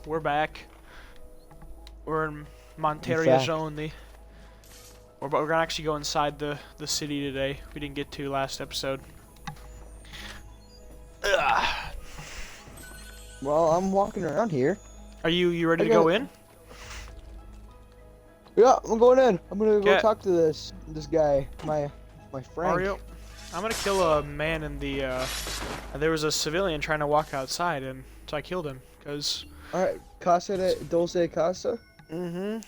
We're back. We're in Monteria zone. We're gonna actually go inside the city today. We didn't get to last episode. Ugh. Well, I'm walking around here. Are you ready to go in? Yeah, I'm going in. I'm gonna go talk to this guy, my friend. Mario, I'm gonna kill a man in the. There was a civilian trying to walk outside, and so I killed him because. All right, Casa de Dulce Casa.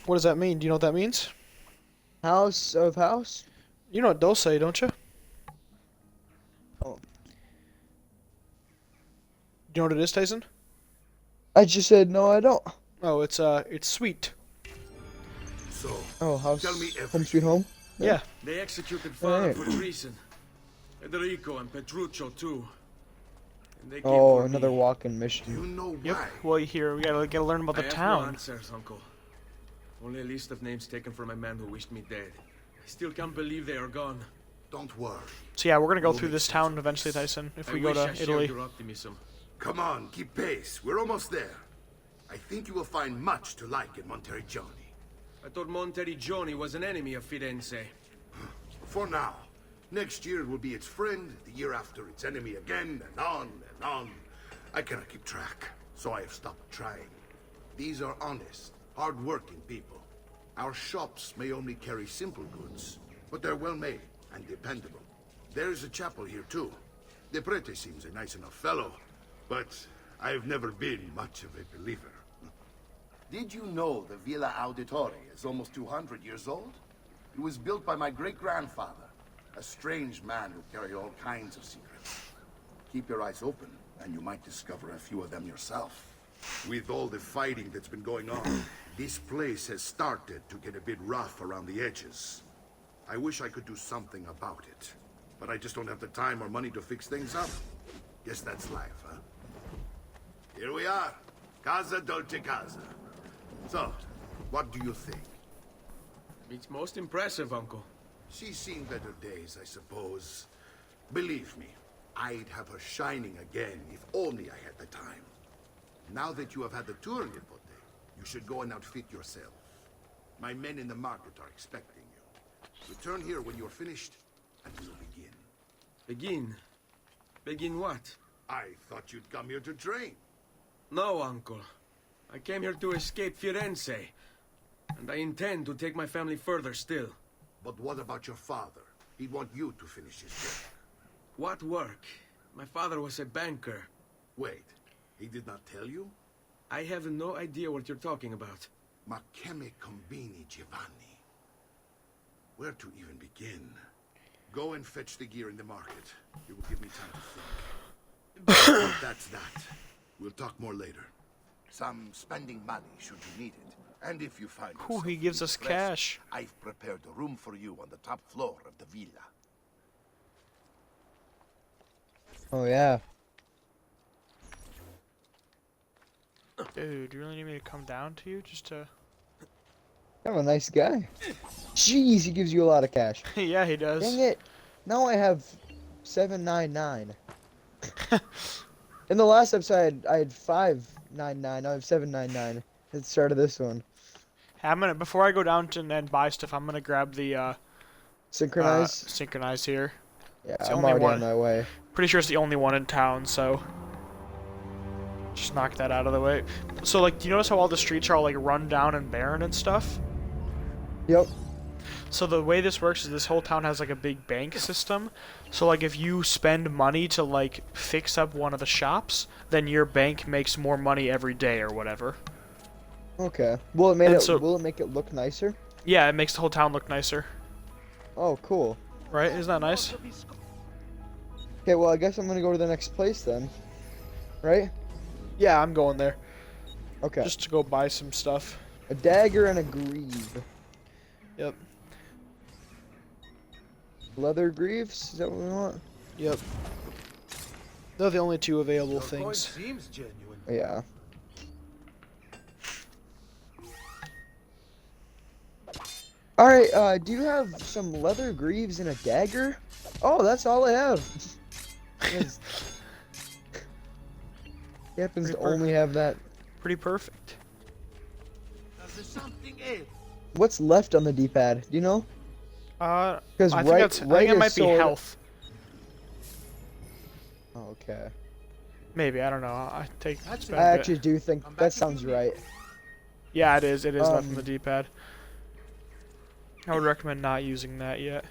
What does that mean? Do you know what that means? House of house. You know what Dulce, don't you? Oh. Do you know what it is, Tyson? I just said no. I don't. Oh, it's sweet. So, house. tell me home sweet home. Yeah. They executed father for treason. Federico and Petruccio too. And they came for another me. walk-in mission. You know Yep. why? Well, here we gotta learn about the I town. have no answers, Uncle. Only a list of names taken from a man who wished me dead. I still can't believe they are gone. Don't worry. So yeah, we're gonna go through this town eventually, Tyson. If we go to Italy. Your optimism. Come on, keep pace. We're almost there. I think you will find much to like in Monteriggioni. I thought Monteriggioni was an enemy of Firenze. For now. Next year it will be its friend, the year after its enemy again, and on and on. I cannot keep track, so I have stopped trying. These are honest, hard-working people. Our shops may only carry simple goods, but they're well-made and dependable. There's a chapel here, too. The prete seems a nice enough fellow, but I've never been much of a believer. Did you know the Villa Auditore is almost 200 years old? It was built by my great-grandfather, a strange man who carried all kinds of secrets. Keep your eyes open, and you might discover a few of them yourself. With all the fighting that's been going on, this place has started to get a bit rough around the edges. I wish I could do something about it, but I just don't have the time or money to fix things up. Guess that's life, huh? Here we are, Casa Dolce Casa. So, what do you think? It's most impressive, Uncle. She's seen better days, I suppose. Believe me, I'd have her shining again if only I had the time. Now that you have had the tour, Nipote, you should go and outfit yourself. My men in the market are expecting you. Return here when you're finished, and we'll begin. Begin? Begin what? I thought you'd come here to train. No, Uncle. I came here to escape Firenze. And I intend to take my family further still. But what about your father? He'd want you to finish his work. What work? My father was a banker. Wait, he did not tell you? I have no idea what you're talking about. Ma che me combini, Giovanni? Where to even begin? Go and fetch the gear in the market. It will give me time to think. That's that. We'll talk more later. Some spending money should you need it. And if you find Ooh, he gives us cash. I've prepared a room for you on the top floor of the villa. Oh yeah. Dude, you really need me to come down to you just to... I'm a nice guy. Jeez, he gives you a lot of cash. Yeah, he does. Dang it. Now I have 799. In the last episode, I had 599. Now I have 799 at the start of this one. I'm gonna, before I go down to and buy stuff, I'm gonna grab the Synchronize? synchronize here. Yeah, it's the I'm only already one. on my way. Pretty sure it's the only one in town, so just knock that out of the way. So like, do you notice how all the streets are all like run down and barren and stuff? Yep. So the way this works is this whole town has like a big bank system. So like if you spend money to like fix up one of the shops, then your bank makes more money every day or whatever. Okay. Will it make it look nicer? Yeah, it makes the whole town look nicer. Oh, cool. Right? Isn't that nice? Okay, well, I guess I'm gonna go to the next place then. Right? Yeah, I'm going there. Okay. Just to go buy some stuff. A dagger and a greave. Yep. Leather greaves? Is that what we want? Yep. They're the only two available Your coin things. seems genuine. Yeah. Alright, do you have some leather greaves and a dagger? Oh, that's all I have. He happens to only have that Pretty perfect. What's left on the D-pad? Do you know? Because I think I think it might be health. Oh, okay. Maybe, I don't know. I take. I actually do think that sounds right. Yeah, it is. It is left on the D-pad. I would recommend not using that yet.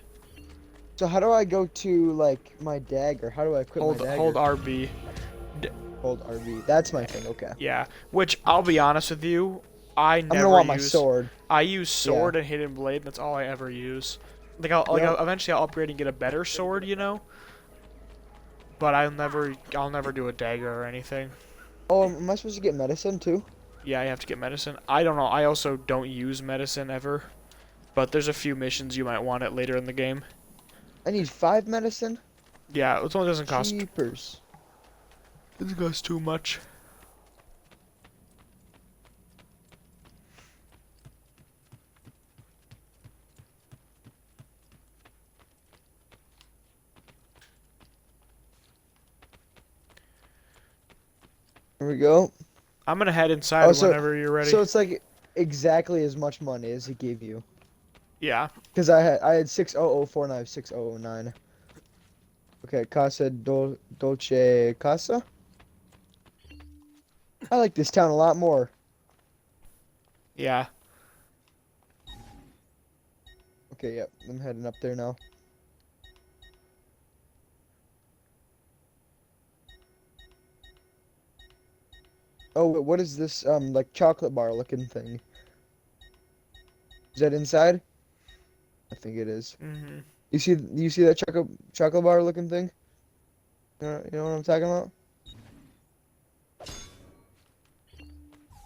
So how do I go to like my dagger? How do I equip my dagger? Hold RB. Hold RB. That's my thing. Okay. Yeah. Which I'll be honest with you, I'm gonna want my sword. I use sword and hidden blade. That's all I ever use. Like eventually I'll upgrade and get a better sword, you know. But I'll never do a dagger or anything. Oh, am I supposed to get medicine too? Yeah, you have to get medicine. I don't know. I also don't use medicine ever. But there's a few missions you might want it later in the game. I need 5 medicine. Yeah, it only doesn't cost. Jeepers. It doesn't cost too much. Here we go. I'm gonna head inside whenever you're ready. So it's like exactly as much money as he gave you. Yeah. Because I had 6004 and I have 6009. Okay, Casa Dolce Casa. I like this town a lot more. Yeah. Okay, yep, I'm heading up there now. Oh, what is this, like chocolate bar looking thing? Is that inside? I think it is. Mhm. You see that chocolate bar looking thing? You know what I'm talking about?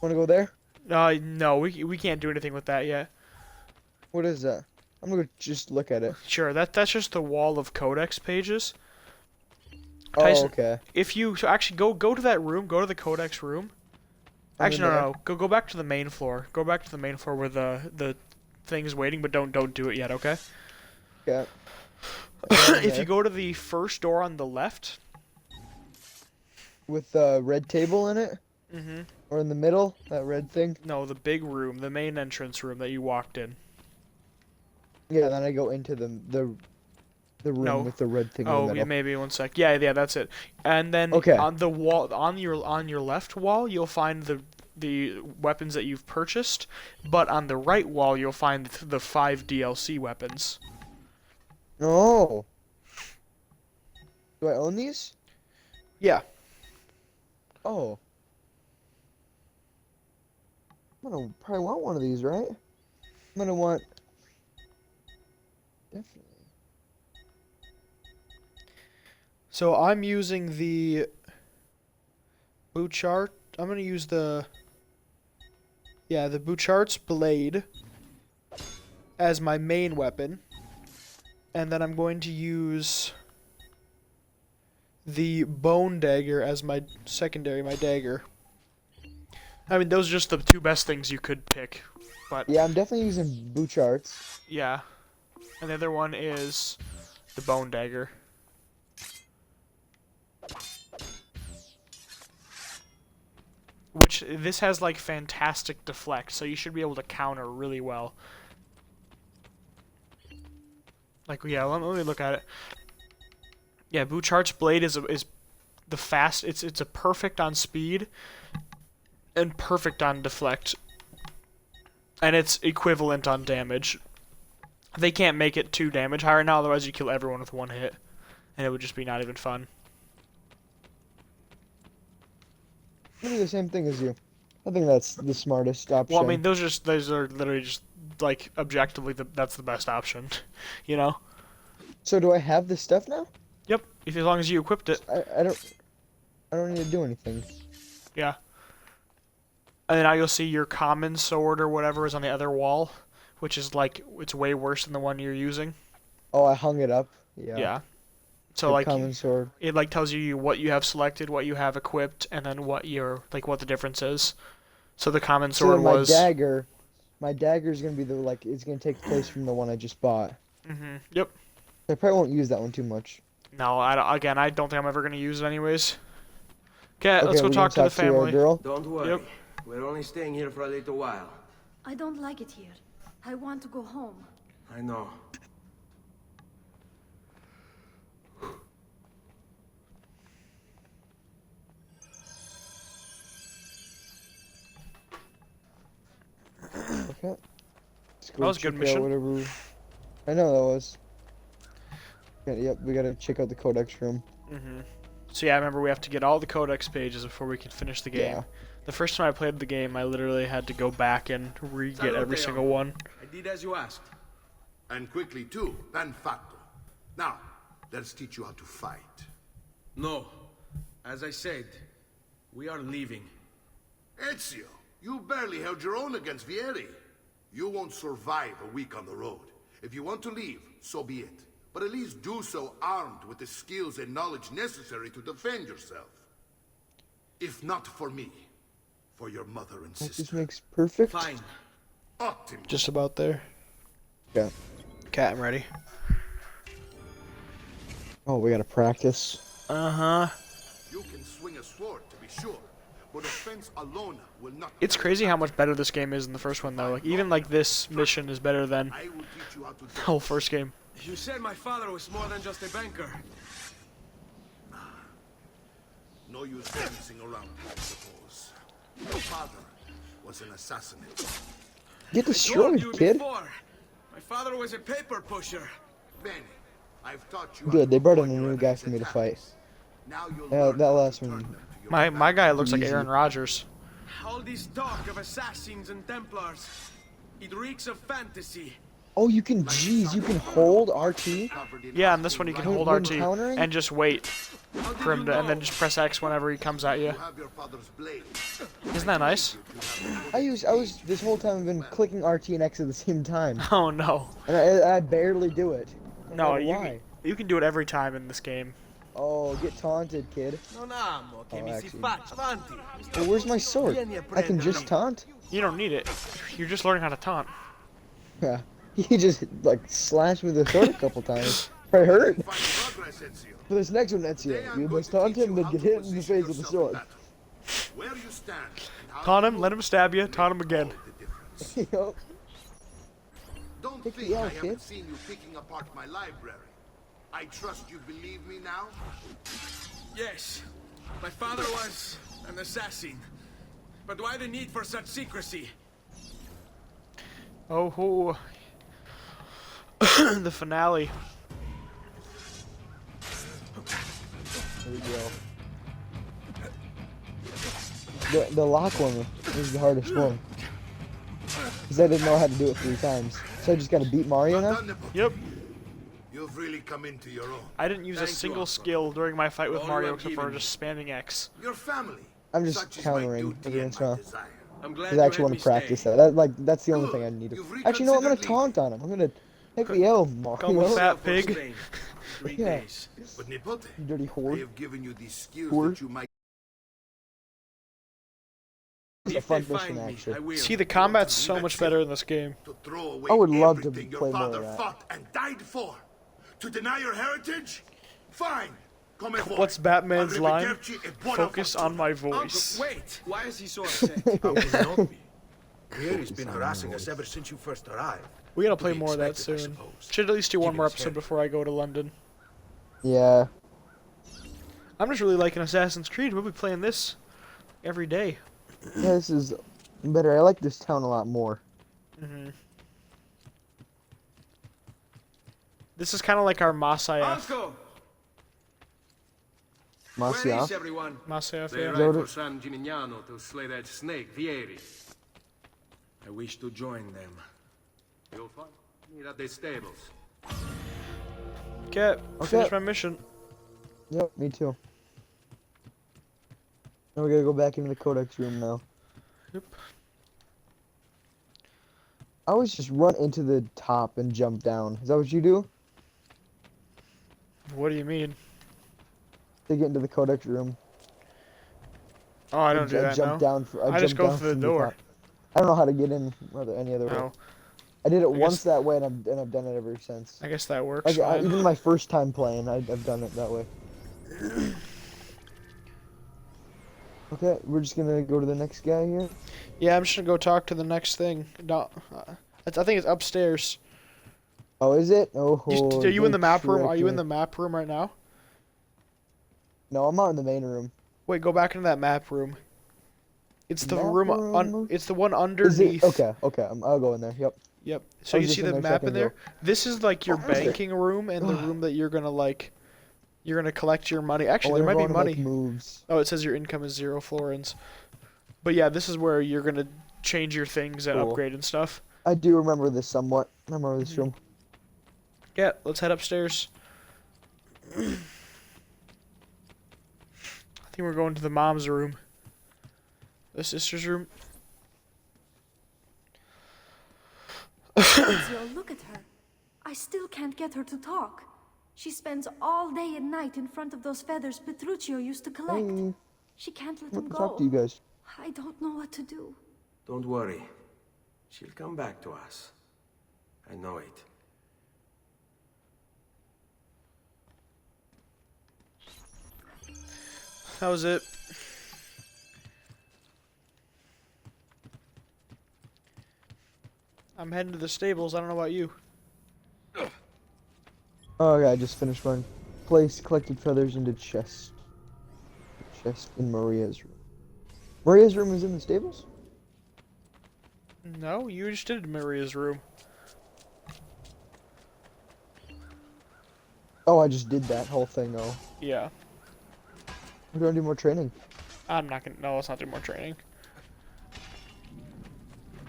Wanna go there? No, we can't do anything with that yet. What is that? I'm gonna just look at it. Sure, that's just the wall of codex pages. Oh, Tyson, okay. If you actually go to that room, go to the codex room. Actually, no. Go back to the main floor. Go back to the main floor where the thing's waiting, but don't do it yet, okay? Yeah. If you go to the first door on the left. With the red table in it? Mhm. Or in the middle, that red thing? No, the big room, the main entrance room that you walked in. Yeah, then I go into the room with the red thing in the middle. Yeah, maybe 1 sec. Yeah, that's it. And then on the wall, on your left wall, you'll find the weapons that you've purchased, but on the right wall, you'll find the 5 DLC weapons. Oh. Do I own these? Yeah. Oh. I'm gonna probably want one of these, right? I'm gonna want... Definitely. So I'm using the Bouchard. I'm gonna use the Bouchard's blade as my main weapon, and then I'm going to use the bone dagger as my secondary, my dagger. I mean, those are just the 2 best things you could pick, but yeah, I'm definitely using Bouchards. Yeah, and the other one is the bone dagger. Which, this has, like, fantastic deflect, so you should be able to counter really well. Like, yeah, let me look at it. Yeah, Bouchard's blade is the fast, it's a perfect on speed, and perfect on deflect. And it's equivalent on damage. They can't make it 2 damage higher now, otherwise you kill everyone with 1 hit. And it would just be not even fun. I'm gonna do the same thing as you. I think that's the smartest option. Well, I mean, those are literally just, like, objectively, that's the best option. You know? So do I have this stuff now? Yep, as long as you equipped it. I don't need to do anything. Yeah. And then now you'll see your common sword or whatever is on the other wall, which is, like, it's way worse than the one you're using. Oh, I hung it up. Yeah. Yeah. So, the like, common sword. It, like, tells you what you have selected, what you have equipped, and then what the difference is. So the common sword was... My dagger is going to be it's going to take place from the one I just bought. Mm-hmm. Yep. I probably won't use that one too much. No, I don't think I'm ever going to use it anyways. Okay, let's go talk to the family. Don't worry. Yep. We're only staying here for a little while. I don't like it here. I want to go home. I know. Okay. That was a good mission. I know that was. Yeah, yep, we gotta check out the codex room. So yeah, I remember we have to get all the codex pages before we can finish the game. Yeah. The first time I played the game, I literally had to go back and re-get every single one. I did as you asked. And quickly too, ben fatto. Now, let's teach you how to fight. No. As I said, we are leaving. Ezio, you barely held your own against Vieri. You won't survive a week on the road. If you want to leave, so be it. But at least do so armed with the skills and knowledge necessary to defend yourself. If not for me, for your mother and This sister. makes perfect. Fine. Ottimo. Just about there. Yeah. Okay, I'm ready. Oh, we gotta practice. Uh-huh. You can swing a sword, to be sure, but offense alone will not. It's crazy how much better this game is than the first one, though. Like, even like this mission is better than I will teach you how to the whole first game. You said my father was more than just a banker. No use dancing around, I suppose. Your father was an assassin. Get I told destroyed, you kid. before. My father was a paper pusher. Benny, I've taught you. Good, they brought in a how to new your guy enemy's for me to attacks. fight. Now you'll Yeah, learn that how to last turn one. them to your My advantage. guy looks like Easy. Aaron Rodgers. All this talk of assassins and Templars. It reeks of fantasy. Oh, you can, jeez, you can hold RT? Covered in Yeah, and this one you can When- hold when RT countering? and just wait How did for him you to, and then know? just press X whenever he comes at you. You have your father's blade. Isn't that nice? I was, this whole time I've been clicking RT and X at the same time. Oh no. And I barely do it. I don't No, know why. you can do it every time in this game. Oh, get taunted, kid. Non amo che Oh, mi si actually. faccia. Avanti. Well, where's my sword? I can just taunt? You don't need it. You're just learning how to taunt. Yeah. He just, like, slashed with the sword a couple times. Probably hurt. Find progress, Ezio. For this next one, Today Ezio, I'm you going must to taunt teach him, you then how get to hit in the position face with the yourself sword. in battle. Where you stand and how Taunt you him, let him move stab you, make taunt him again. all the difference. Yup. Don't Pick the think I L, haven't kid. seen you picking apart my library. I trust you believe me now? Yes. My father was an assassin. But why the need for such secrecy? Oh, ho. The finale. There we go. The lock one is the hardest one. Because I didn't know how to do it 3 times. So I just gotta beat Mario Well now? done, Nepote. Yep. You've really come into your own. I didn't use a Thank you, single Uncle. skill during my fight with All Mario you have except for given just spamming X. Your family. I'm just Such is my countering duty every and once in a my while. desire. I'm glad Because I you actually had want me to practice stay. that's the only Good. thing I need to. You've Actually, no, I'm gonna reconsidered taunt on him. I'm gonna take the L, Call him a Mario. fat For pig. Spain. 3 Yeah. days. But Nepote, You dirty I whore. have given you these skills Whore. that you might It's a If fun they mission, find me, actually. I will. See, the combat's so much better in this game. to throw away I would love to everything your play more of father that. fought and died for. To deny your heritage? Fine. Come and What's Batman's line? Arrivederci e buona Focus on fortuna. my Uncle, voice. wait! Why is he so upset? How could he not be? Vieri's been harassing us ever since you first arrived. We gotta To play be more of that expected, I soon. suppose. Should at least do one Given more his episode heritage. before I go to London. Yeah. I'm just really liking Assassin's Creed. We'll be playing this every day. Yeah, this is better. I like this town a lot more. This is kind of like our Masyaf. Uncle! Where is Masyaf. everyone? Masyaf, They yeah. ride Zoda- for San Gimignano to slay that snake, Vieri. I wish to join them. You'll find me at the stables. Okay, Okay. finish my mission. Yep, me too. Now we gotta go back into the codex room now. Yep. I always just run into the top and jump down. Is that what you do? What do you mean? To get into the codex room. Oh, I don't do that jump now. down. I just jump go down through the from door. top. I don't know how to get in any other way. No, I did it guess- once that way, and I've done it ever since. I guess that works. Like fine. even my first time playing, I've done it that way. Okay, we're just gonna go to the next guy here. Yeah, I'm just gonna go talk to the next thing. No, I think it's upstairs. Oh, is it? Oh, Are you in the big map room? Are you in Shrek. the map room right now? No, I'm out in the main room. Wait, go back into that map room. It's the Map room. room? It's the one Is it? underneath. Okay, okay. I'll go in there. Yep. Yep. I So was you just see in the there a map in second there? ago. This is like your banking room and the room that you're gonna collect your money. Actually, there might be Whenever I wanna money. make moves. Oh, it says your income is 0 florins. But yeah, this is where you're gonna change your things and Cool. upgrade and stuff. I do remember this somewhat. I remember this room. Yeah, let's head upstairs. I think we're going to the mom's room. The sister's room. Ezio, look at her. I still can't get her to talk. She spends all day and night in front of those feathers Petruchio used to collect. Hey, She can't let I them want to go. talk to you guys. I don't know what to do. Don't worry. She'll come back to us. I know it. That was it. I'm heading to the stables. I don't know about you. Oh, yeah, I just finished mine. Place collected feathers into chest. Chest in Maria's room. Maria's room is in the stables? No, you just did Maria's room. Oh, I just did that whole thing, though. Yeah. We're gonna do more training. I'm not gonna. No, let's not do more training.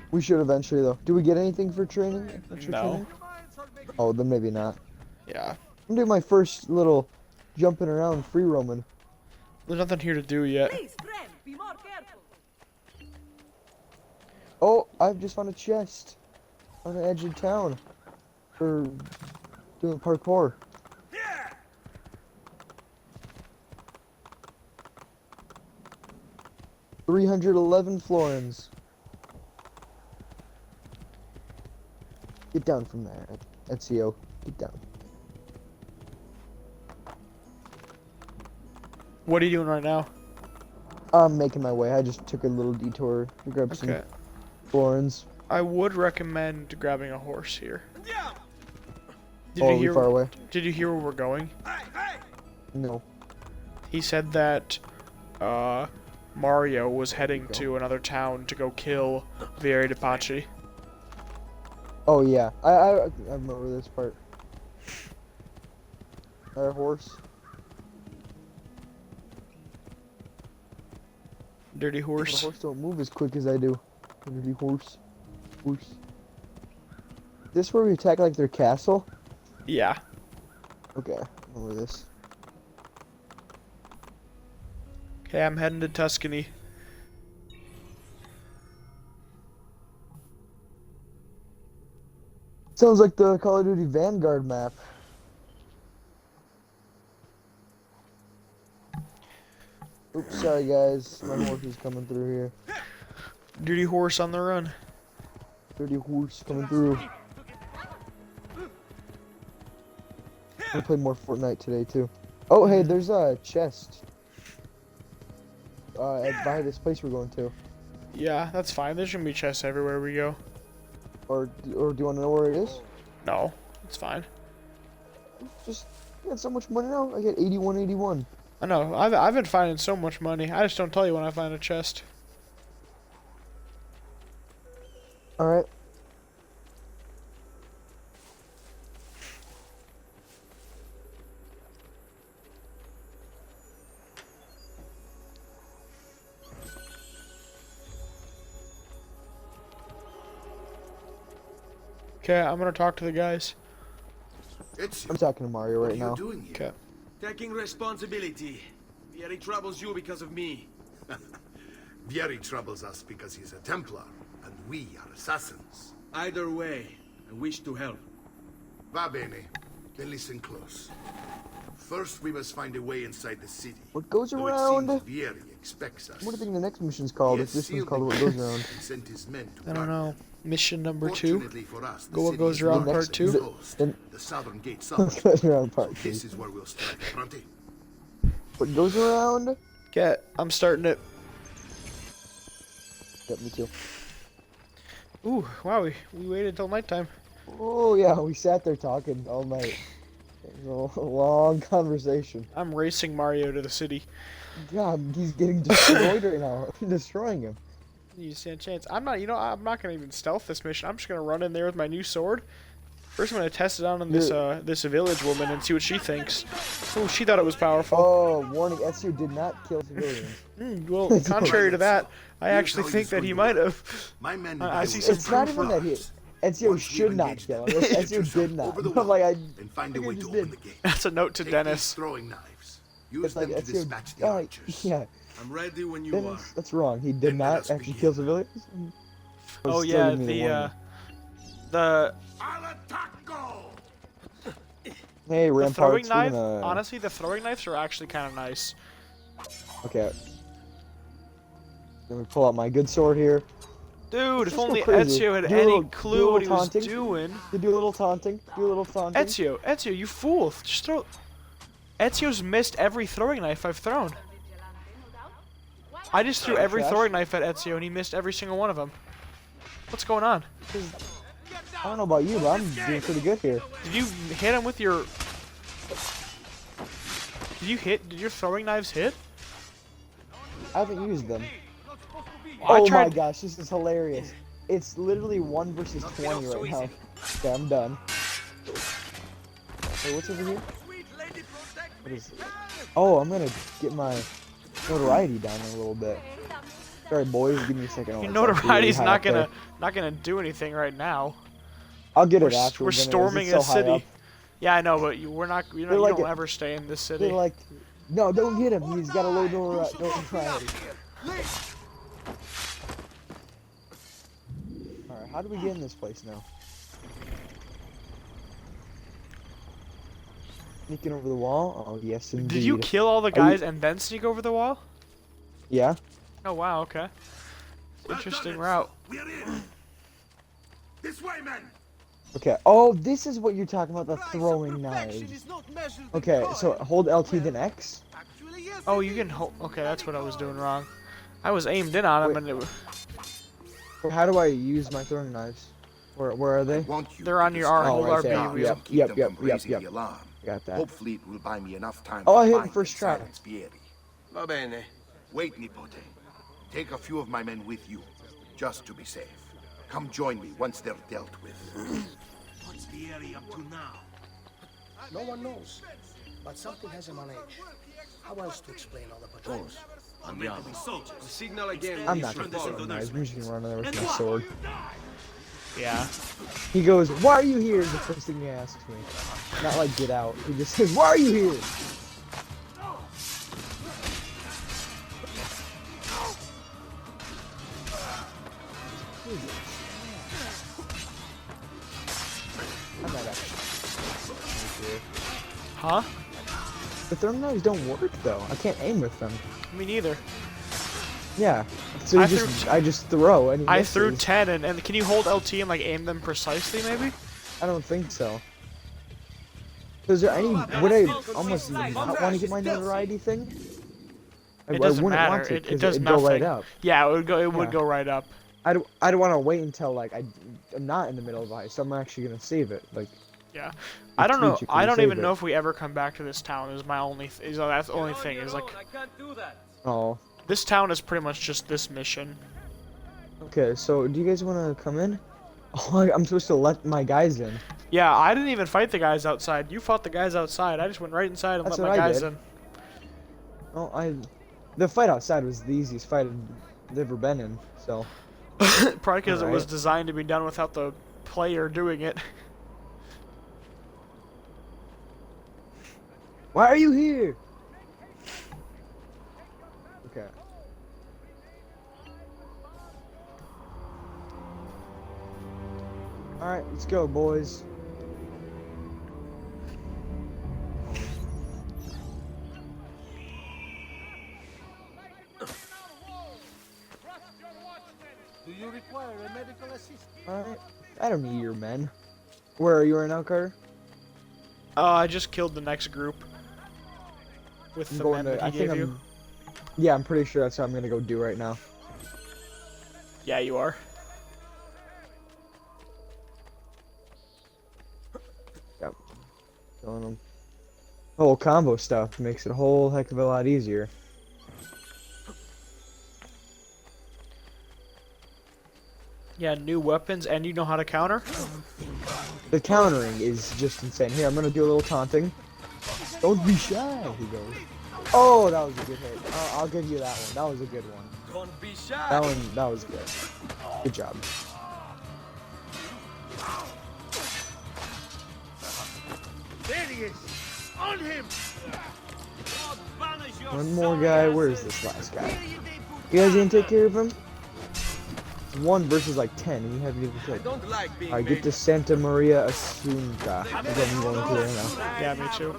We should eventually, though. Do we get anything for training? Extra No. training? Oh, then maybe not. Yeah. I'm doing my first little jumping around, free roaming. There's nothing here to do yet. Oh, I've just found a chest on the edge of town for doing parkour. $311 florins. Get down from there, Ezio. Get down. What are you doing right now? I'm making my way. I just took a little detour to grab some Okay. florins. I would recommend grabbing a horse here. Did Oh, you are we hear? far away? Did you hear where we're going? No. He said that Mario was heading to another town to go kill Vieri de Pace. Oh yeah, I remember this part. Our horse. Dirty The horse. horse don't move as quick as I do. Dirty horse. Horse. This where we attack like their castle? Yeah. Okay, remember this. Okay, I'm heading to Tuscany. Sounds like the Call of Duty Vanguard map. Oops, sorry guys. My horse is coming through here. Dirty horse on the run. Dirty horse coming through. I'm gonna play more Fortnite today too. Oh hey, there's a chest. By this place we're going to. Yeah, that's fine. There's gonna be chests everywhere we go. Or do you want to know where it is? No, it's fine. Just I got so much money now. I get 81.81. I know. I've been finding so much money. I just don't tell you when I find a chest. All right. Okay, I'm gonna talk to the guys. It's I'm talking to Mario what right are now. you doing here? Okay. Taking responsibility. Vieri troubles you because of me. Vieri troubles us because he's a Templar, and we are assassins. Either way, I wish to help. Va bene. Then listen close. First, we must find a way inside the city. What goes Though around? It seems Vieri expects us. What do you think the next mission's called? He If has this one's sealed called the What Goes gates Around. and sent his men to I don't guard know. them. Mission number 2. Fortunately for us, the Go What city Goes is Around locked Part and 2. closed. Then- The southern gates What up. Goes Around Part 2. This is where we'll strike, Bronte. What goes around? Okay, I'm starting it. Yep, me too. Ooh, wow, we waited till nighttime. Oh yeah, we sat there talking all night. It was a long conversation. I'm racing Mario to the city. God, he's getting destroyed right now. Destroying him. You stand a chance. I'm not gonna even stealth this mission. I'm just gonna run in there with my new sword. First, I'm gonna test it out on this village woman and see what she thinks. Oh, she thought it was powerful. Oh, warning, Ezio did not kill civilians. Well, contrary to that, I actually think that he might have. My men I see some It's not proof even of- that he... Ezio should not kill him. Ezio did not. I'm like, and find a think I way to just open did. the gate. That's a note to Take Dennis. these throwing knives. Use it's like them to Ezio... dispatch the Oh, archers. yeah, I'm ready when you Dennis, that's wrong. He did Then let not us actually begin. kill civilians. Oh Still yeah, give me warning. the Al attacco! Hey, the Ramparts, throwing we're knife. gonna... Honestly, the throwing knives are actually kind of nice. Okay. Let me pull out my good sword here. Dude, if Let's go only crazy. Ezio had Do a any little- clue do a what he little was taunting. doing. You do a little taunting. Do a little taunting. Ezio, you fool! Just throw. Ezio's missed every throwing knife I've thrown. I just threw every Trash. throwing knife at Ezio and he missed every single one of them. What's going on? I don't know about you, but I'm doing pretty good here. Did you hit him with your... Did your throwing knives hit? I haven't used them. I Oh my tried- gosh, this is hilarious. It's literally 1 versus 20 right now. Okay, I'm done. Hey, what's over here? What is it? Oh, I'm gonna get my notoriety down a little bit. Sorry, boys, give me a second. Your It's actually notoriety's really high not up there. gonna do anything right now. I'll get We're, it after. we're then, storming it's so a high city. up. Yeah, I know, but we're not. You They're like don't a- ever stay in this city. They're like, no, don't hit him. He's got a low notoriety. Alright, how do we get in this place now? Sneaking over the wall? Oh, yes, indeed. Did you kill all the guys and then sneak over the wall? Yeah? Oh wow, okay. Well Interesting done, route. Ezio. We're in. This way, men. Okay. Oh, this is what you're talking about, the throwing knives. Okay, so hold LT then X? Oh, you can hold. Okay, that's what I was doing wrong. I was aimed in on him, Wait. and Or how do I use my throwing knives? Where are they? Want you They're to on your distract hold right RB there. wheel. Yep, keep yep, them yep, from yep, raising yep. the alarm. Got that. Hopefully it will buy me enough time Oh, to I hit him find first and try. silence Vieri. Va bene. Wait, Nipote. Take a few of my men with you, just to be safe. Come join me once they're dealt with. What's the area up to now? No one knows. But something has him on edge. How else to explain all the patrols? Andiamo. Soldiers. Signal again. I'm when not you gonna should throw follow. knives. I'm just gonna run in there with my sword. Yeah. He goes, "Why are you here?" Is the first thing he asks me. Not like get out. He just says, "Why are you here?" I'm not actually. Huh? The throwing knives don't work though. I can't aim with them. Me neither. Yeah. So I just throw and he I threw misses. 10, and can you hold LT and like aim them precisely, maybe? I don't think so. Is there any? Would I almost not want to get my notoriety thing? It doesn't I wouldn't matter. want to, It 'cause does it'd nothing. go right up. Yeah, it would go. It would Yeah. go right up. I don't want to wait until like I'm not in the middle of a heist, so I'm actually gonna save it. Like Yeah. I don't know. Teach you I can don't save even it. know if we ever come back to this town. Is my only. That's the only thing. Is like oh. this town is pretty much just this mission. Okay, so do you guys want to come in? Oh, I'm supposed to let my guys in. Yeah, I didn't even fight the guys outside. You fought the guys outside. I just went right inside and That's let my what I guys did. in. Oh, the fight outside was the easiest fight I've ever been in. So Probably because it was Alright. designed to be done without the player doing it. why are you here? Okay. All right, let's go, boys. Do you require a medical assistant? Alright. I don't need your men. Where are you right now, Carter? I just killed the next group. With I'm the going men to. that I he think gave I'm. you. Yeah, I'm pretty sure that's what I'm gonna go do right now. Yeah, you are. Yep. Killing them. Whole combo stuff makes it a whole heck of a lot easier. Yeah, new weapons, and you know how to counter? The countering is just insane. Here, I'm gonna do a little taunting. Don't be shy, he goes. Oh, that was a good hit. I'll give you that one. That was a good one. Don't be shy. That was good. Good job. There he is! On him! One more guy. Where is this last guy? You guys gonna take care of him? It's 1 versus like 10, and you haven't even killed him. Don't like being Alright, get to Santa Maria Asunta. I'm going to there now. Yeah, me too.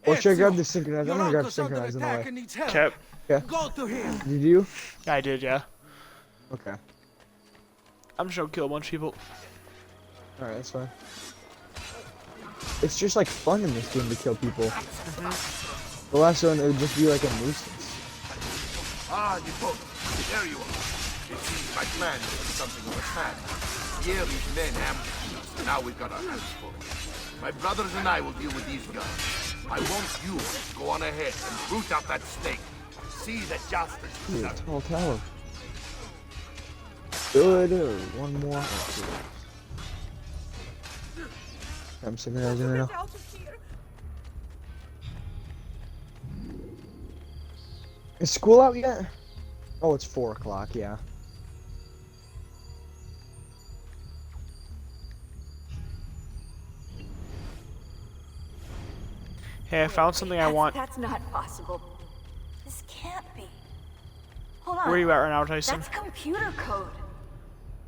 Or should I grab the synchronize? I'm gonna grab synchronize on the way. Okay. Okay. Go to him! Did you? I did, yeah. Okay. I'm just gonna kill a bunch of people. Alright, that's fine. It's just like fun in this game to kill people. The last one, it would just be like a nuisance. Ah, you both. There you are. It seems my plan was something of a plan. Here these men ambushed us. Now we've got our hands full. My brothers and I will deal with these guys. I want you to go on ahead and root out that snake. See that justice is Ooh, done. tall tower. Good. One more. I'm synchronizing right now. Is school out yet? Oh, it's 4 o'clock, yeah. Hey, I found something I want. That's not possible. This can't be. Hold on. Where are you at right now, Tyson? That's computer code.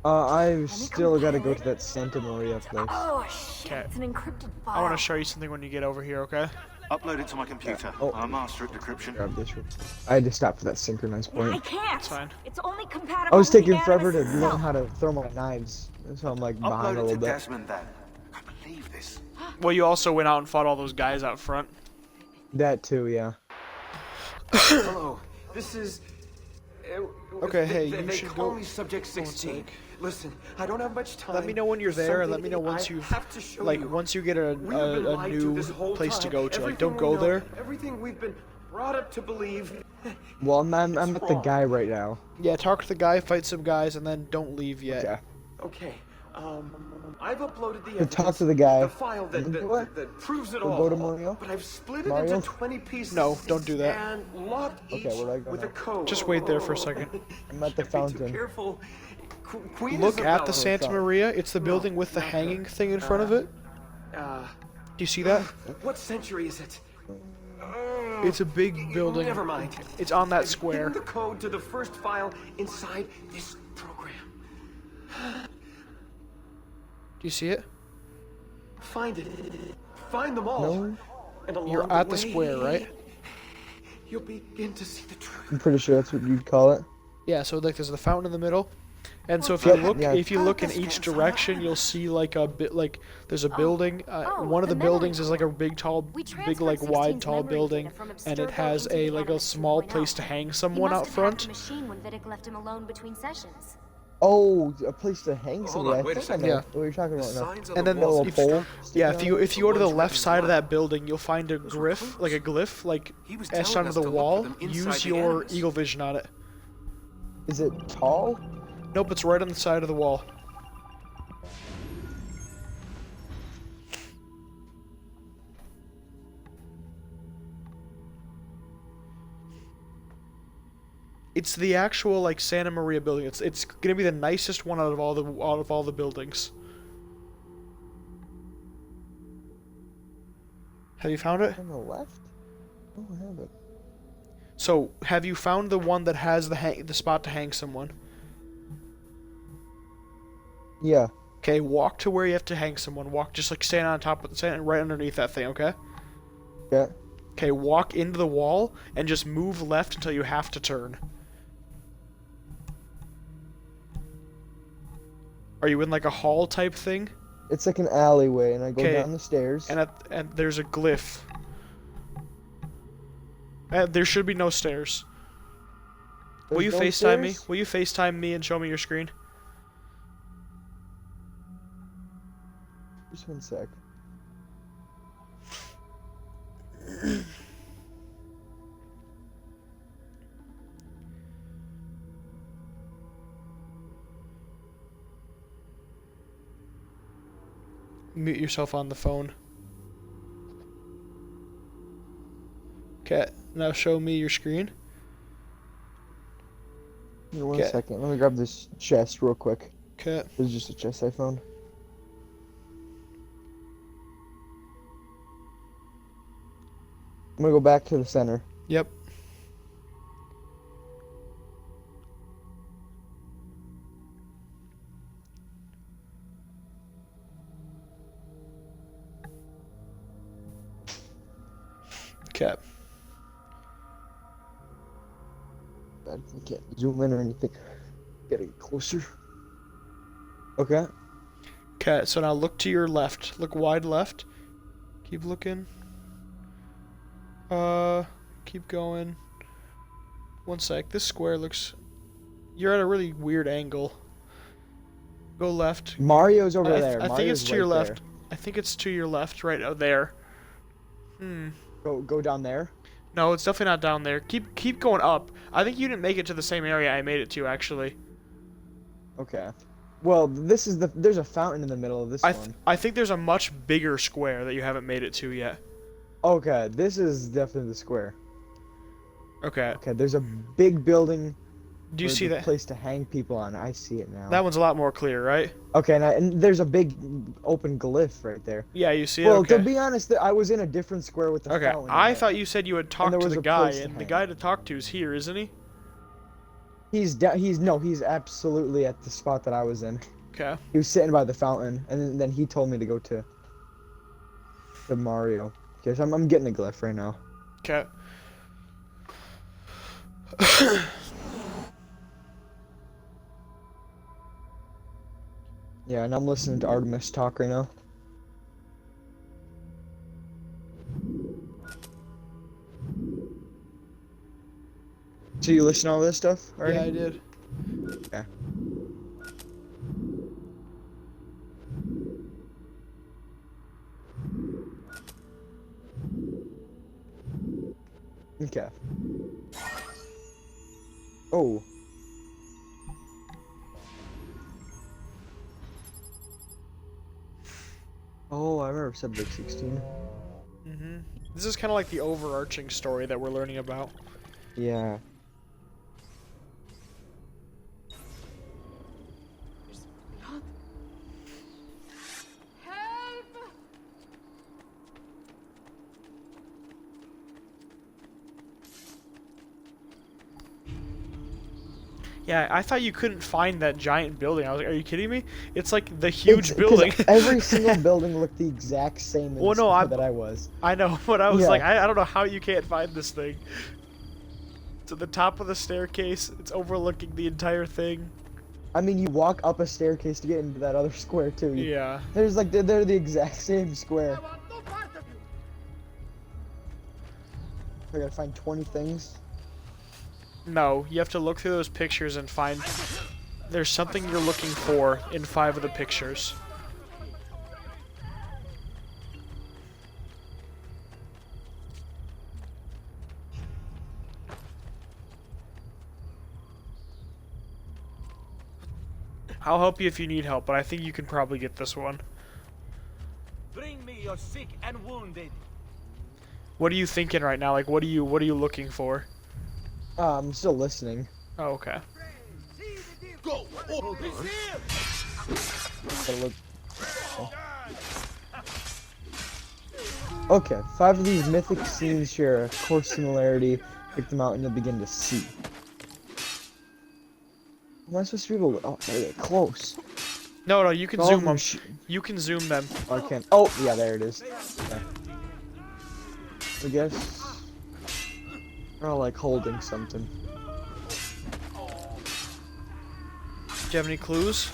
I've still gotta go to that Santa Maria place. Oh shit! Okay. It's an encrypted file. I want to show you something when you get over here, okay? Upload it to my computer. Oh. I'm master at decryption. Grab this one. I had to stop for that synchronized I point. can't. It's fine. It's only compatible. I was with the taking forever to Animus learn itself. how to throw my knives, so I'm like behind Upload a it little to bit. Desmond then. I can't believe this. Well, you also went out and fought all those guys out front. That too, yeah. Hello. This is. Okay, hey, they you should call go- me Subject 16. sec. Listen, I don't have much time. Let me know when you're there, and let me Something know once I you've, have to show like, you. once you get a We have been lied to new this whole place to time. go to. Like, Everything don't we go know, there. Everything we've been brought up to believe. Well, I'm at the wrong. guy right now. Yeah, talk to the guy, fight some guys, and then don't leave yet. Okay. Okay. I've uploaded the To evidence, talk to the guy. the file that, Mhm. that, What? that proves it We'll all. go to Mario? But I've split it Mario? into 20 pieces. No, don't do that. And locked Okay, each where do I go with now? a code. Just wait there for a second. I'm at the Be too fountain. careful. Queen Look at the Isabella- Santa Maria. It's the building with the hanging thing in front of it. Do you see that? What century is it? It's a big building. Never mind. It's on that I've square. hidden the code to the first file inside this program. Do you see it? Find it. Find them all. No. And along You're at the way, square, right? You'll begin to see the truth. I'm pretty sure that's what you'd call it. Yeah. So like, there's the fountain in the middle, and so if you Yep, look, yeah. if you look in each direction, you'll see like a bit like there's a building. One of the buildings is like a big, tall, big like wide, tall building, and it has a like a small place to hang someone out front. Machine when Vidic left him alone between sessions. Oh, a place to hang Hold somebody. on, wait a I think I second. know Yeah. what you're talking The about now. signs on And the then Got a walls little keep pole. Yeah, sticking if you out. go to the left side of that building, you'll find a glyph, like a glyph, like He was etched telling onto us the to look for wall. them inside Use the your Animus. eagle vision on it. Is it tall? Nope, it's right on the side of the wall. It's the actual like Santa Maria building. It's gonna be the nicest one out of all the buildings. Have you found it? On the left? Oh, I haven't. So have you found the one that has the spot to hang someone? Yeah. Okay, walk to where you have to hang someone. Walk, just like stand right underneath that thing, okay? Yeah. Okay, walk into the wall and just move left until you have to turn. Are you in like a hall type thing? It's like an alleyway, and I go Okay. down the stairs. And there's a glyph. There should be no stairs. Will you There's no FaceTime me? stairs? Will you FaceTime me and show me your screen? Just one sec. Mute yourself on the phone. Okay, now show me your screen. Give me one Okay. second. Let me grab this chest real quick. Okay. This is just a chest I found. I'm gonna go back to the center. Yep. Okay. I can't zoom in or anything. Gotta get closer. Okay. Okay, so now look to your left. Look wide left. Keep looking. Keep going. One sec. This square looks... You're at a really weird angle. Go left. Mario's over I there. think Mario's it's to your right left. I think it's to your left, right out there. there. Go down there. No, it's definitely not down there. Keep going up. I think you didn't make it to the same area I made it to, actually. Okay. Well, this is there's a fountain in the middle of this one. I think there's a much bigger square that you haven't made it to yet. Okay, this is definitely the square. Okay. Okay, there's a big building. Do you with see a that? place to hang people on? I see it now. That one's a lot more clear, right? Okay, and there's a big open glyph right there. Yeah, you see it? Well, Okay. to be honest, I was in a different square with the Okay, fountain. I in it. thought you said you had talked there to was the a guy, place to and the hang. guy to talk to is here, isn't he? He's absolutely at the spot that I was in. Okay. He was sitting by the fountain, and then he told me to go to Mario. Okay, so I'm getting a glyph right now. Okay. Yeah, and I'm listening to Artemis talk right now. So you listen to all this stuff already? Yeah, I did. Okay. Okay. Oh. Oh, I remember Subject 16. Mm-hmm. This is kind of like the overarching story that we're learning about. Yeah. Yeah, I thought you couldn't find that giant building. I was like, are you kidding me? It's like the huge 'Cause building. Every single building looked the exact same in Well, the no, spot that I was. I know, but I was Yeah. like, I don't know how you can't find this thing. To the top of the staircase, it's overlooking the entire thing. I mean, you walk up a staircase to get into that other square too. Yeah. There's like they're the exact same square. I gotta find 20 things. No, you have to look through those pictures and find... There's something you're looking for in 5 of the pictures. I'll help you if you need help, but I think you can probably get this one. Bring me your sick and wounded. What are you thinking right now? Like, what are you looking for? I'm still listening. Oh, okay. Go! Oh, Gotta look. Okay, 5 of these mythic scenes share a core similarity. Pick them out and you'll begin to see. Am I supposed to be able to... Oh, they get close. No, you can All zoom of them. them You can zoom them. Oh, I can't. Oh, yeah, there it is. Okay. I guess... They're all like holding something. Do you have any clues?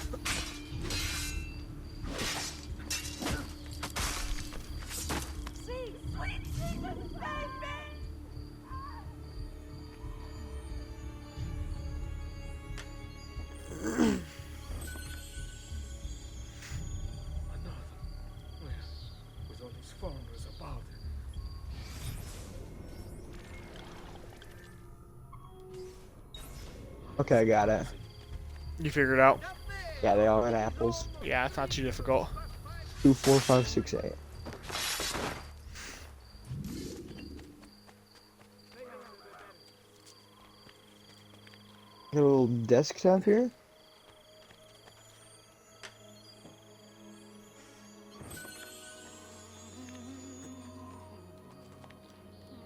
Okay, I got it. You figured it out? Yeah, they all got apples. Yeah, it's not too difficult. 2, 4, 5, 6, 8. Got a little desktop here.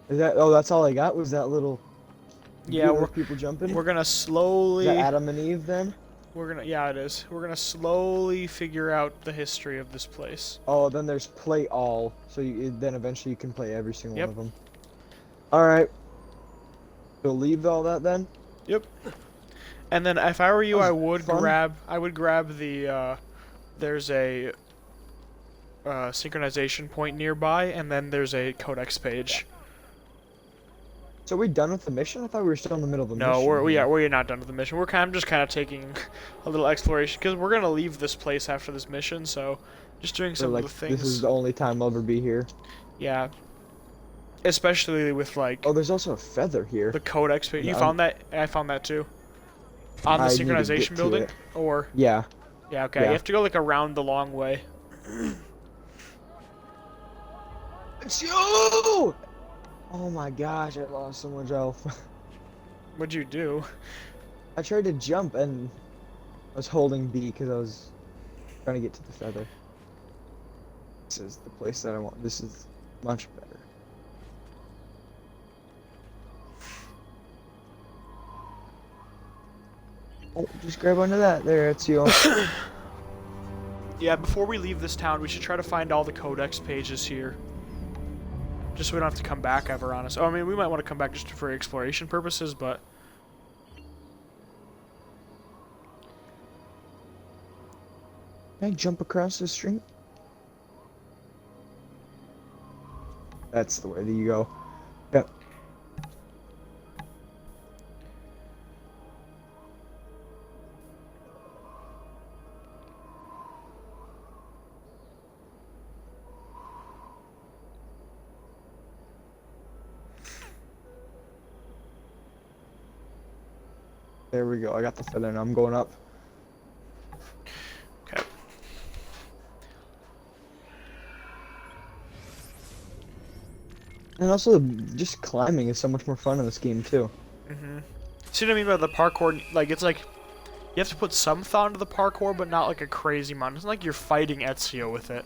Is that? Oh, that's all I got. Was that little? Yeah, computer with people jumping. we're gonna Is slowly. that Adam and Eve then? Yeah, it is. We're gonna slowly figure out the history of this place. Oh, then there's play all. So then eventually you can play every single Yep. one of them. All right. So leave all that then. Yep. And then if I were you, That I was would fun. grab the. There's a synchronization point nearby, and then there's a codex page. So are we done with the mission? I thought we were still in the middle of the No, mission. we're not done with the mission. I'm just kind of taking a little exploration because we're gonna leave this place after this mission. So, just doing So some like of the things. this is the only time I'll ever be here. Yeah. Especially with like Oh, there's also a feather here. the codex page. You Yeah, found that? I found that too. On the I need to get synchronization to building, it. or Yeah. yeah, okay. Yeah. You have to go like around the long way. It's you! Oh my gosh, I lost so much health. What'd you do? I tried to jump and I was holding B because I was trying to get to the feather. This is the place that I want. This is much better. Oh, just grab onto that. There, it's you. Yeah, before we leave this town, we should try to find all the codex pages here. Just so we don't have to come back ever, honest. Oh, I mean, we might want to come back just for exploration purposes, but... Can I jump across the street? That's the way that you go. Yep. There we go. I got the feather and I'm going up. Okay. And also, just climbing is so much more fun in this game too. See what I mean by the parkour? Like, it's like... You have to put some thought into the parkour, but not like a crazy amount. It's not like you're fighting Ezio with it.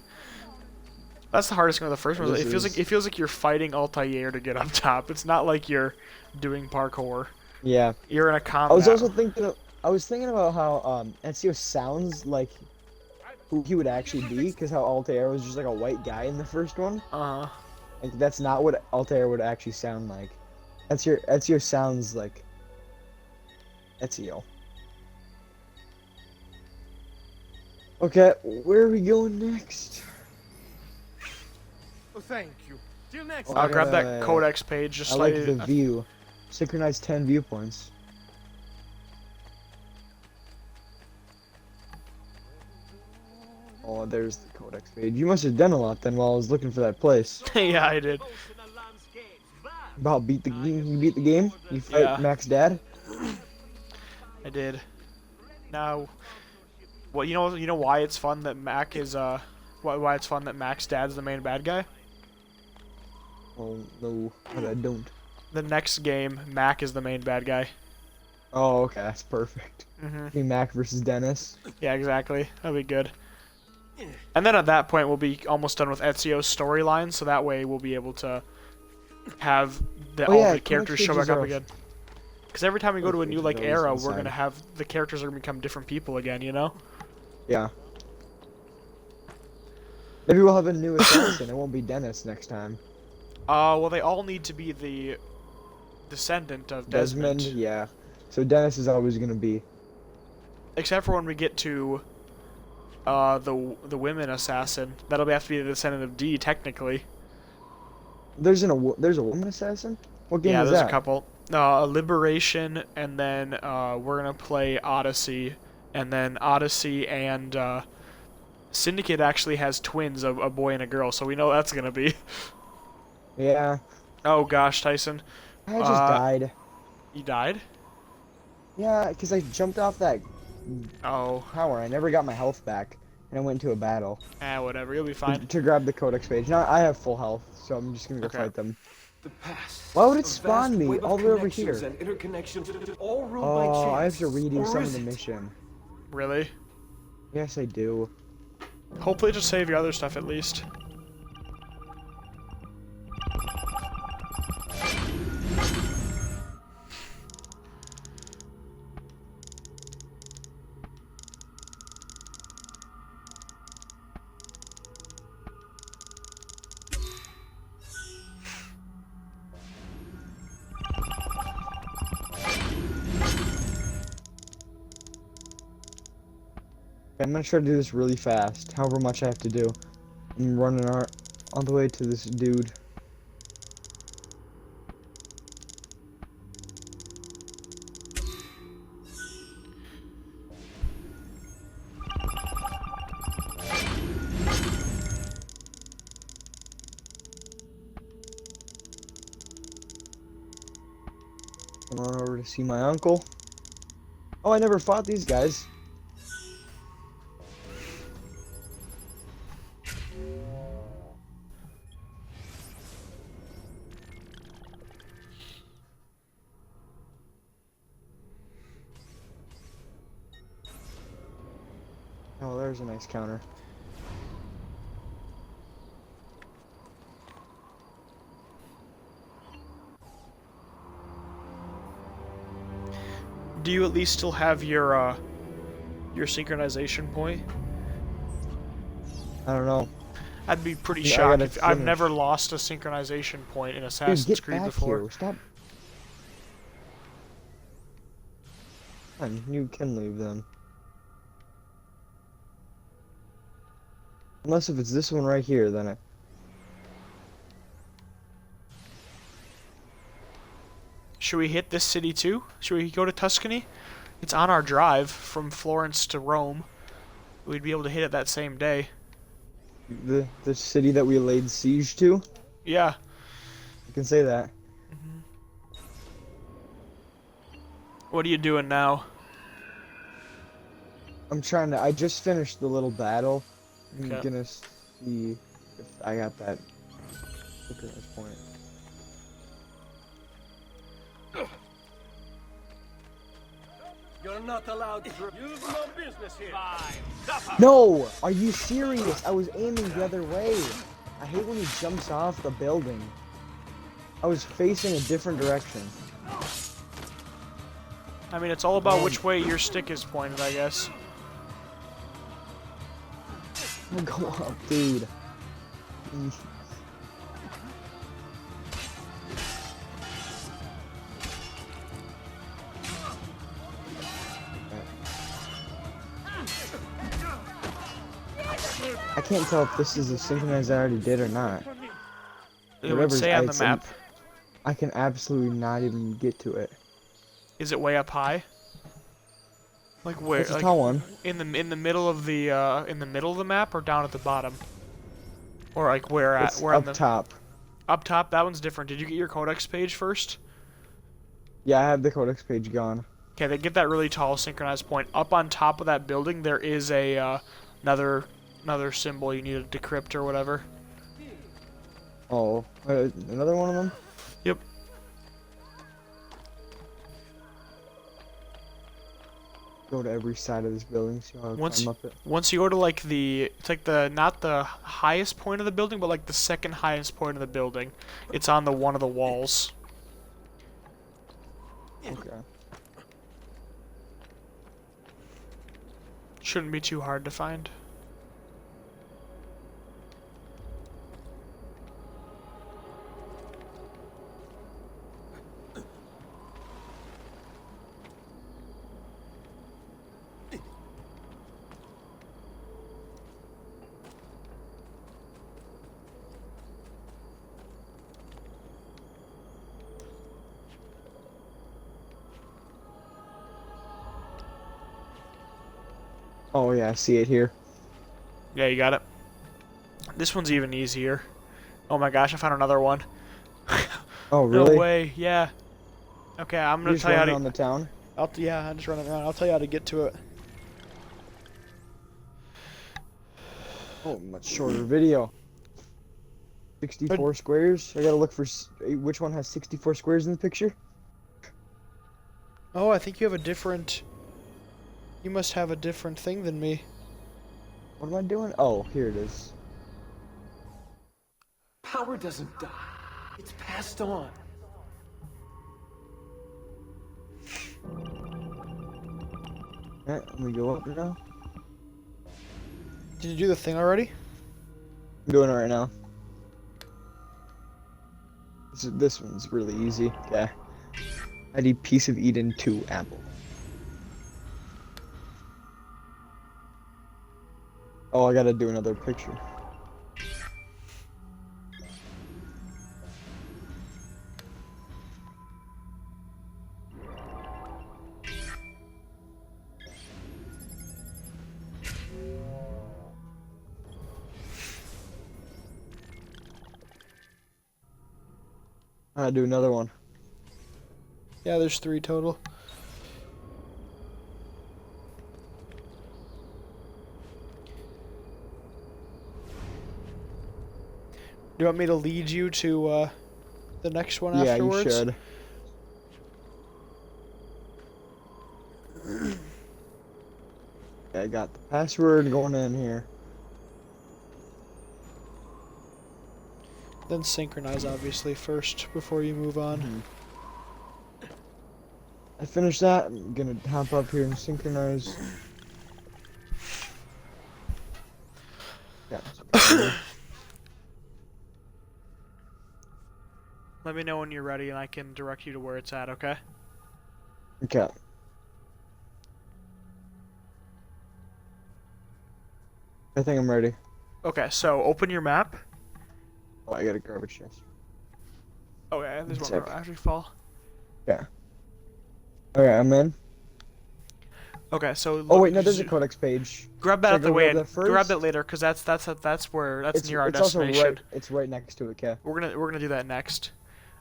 That's the hardest thing with the first one. This It feels like you're fighting Altair to get up top. It's not like you're doing parkour. Yeah. You're in a combat. I was also thinking. I was thinking about how Ezio sounds like who he would actually be, because how Altair was just like a white guy in the first one. Uh-huh. Like that's not what Altair would actually sound like. Ezio sounds like Ezio. Okay, where are we going next? Oh, thank you. Till next Oh, I'll time. grab that codex page. Just I like the view. Synchronize 10 viewpoints. Oh, there's the codex page. You must have done a lot then while I was looking for that place. Yeah, I did. About beat the game. You beat the game? You fight Yeah. Mac's dad? I did. Now, well, you know why it's fun that Mac is why it's fun that Mac's dad's the main bad guy? Oh no, but I don't. The next game, Mac is the main bad guy. Oh, okay, that's perfect. Be Mac versus Dennis. Yeah, exactly. That'd be good. And then at that point, we'll be almost done with Ezio's storyline, so that way we'll be able to have Oh, all yeah, the characters show codex back up pages again. Because every time we go to a new like pages era, always we're inside. gonna have the characters are gonna become different people again. You know? Yeah. Maybe we'll have a new assassin. It won't be Dennis next time. Well, they all need to be the descendant of Desmond. Yeah. So Dennis is always gonna be. Except for when we get to the women assassin. That'll have to be the descendant of D, technically. There's a woman assassin. What game Yeah, is there's that? a couple. Liberation, and then we're gonna play Odyssey, and then Odyssey and Syndicate actually has twins, a boy and a girl, so we know that's gonna be. Yeah. Oh gosh, Tyson. I just died. You died? Yeah, because I jumped off that Oh. tower. I never got my health back, and I went into a battle Whatever. You'll be to, fine. to grab the codex page. Now I have full health, so I'm just gonna go Okay. fight them. The past. Why would it A spawn vast me web of all the way over connections here? and interconnections, all ruled by Oh, I have chance. to redo Or some of is the it? mission. Really? Yes, I do. Hopefully just save your other stuff at least. I'm gonna try to do this really fast, however much I have to do. I'm running all the way to this dude. Come on over to see my uncle. Oh, I never fought these guys. Oh, there's a nice counter. Do you at least still have your synchronization point? I don't know. I'd be pretty Yeah, I shocked gotta if I've finish. never lost a synchronization point in Dude, Assassin's get Creed back before. here. Stop. Fine, you can leave them. Unless if it's this one right here, then I... Should we hit this city too? Should we go to Tuscany? It's on our drive from Florence to Rome. We'd be able to hit it that same day. The city that we laid siege to? Yeah. You can say that. What are you doing now? I'm trying to... I just finished the little battle. I'm Okay. gonna see if I got that synchronized point. You're not allowed to. You've no business here. Fine. No! Are you serious? I was aiming the other way. I hate when he jumps off the building. I was facing a different direction. I mean, it's all about which way your stick is pointed, I guess. Go up, dude. I can't tell if this is a synchronized I already did or not. It would Whatever's- say on the it's map. I can absolutely not even get to it. Is it way up high? Like where? It's a Like tall one. in the middle of the map, or down at the bottom? Or like where at? It's Where on up the top. up top? That one's different. Did you get your codex page first? Yeah, I have the codex page gone. Okay, they get that really tall synchronized point. Up on top of that building, there is a another symbol you need to decrypt or whatever. Oh, another one of them? Yep. Go to every side of this building, see how I Once climb up it. once you go to like it's like the not the highest point of the building, but like the second highest point of the building. It's on the one of the walls. Okay. Shouldn't be too hard to find. Oh yeah, I see it here. Yeah, you got it. This one's even easier. Oh my gosh, I found another one. Oh No really? way, yeah. Okay, I'm You gonna just tell you how running to. on the town? Yeah, I'm just running around. I'll tell you how to get to it. Oh, much shorter video. 64 squares. I gotta look for which one has 64 squares in the picture. Oh, I think you have a different... You must have a different thing than me. What am I doing? Oh, here it is. Power doesn't die. It's passed on. Alright, let me go up now. Did you do the thing already? I'm doing it right now. This one's really easy. Okay. I need piece of Eden 2 apple. Oh, I gotta do another picture. I gotta do another one. Yeah, there's 3 total. Do you want me to lead you to the next one afterwards? Yeah, you should. I got the password going in here. Then synchronize, obviously, first before you move on. I finished that. I'm gonna hop up here and synchronize. Yeah. Let me know when you're ready and I can direct you to where it's at, okay? Okay. I think I'm ready. Okay, so open your map. Oh, I got a garbage chest. Oh yeah, there's one Sick. more after you fall. Yeah. Okay, I'm in. Okay, so Oh wait, no, there's a codex page. grab that Should I out the go way grab and that first? grab that later, cause that's where that's near our it's also destination. it's right next to it, okay. We're gonna do that next.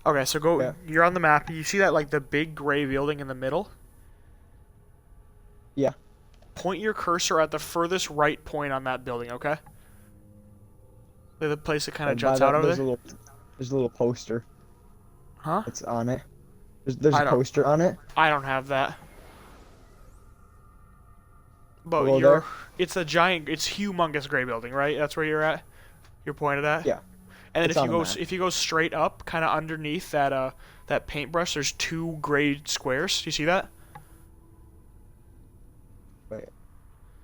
Okay, so go. Yeah. You're on the map. You see that like the big gray building in the middle? Yeah. Point your cursor at the furthest right point on that building, okay? The place that kind of juts out over there. There's a little poster. Huh? It's on it. There's a poster on it. I don't have that. But Below there? it's a giant, it's humongous gray building, right? That's where you're at. You're pointed at. Yeah. And then It's on the map. if you go straight up, kind of underneath that that paintbrush, there's 2 gray squares. Do you see that? Wait.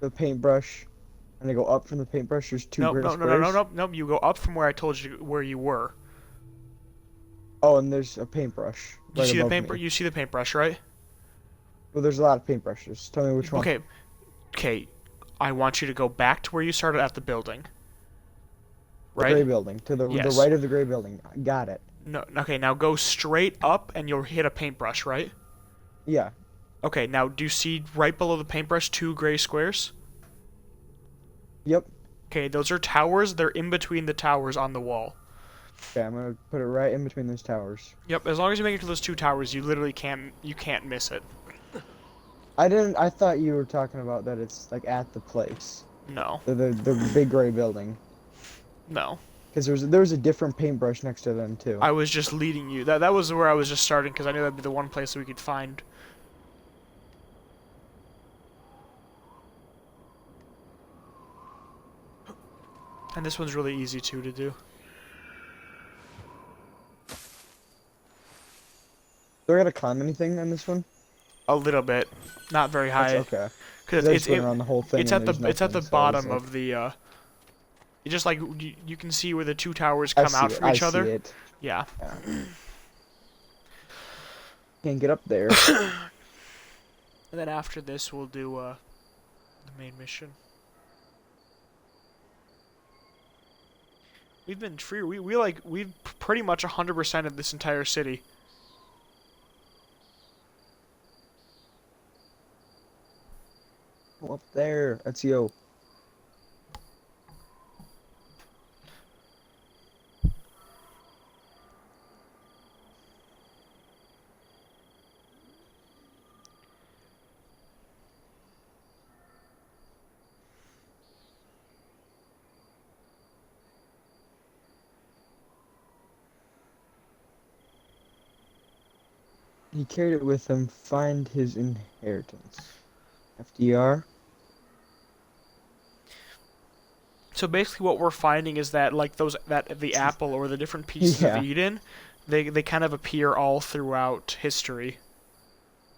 The paintbrush. And I go up from the paintbrush. There's 2 gray squares. No. You go up from where I told you where you were. Oh, and there's a paintbrush. You Right see the above paintbrush? me. You see the paintbrush, right? Well, there's a lot of paintbrushes. Tell me which one. Okay. I want you to go back to where you started at the building. Right? The gray building. To the Yes. right of the gray building. Got it. No. Okay. Now go straight up, and you'll hit a paintbrush, right? Yeah. Okay. Now, do you see right below the paintbrush 2 gray squares? Yep. Okay. Those are towers. They're in between the towers on the wall. Okay, I'm gonna put it right in between those towers. Yep. As long as you make it to those 2 towers, you literally can't miss it. I thought you were talking about that it's like at the place. No. The big gray building. No. Because there was a different paintbrush next to them too. I was just leading you. That was where I was just starting because I knew that'd be the one place that we could find. And this one's really easy too to do. Do I gotta climb anything on this one? A little bit, not very high. That's okay. Because it's around the whole thing. It's at the bottom of the. You just like you can see where the 2 towers come out from each other. I see it. Yeah. Can't get up there. And then after this, we'll do the main mission. We've been free. We've pretty much 100% of this entire city. Up there. That's yo. He carried it with him. Find his inheritance. FDR. So basically, what we're finding is that like the apple or the different pieces Yeah. of Eden, they kind of appear all throughout history.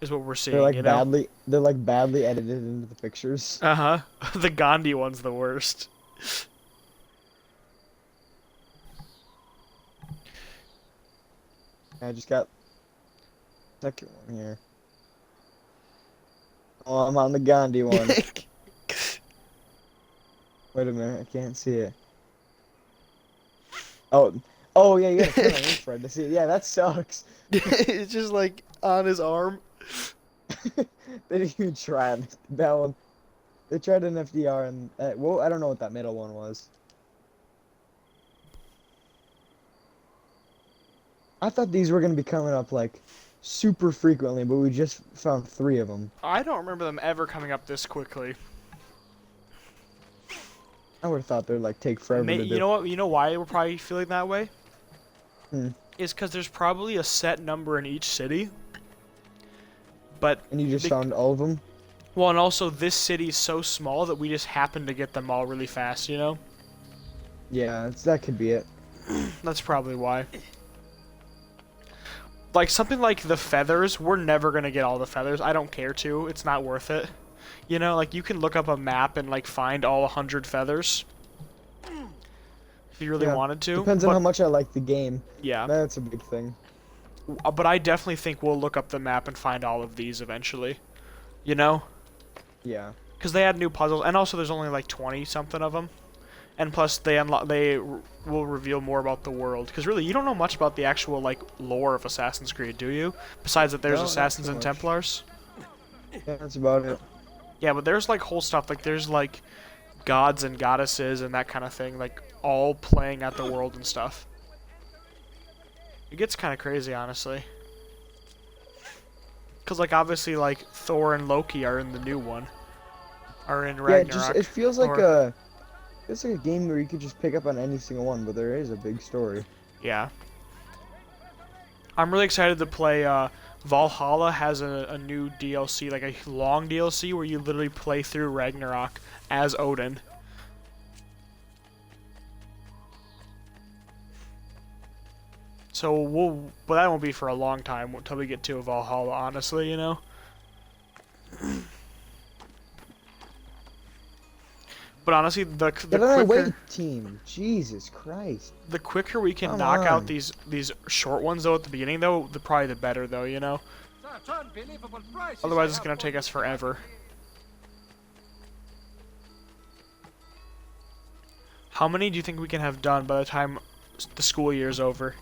Is what we're seeing, They're like you know? badly edited into the pictures. Uh-huh. The Gandhi one's the worst. I just got second one here. Oh, I'm on the Gandhi one. Wait a minute, I can't see it. Oh yeah, you gotta turn on infrared to see it. Yeah, that sucks. It's just like on his arm. They didn't even try on that one. They tried an FDR and well, I don't know what that middle one was. I thought these were gonna be coming up like super frequently, but we just found 3 of them. I don't remember them ever coming up this quickly. I would have thought they'd like take forever to do. You know what? You know why we're probably feeling that way? Hmm. Is because there's probably a set number in each city. But And you just found all of them? well, and also this city's so small that we just happen to get them all really fast. You know? Yeah, that could be it. That's probably why. Like something like the feathers, we're never gonna get all the feathers. I don't care to. It's not worth it. You know, like you can look up a map and like find all 100 feathers if you really Yeah, wanted to. Depends on how much I like the game. Yeah. That's a big thing. But I definitely think we'll look up the map and find all of these eventually. You know? Yeah. Because they add new puzzles, and also there's only like 20 something of them. And plus they will reveal more about the world. Because really, you don't know much about the actual like lore of Assassin's Creed, do you? Besides that, there's No, not assassins too and much. Templars. Yeah, that's about it. Yeah, but there's like whole stuff, like there's like gods and goddesses and that kind of thing, like all playing at the world and stuff. It gets kind of crazy, honestly. Because like obviously like Thor and Loki are in the new one. Are in Ragnarok. It feels like or- it's like a game where you could just pick up on any single one, but there is a big story. Yeah. I'm really excited to play, Valhalla has a new DLC, like a long DLC where you literally play through Ragnarok as Odin. So but that won't be for a long time until we get to Valhalla, honestly, you know? But honestly, the Get on my way, quicker team. Jesus Christ. the quicker we can Come knock out on. these short ones though at the beginning though, probably the better though, you know? Otherwise it's gonna take us forever. How many do you think we can have done by the time the school year's over?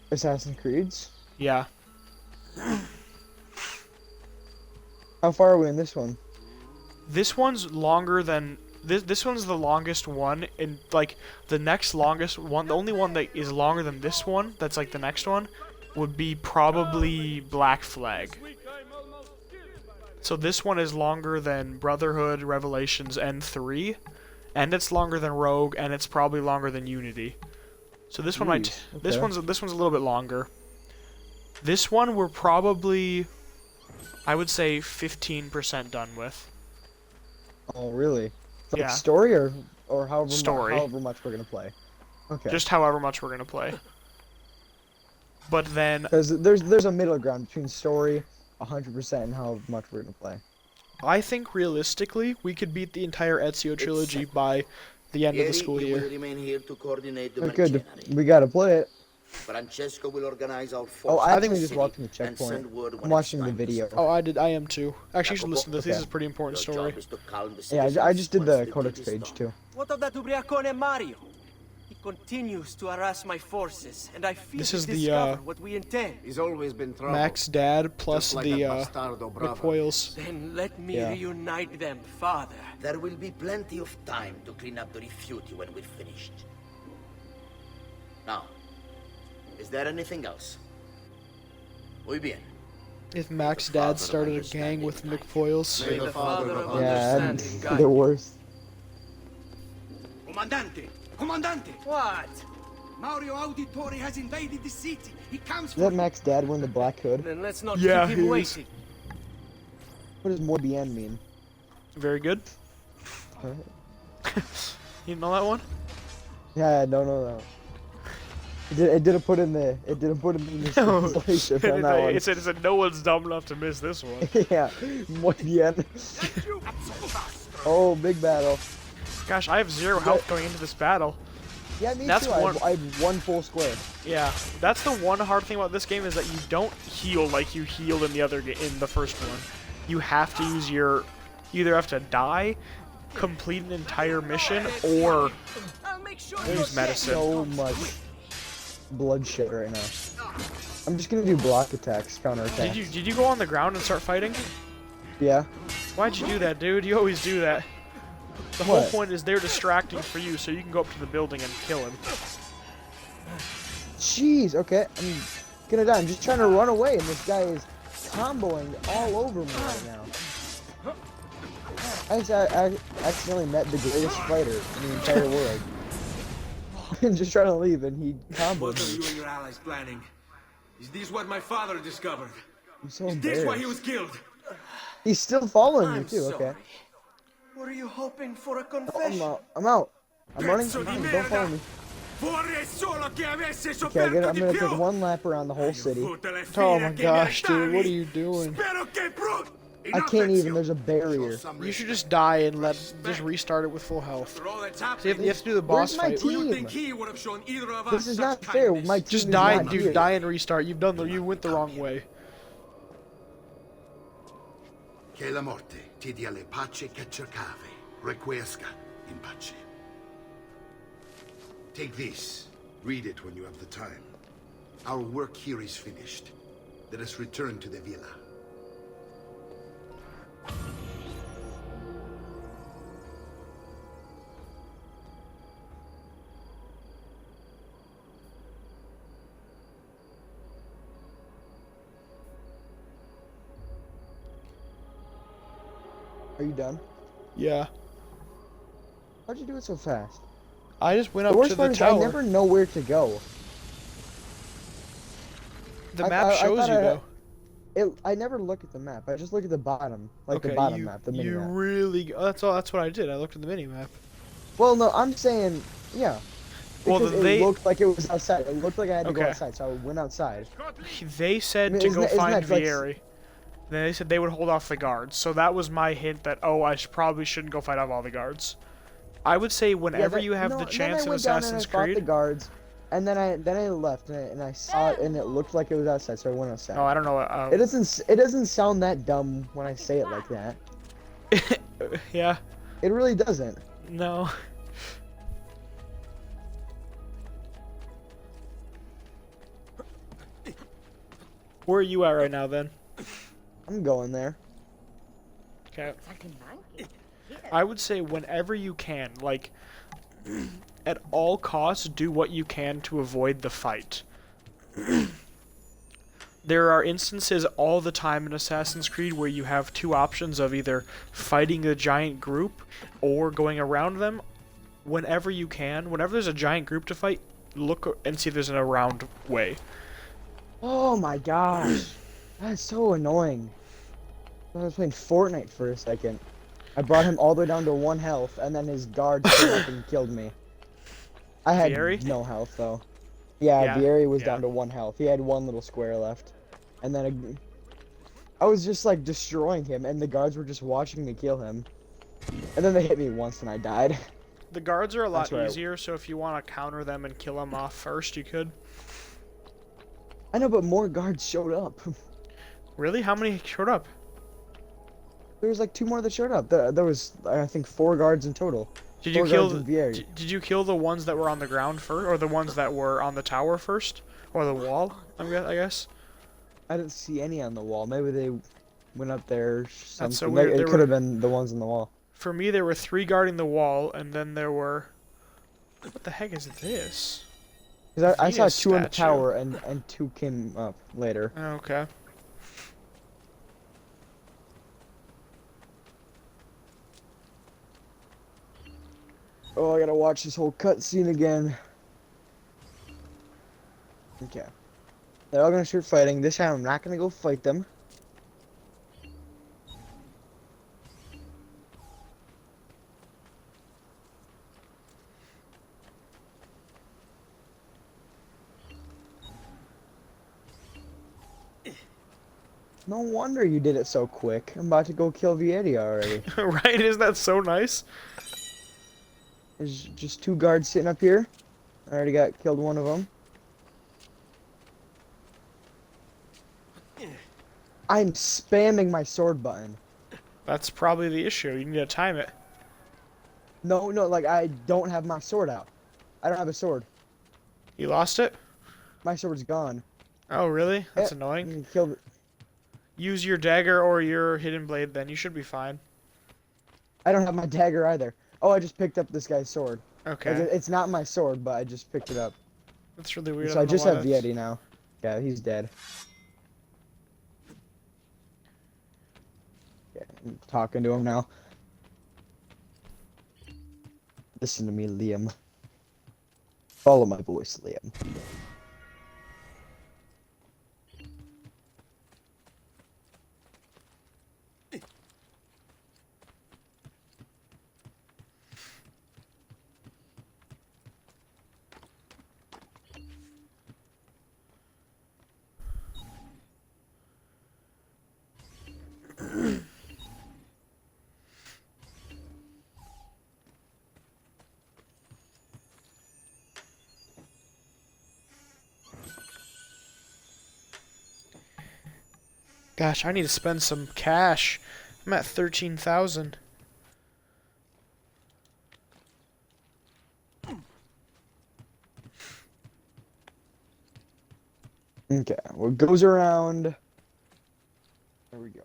Assassin's Creeds? Yeah. How far are we in this one? This one's longer than this one's the longest one, and like the next longest one, the only one that is longer than this one, that's like the next one, would be probably Black Flag. So this one is longer than Brotherhood, Revelations, and 3, and it's longer than Rogue, and it's probably longer than Unity. So this one might Jeez, this okay. one's a little bit longer. This one we're probably, I would say, 15% done with. Oh, really? Like Yeah. story or however Story. however much we're gonna play. Okay. Just however much we're gonna play. But then Because there's a middle ground between story, 100%, and however much we're gonna play. I think realistically we could beat the entire Ezio trilogy by the end of the school year. Remain here to coordinate the Good. machinery. We gotta play it. Francesco will organize our Oh, forces I in think we the just city walked in the and checkpoint. send word when I'm it's watching the time to video. Oh, I am too. Actually, you should listen to this. This is a pretty important Your story. job is to calm the Yeah, I citizens just did once the deed codex is page done. too. What of that Ubriacone Mario? He continues to harass my forces, and I fear This to is the, discover what we intend. He's always been trouble. Mac's dad plus Just like the that bastardo brother. McPoyles. Then let me Yeah. reunite them, Father. There will be plenty of time to clean up the refuge when we're finished. Now, is there anything else? Muy bien. If Mac's dad started a gang with McPoyles. May the Father of Yeah, understanding guide the you. worst. Comandante! Comandante! What? Mario Auditori has invaded the city. He comes Is for that you. Max Dad wearing the black hood? Then let's not Yeah, keep he him is. waiting. What does more bien mean? Very good. You know that one? Yeah, no. It didn't put in the translation on that one. It said no one's dumb enough to miss this one. Yeah, muy bien. Oh, big battle. Gosh, I have 0 health going into this battle. Yeah, me That's too. I have one full square. Yeah, that's the one hard thing about this game is that you don't heal like you healed in the first one. You have to use you either have to die, complete an entire mission, or use medicine. So much bloodshed right now. I'm just gonna do block attacks, counter attacks. Did you go on the ground and start fighting? Yeah. Why'd you do that, dude? You always do that. The whole point is they're distracting for you, so you can go up to the building and kill him. Jeez, okay. I'm gonna die. I'm just trying to run away, and this guy is comboing all over me right now. I accidentally met the greatest fighter in the entire world. I'm just trying to leave, and he comboed What are me. you and your allies planning? Is this what my father discovered? I'm so Is this why he was embarrassed. killed? He's still following me I'm too. Okay. sorry. Were you hoping for a Oh, confession? I'm out. I'm running. Pezzo di Don't follow merda! me. Vorrei solo che avesse Okay, sofferto I'm di gonna più! take one lap around the whole city. Tutte le Oh fine my che gosh, dude, meritavi! what are you doing? Spero che I can't even. There's a barrier. You should just die and just restart it with full health. After all that's So you happened, have to do the boss Where's my fight. do you team? think he would have shown either of us This is such not fair. kindness? My team Just is die, not dude. here. Die and restart. You went the wrong way. Che la morte ti dia le pace che cercavi. Requiesca in pace. Take this. Read it when you have the time. Our work here is finished. Let us return to the villa. Are you done? Yeah. How'd you do it so fast? I just went The up worst to part the is I tower. never know where to go. The map shows thought you though. I never look at the map. I just look at the bottom, like the Okay, bottom you, map, the mini you map. really. Oh, that's what I did. I looked at the mini map. Well, no, I'm saying, yeah. Well, Because they- it looked like it was outside. It looked like I had to go Okay. outside, so I went outside. They said I mean, to isn't go that- isn't find that like- Vieri. Then they said they would hold off the guards. So that was my hint that I probably shouldn't go fight off all the guards. I would say whenever you have the chance in then I went down and Assassin's I fought the Creed. guards, and then I left and I saw it and it looked like it was outside, so I went outside. Oh, I don't know. It doesn't sound that dumb when I say it like that. Yeah. It really doesn't. No. Where are you at right now, then? I'm going there. Okay. I would say whenever you can, like, at all costs, do what you can to avoid the fight. There are instances all the time in Assassin's Creed where you have two options of either fighting a giant group or going around them. Whenever you can, whenever there's a giant group to fight, look and see if there's an around way. Oh my gosh. That's so annoying. I was playing Fortnite for a second. I brought him all the way down to 1 health, and then his guard came up and killed me. I had Vieri? no health, though. Yeah, Yeah, Vieri was yeah. down to 1 health. He had 1 little square left. And then I was just, like, destroying him, and the guards were just watching me kill him. And then they hit me once, and I died. The guards are a lot That's right. easier, so if you want to counter them and kill them off first, you could. I know, but more guards showed up. Really? How many showed up? There was, like, 2 more that showed up. There was, I think, 4 guards in total. Did you 4 kill? guards and Vieri. Did you kill the ones that were on the ground first, or the ones that were on the tower first, or the wall? I guess. I didn't see any on the wall. Maybe they went up there or something. That's so weird. It There could were- have been the ones on the wall. For me, there were 3 guarding the wall, and then there were. What the heck is this? Because I saw Venus 2 in the statue. tower and 2 came up later. Okay. Oh, I gotta watch this whole cutscene again. Okay. They're all gonna start fighting. This time I'm not gonna go fight them. No wonder you did it so quick. I'm about to go kill Vietti already. Right? Isn't that so nice? There's just 2 guards sitting up here. I already got killed one of them. I'm spamming my sword button. That's probably the issue. You need to time it. No, like I don't have my sword out. I don't have a sword. You lost it? My sword's gone. Oh, really? That's Eh, annoying. Killed. Use your dagger or your hidden blade, then you should be fine. I don't have my dagger either. Oh, I just picked up this guy's sword. Okay. Like, it's not my sword, but I just picked it up. That's really weird. So I don't know just why have that's- Vietti now. Yeah, he's dead. Yeah, I'm talking to him now. Listen to me, Liam. Follow my voice, Liam. Gosh, I need to spend some cash. I'm at 13,000. Okay, what goes around. There we go.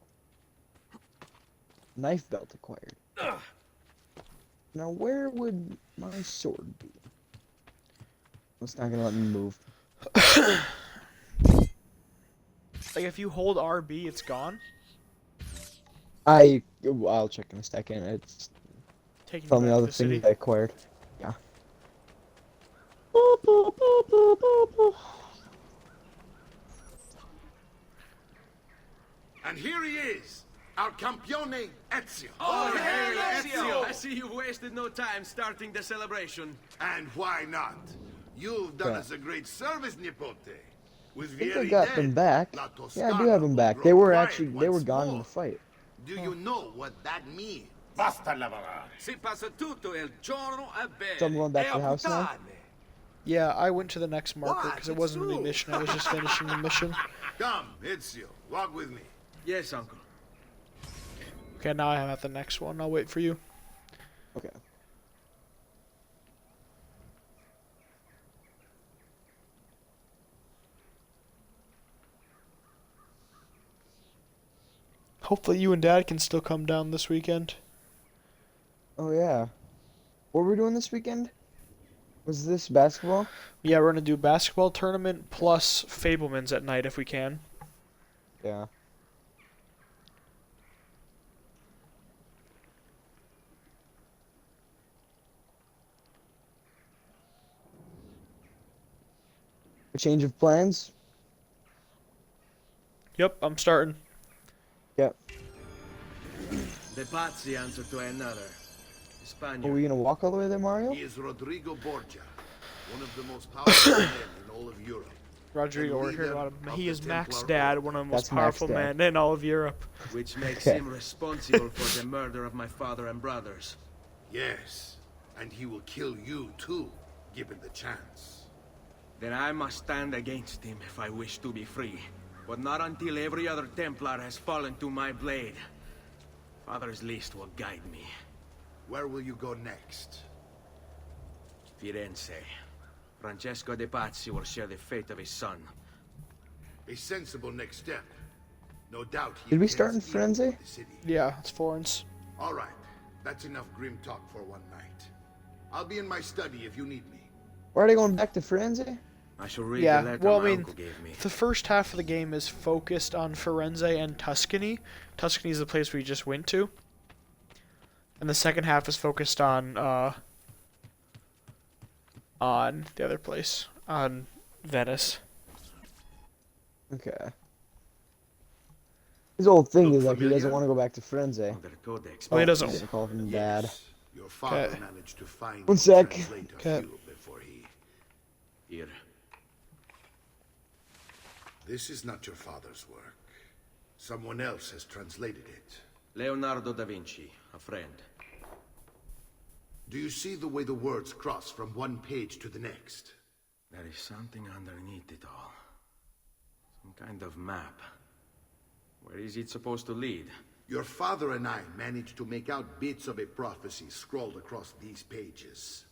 Knife belt acquired. Now, where would my sword be? It's not gonna let me move. Like if you hold RB, it's gone. I'll check in a second. It's Taking you telling me back all to the the things city. I acquired. Yeah. And here he is, our campione Ezio. Oh, hey, Ezio! I see you've wasted no time starting the celebration. And why not? You've done Yeah. us a great service, Nipote. With I think I Vieri got dead, them back. La Yeah, I do Toscana have them will back. grow They were quiet actually once gone in more. the fight. Do you know what that means? Basta lavorare. Si passa tutto il giorno a bene. So I'm going back E to a the house now. puttane. Yeah, I went to the next marker What? because it It's wasn't really a true. mission. I was just finishing the mission. Come, Ezio, walk with me. Yes, uncle. Okay, now I'm at the next one. I'll wait for you. Okay. Hopefully you and Dad can still come down this weekend. Oh yeah. What were we doing this weekend? Was this basketball? Yeah, we're gonna do basketball tournament plus Fablemans at night if we can. Yeah. A change of plans? Yep, I'm starting. Yep. The Pazzi answer to another. Are Spaniard. we gonna walk all the way there, Mario? He is Rodrigo Borgia, one of the most powerful men in all of Europe. Rodrigo, we're leader hearing about him. of He the is Mac's Templar dad, Order. one of the most That's Mac's powerful dad. men in all of Europe. Which makes Okay. him responsible for the murder of my father and brothers. Yes, and he will kill you too, given the chance. Then I must stand against him if I wish to be free. But not until every other Templar has fallen to my blade. Father's list will guide me. Where will you go next? Firenze. Francesco de Pazzi will share the fate of his son. A sensible next step. No doubt he Did we start in intends evil Firenze? for the city. Yeah, it's Florence. All right, that's enough grim talk for one night. I'll be in my study if you need me. Why are they going back to Firenze? I shall read Yeah, the letter well, I my mean, uncle gave me. the first half of the game is focused on Firenze and Tuscany. Tuscany is the place we just went to. And the second half is focused on the other place, on Venice. Okay. His whole thing Look is like he doesn't familiar? want to go back to Frenzy. Under Codex. Well, he Oh, doesn't. he's gonna call him Dad. Yes. Your father Okay. managed to find One and sec. translate a Okay. few before he... Here. This is not your father's work. Someone else has translated it. Leonardo da Vinci, a friend. Do you see the way the words cross from one page to the next? There is something underneath it all. Some kind of map. Where is it supposed to lead? Your father and I managed to make out bits of a prophecy scrawled across these pages.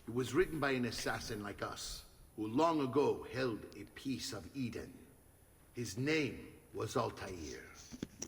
It was written by an assassin like us, who long ago held a piece of Eden. His name was Altair.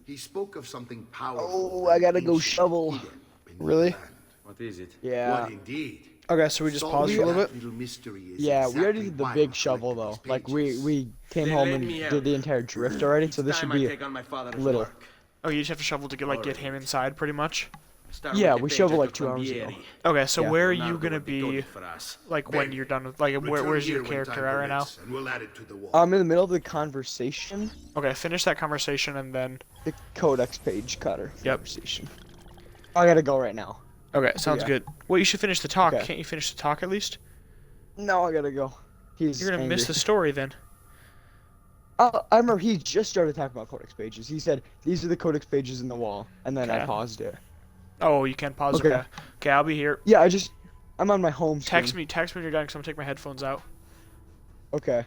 He spoke of something powerful. Oh, I gotta than go ancient shovel. Eden beneath Really? the land. What is it? Yeah. What indeed? Okay, so we just Solving paused for a little that bit. little mystery is Yeah, we already exactly did the why big we shovel collected though. these Like pages. we came Then home let and me did help. the entire drift already, so this should Time I be take on my father's little. work. Oh, you just have to shovel to get him inside, pretty much. Start Yeah, with the we page shoveled I like took 2 from hours ago. Vieri. Okay, so Yeah. where are you Leonardo gonna decoded be, it for us. like, when Ben, you're done with, like, Return where's here your when character time at right now? permits, and we'll add it to the wall. I'm in the middle of the conversation. Okay, finish that conversation and then... The codex page cutter Yep. conversation. I gotta go right now. Okay, sounds Yeah. good. Well, you should finish the talk. Okay. Can't you finish the talk at least? No, I gotta go. He's You're gonna angry. miss the story then. I remember he just started talking about codex pages. He said, these are the codex pages in the wall. And then I Okay. paused it. Oh, you can pause. Okay. Okay. Okay, I'll be here. Yeah, I'm on my home screen. Text me when you're done, because I'm gonna take my headphones out. Okay.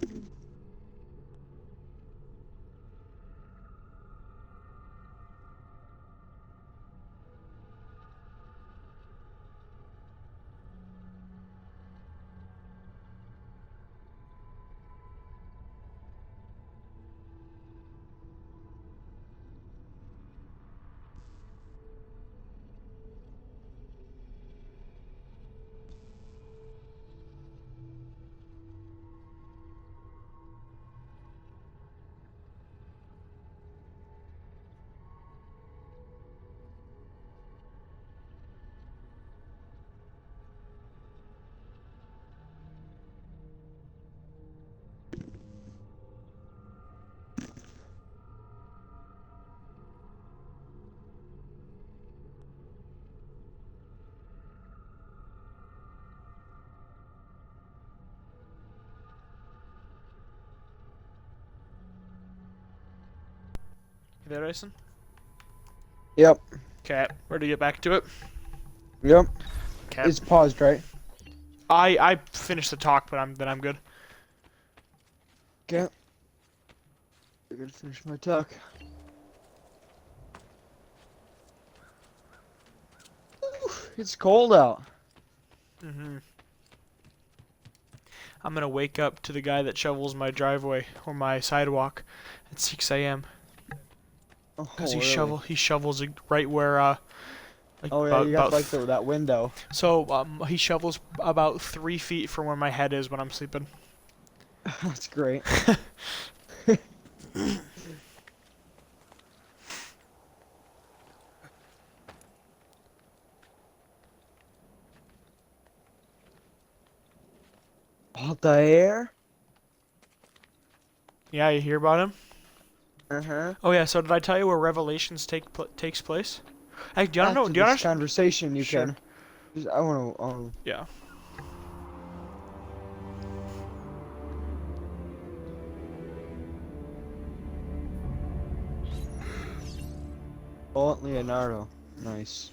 You there, Dyson? Yep. Okay, ready to get back to it? Yep. Okay. It's paused, right? I finished the talk, but I'm good. Okay. I gotta finish my talk. Ooh, it's cold out. I'm gonna wake up to the guy that shovels my driveway or my sidewalk at 6 a.m. Oh, Because really? he shovels it right where like Oh yeah, you got like th that window. so he shovels about 3 feet from where my head is when I'm sleeping. That's great. Altair? Yeah, you hear about him? Uh-huh. Oh yeah. So did I tell you where Revelations takes place? Hey, do you After know? Do you this understand? conversation, you Sure. can. I wanna. Yeah. Oh, Leonardo. Nice.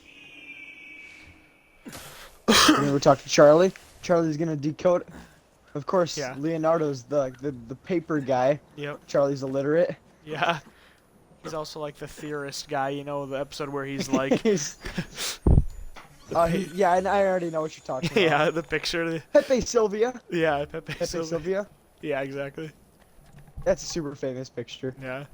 We're gonna go talk to Charlie. Charlie's gonna decode. Of course, Yeah. Leonardo's the paper guy. Yep. Charlie's illiterate. Yeah. He's also like the theorist guy, you know, the episode where he's like, He's, yeah, and I already know what you're talking about. yeah, the picture. Pepe Sylvia. Yeah, Pepe Pepe Silvia. Sylvia. Yeah, exactly. That's a super famous picture. Yeah.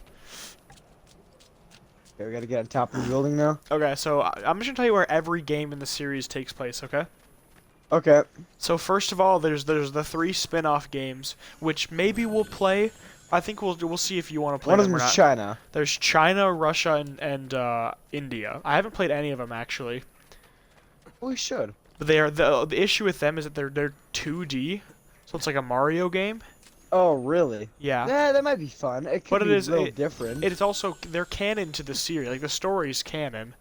Okay, we gotta get on top of the building now. Okay, so I'm just gonna tell you where every game in the series takes place. Okay. Okay. So first of all, there's the 3 spin-off games, which maybe we'll play. I think we'll see if you want to play One of them them or is not. China. There's China, Russia, and India. I haven't played any of them actually. We should. But they are the issue with them is that they're 2D, so it's like a Mario game. Oh, really? Yeah. Yeah, that might be fun. It could But be it is a little different. It is also they're canon to the series. Like the story's canon.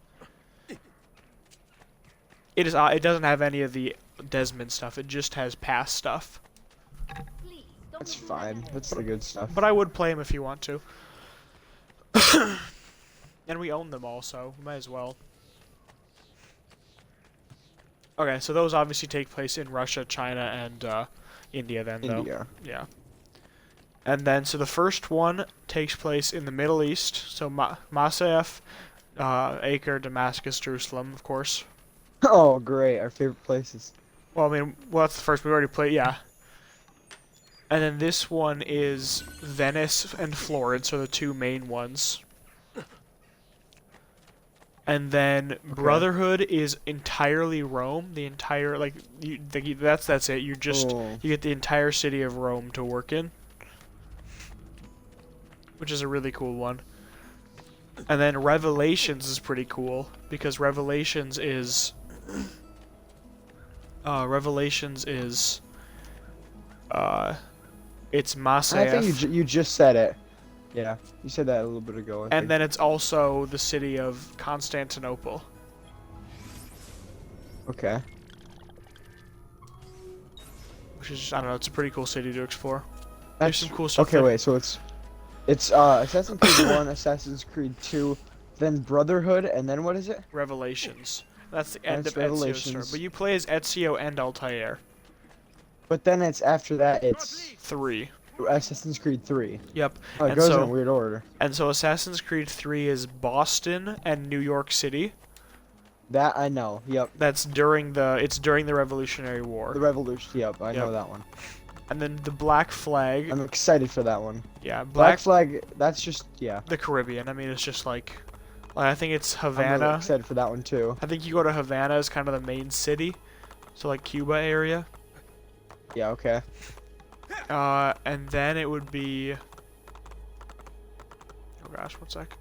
It is. It doesn't have any of the Desmond stuff. It just has past stuff. That's fine. That's the good stuff. But I would play them if you want to. And we own them all, so we might as well. Okay, so those obviously take place in Russia, China, and India. Then though. India. Yeah. And then, so the first one takes place in the Middle East. So Masyaf, Acre, Damascus, Jerusalem, of course. Oh, great. Our favorite places. Well, I mean, well, that's the first we already played, yeah. And then this one is Venice and Florence are the 2 main ones. And then Brotherhood is entirely Rome. The entire, like, that's it. You just you get the entire city of Rome to work in, which is a really cool one. And then Revelations is pretty cool because Revelations is it's Masyaf. I think you just said it. Yeah, you said that a little bit ago. I And think. then it's also the city of Constantinople. Okay. Which is, I don't know, it's a pretty cool city to explore. That's There's some cool stuff okay. there. Wait, so it's Assassin's Creed 1, Assassin's Creed 2, then Brotherhood, and then what is it? Revelations. That's the end That's of Ezio's story. Revelations. But you play as Ezio and Altair. But then it's after that it's 3. Assassin's Creed 3. Yep. Oh, it And goes in so a weird order. and so Assassin's Creed 3 is Boston and New York City. That I know. Yep. That's during the Revolutionary War. The Revolution. Yep, I know Yep. that one. And then the Black Flag. I'm excited for that one. Yeah, Black Flag. That's just the Caribbean. I mean, it's just like I think it's I'm really Havana. excited for that one too. I think you go to Havana as kind of the main city, so like Cuba area. Yeah. Okay. And then it would be. Oh gosh, one sec.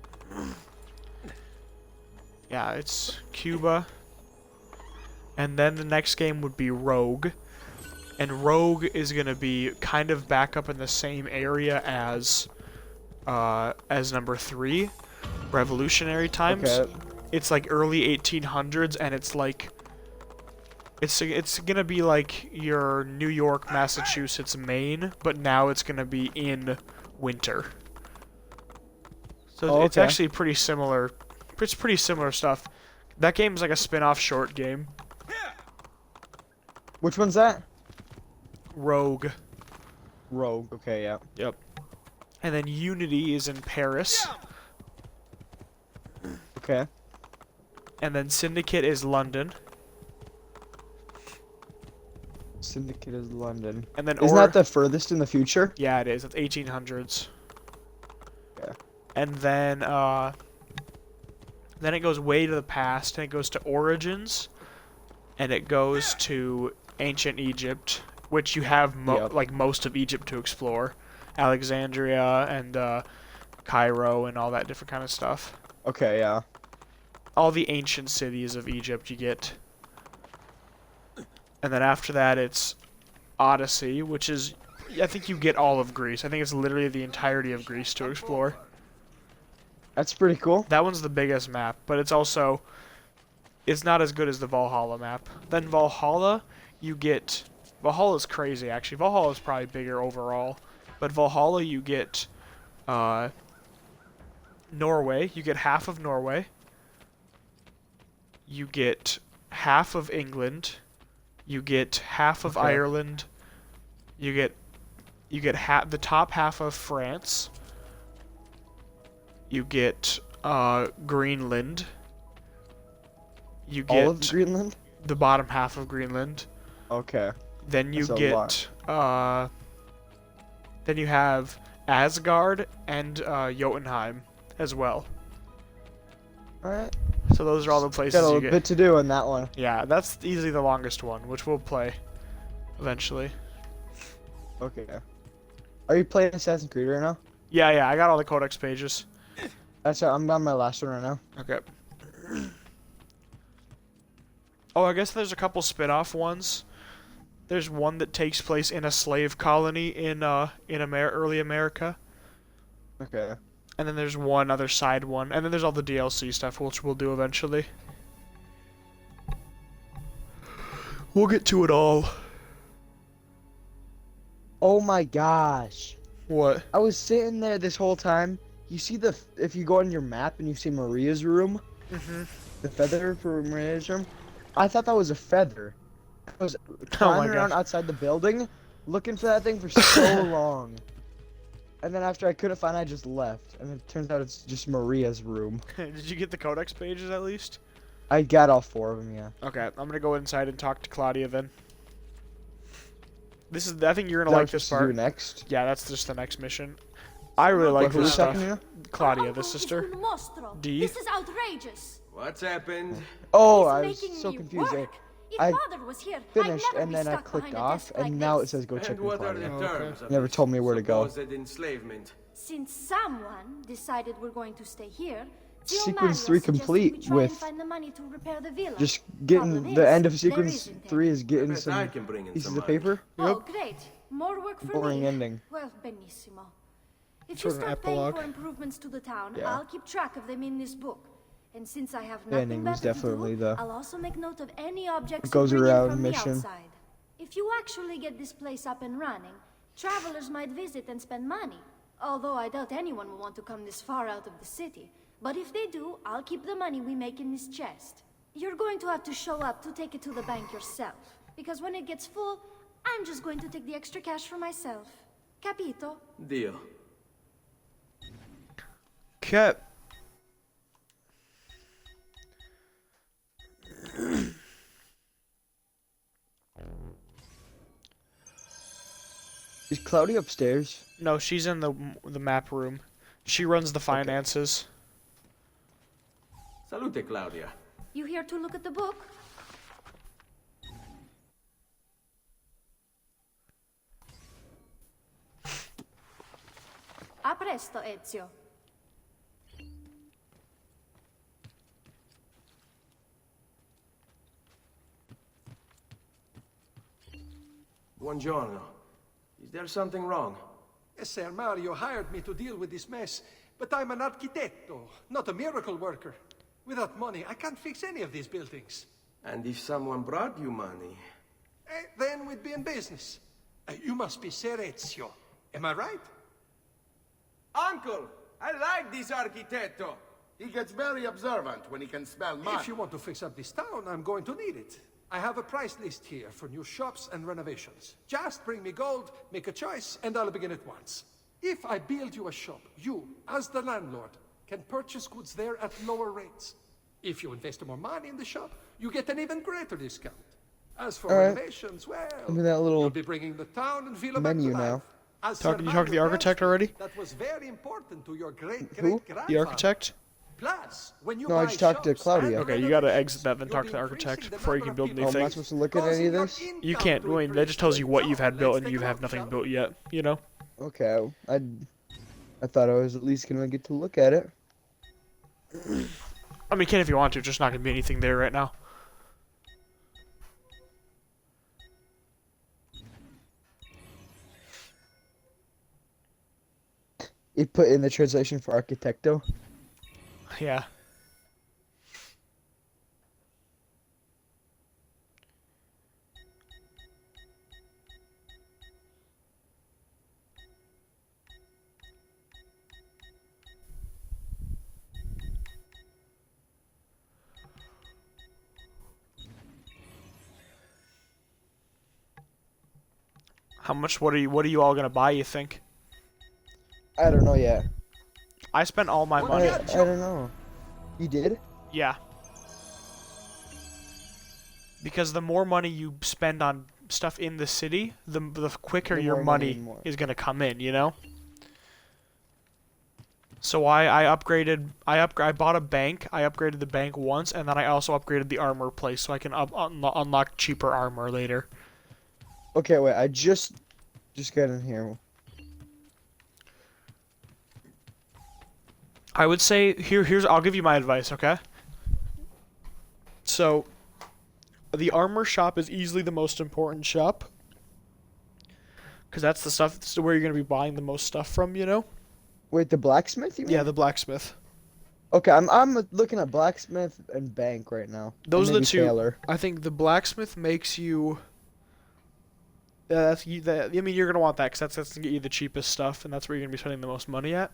Yeah, it's Cuba. And then the next game would be Rogue. And Rogue is gonna be kind of back up in the same area as number 3, Revolutionary times. Okay. It's like early 1800s, and it's like it's gonna be like your New York, Massachusetts, Maine, but now it's gonna be in winter. So it's okay. actually pretty similar. It's pretty similar stuff. That game's like a spin-off short game. Which one's that? Rogue. Rogue. Okay. Yeah. Yep. And then Unity is in Paris. Okay. And then Syndicate is London. Syndicate is London. And then Isn't that the furthest in the future? Yeah, it is. It's 1800s. Yeah. And then it goes way to the past, and it goes to Origins, and it goes to ancient Egypt, which you have like most of Egypt to explore, Alexandria and Cairo and all that different kind of stuff. Okay. Yeah. All the ancient cities of Egypt you get. And then after that, it's Odyssey, which is, I think you get all of Greece. I think it's literally the entirety of Greece to explore. That's pretty cool. That one's the biggest map, but it's also, it's not as good as the Valhalla map. Then Valhalla's crazy, actually. Valhalla's probably bigger overall. But Valhalla, you get Norway. You get half of Norway. You get half of England. You get half of Ireland. You get the top half of France. You get Greenland. You get all of Greenland? The bottom half of Greenland. Okay. Then you That's a get then you have Asgard and Jotunheim as well. Alright. So those are all the places Got you a get. bit to do in that one. Yeah, that's easily the longest one, which we'll play eventually. Okay. Are you playing Assassin's Creed right now? Yeah, I got all the codex pages. That's right, I'm on my last one right now. Okay. Oh, I guess there's a couple spin-off ones. There's one that takes place in a slave colony in early America. Okay. And then there's one other side one. And then there's all the DLC stuff, which we'll do eventually. We'll get to it all. Oh my gosh. What? I was sitting there this whole time. You see if you go on your map and you see Maria's room? Mm-hmm. The feather for Maria's room? I thought that was a feather. I was Oh climbing around outside the building, looking for that thing for so long. And then after I couldn't find it, I just left. And it turns out it's just Maria's room. Did you get the codex pages at least? I got all 4 of them, yeah. Okay, I'm gonna go inside and talk to Claudia then. I think you're gonna like this part. Do next? Yeah, that's just the next mission. I really like Who's this stuff. talking to you? Claudia, the sister. D. This is outrageous. What's happened? Oh, He's I was making so me confused. work. If I Father was here, finished I'd never and be then I stuck clicked behind a off, desk and like now it this. says go check And in what are the Claudia. terms of Never this told me where to go. supposed enslavement? Since someone decided we're going to stay here, Zio Sequence Mario 3 suggested complete we try with and find the money to repair the villa. just Problem getting the is, end of there sequence isn't 3 any. is getting Bet I some can bring in pieces some of money. paper. Oh, great. More work for Boring me. ending. Well, benissimo. If Sort you of start paying epilogue. for improvements to the town, Yeah. I'll keep track of them in this book. And since I have The nothing ending was better definitely to do, the I'll also make note of any objects It goes you bring in around from mission. the outside. If you actually get this place up and running, travelers might visit and spend money. Although I doubt anyone will want to come this far out of the city. But if they do, I'll keep the money we make in this chest. You're going to have to show up to take it to the bank yourself. Because when it gets full, I'm just going to take the extra cash for myself. Capito? Deal. Okay. Is Cloudy upstairs? No, she's in the map room. She runs the finances. Salute, Claudia. You here to look at the book? A presto, Ezio. Buongiorno. Is there something wrong? Yes, Sir Mario hired me to deal with this mess, but I'm an architetto, not a miracle worker. Without money, I can't fix any of these buildings. And if someone brought you money? Then we'd be in business. You must be Ser Ezio. Am I right? Uncle, I like this architetto. He gets very observant when he can smell money. If you want to fix up this town, I'm going to need it. I have a price list here for new shops and renovations. Just bring me gold, make a choice, and I'll begin at once. If I build you a shop, you, as the landlord, can purchase goods there at lower rates. If you invest more money in the shop, you get an even greater discount. As for renovations, well, Look at that little you'll be bringing the town and villa back to menu life. now. As You talked to the architect already? That was very important to your great Who? The architect? Plus, when you No, I buy just talked to shops Claudia. and Okay, you gotta renovations, exit that, then you'll talk be to the architect increasing the before you number can of build people Oh, am I anything. supposed to look at any of this? You can't. I mean, that just tells you what you've had built, and you have nothing built yet. You know. Okay, I thought I was at least gonna get to look at it. I mean, you can if you want to. Just not gonna be anything there right now. You put in the translation for architecto. Yeah. How much? What are you all gonna buy? You think? I don't know yet. I spent all my money. I don't know. You did? Yeah. Because the more money you spend on stuff in the city, the quicker The your more money more. is gonna come in. You know. So I upgraded. I bought a bank. I upgraded the bank once, and then I also upgraded the armor place, so I can unlock cheaper armor later. Okay, wait. I just got in here. I would say here's I'll give you my advice, okay? So the armor shop is easily the most important shop, cuz that's the stuff that's where you're going to be buying the most stuff from, you know? Wait, the blacksmith? You mean? Yeah, the blacksmith. Okay, I'm looking at blacksmith and bank right now. Those And are the maybe two. Tailor. I think the blacksmith makes you I mean, you're going to want that cuz that's going to get you the cheapest stuff, and that's where you're going to be spending the most money at.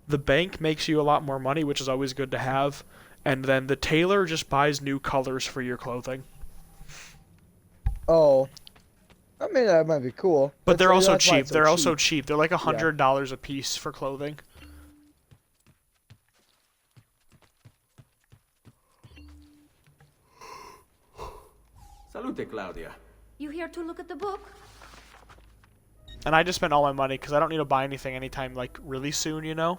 The bank makes you a lot more money, which is always good to have. And then the tailor just buys new colors for your clothing. Oh. I mean, that might be cool. But they're also that's why cheap. it's so They're also cheap. cheap. They're like $100 a piece for clothing. Salute, Claudia. You here to look at the book? And I just spent all my money because I don't need to buy anything anytime like really soon, you know.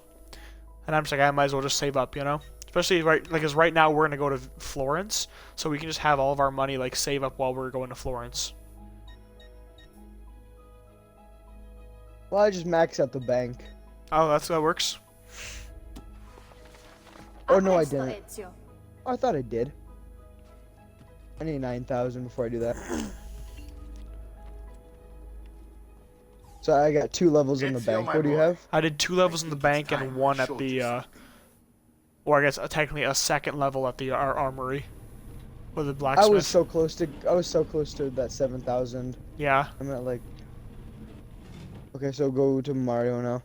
And I'm just like, I might as well just save up, you know. Especially because right now we're gonna go to Florence, so we can just have all of our money like save up while we're going to Florence. Well, I just maxed out the bank. Oh, that works. Oh, no, I Presto, didn't. Ezio. Oh, I thought I did. I need 9,000 before I do that. So I got 2 levels in the Ezio, bank. my What do you boy. have? I did 2 levels in the bank and time 1 I at showed the you something. or I guess technically a second level at the armory with the I blacksmith. was so close to that 7,000. Yeah. I'm at like. Okay, so go to Mario now.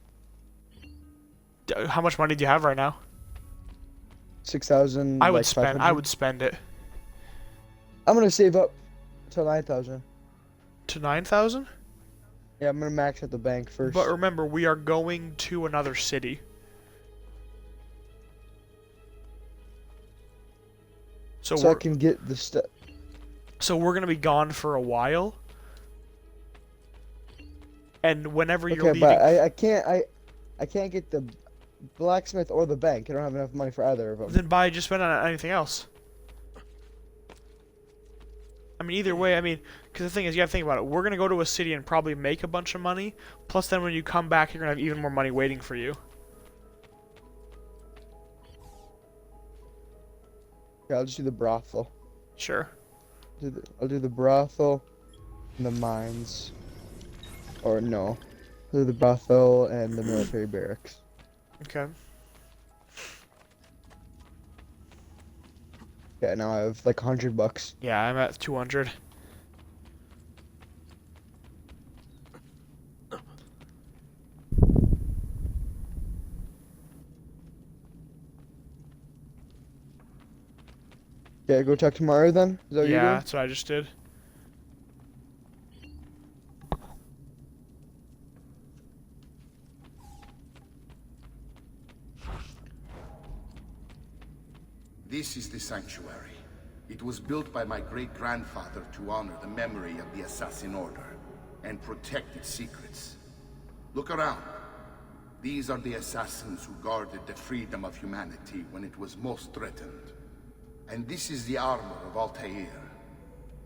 How much money do you have right now? 6,000. I would like spend. 500. I would spend it I'm gonna save up to 9,000. to 9,000. Yeah, I'm gonna max at the bank first. But remember, we are going to another city. So I can get the stuff. So we're gonna be gone for a while. And whenever you're Okay, leaving, but I can't get the blacksmith or the bank. I don't have enough money for either of them. then just spend on anything else. I mean, either way, I mean, because the thing is, you gotta think about it. We're gonna go to a city and probably make a bunch of money. Plus, then when you come back, you're gonna have even more money waiting for you. Okay, I'll just do the brothel. Sure. I'll do the brothel and the mines. Or no. I'll do the brothel and the military barracks. Okay. Yeah, now I have like $100. Yeah, I'm at 200. Yeah, go talk to Mario then? Is that what you're Yeah, doing? that's what I just did. This is the sanctuary. It was built by my great-grandfather to honor the memory of the Assassin Order and protect its secrets. Look around. These are the assassins who guarded the freedom of humanity when it was most threatened. And this is the armor of Altair.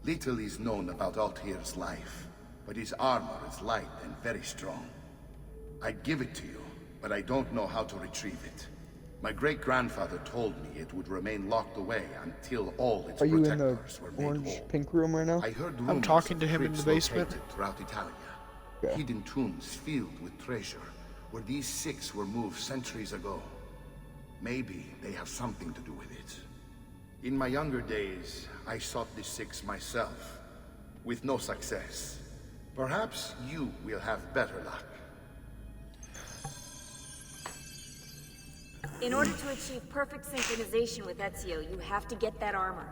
Little is known about Altair's life, but his armor is light and very strong. I'd give it to you, but I don't know how to retrieve it. My great-grandfather told me it would remain locked away until all its Are you in the protectors were made orange whole. pink room right now? I heard I'm rumors talking of to him in the crypts basement. located throughout Italia. Okay. Hidden tombs filled with treasure, where these six were moved centuries ago. Maybe they have something to do with it. In my younger days, I sought the six myself, with no success. Perhaps you will have better luck. In order to achieve perfect synchronization with Ezio, you have to get that armor.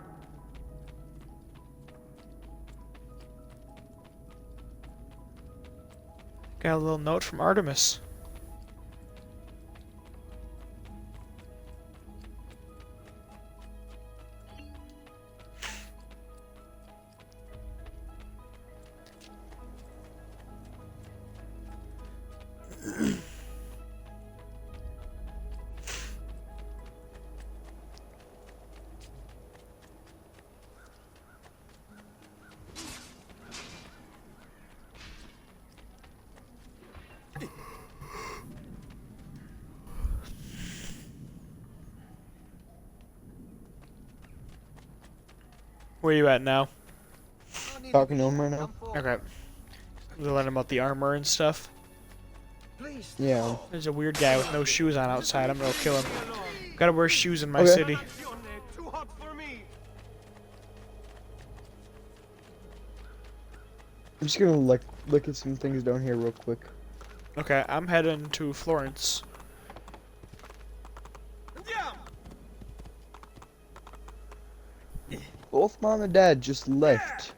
Got a little note from Artemis. Where you at now? Talking to him right now? Okay. We'll let him about the armor and stuff. Yeah. There's a weird guy with no shoes on outside. I'm gonna go kill him. Gotta wear shoes in my Okay. city. I'm just gonna like look at some things down here real quick. Okay, I'm heading to Florence. Both mom and dad just left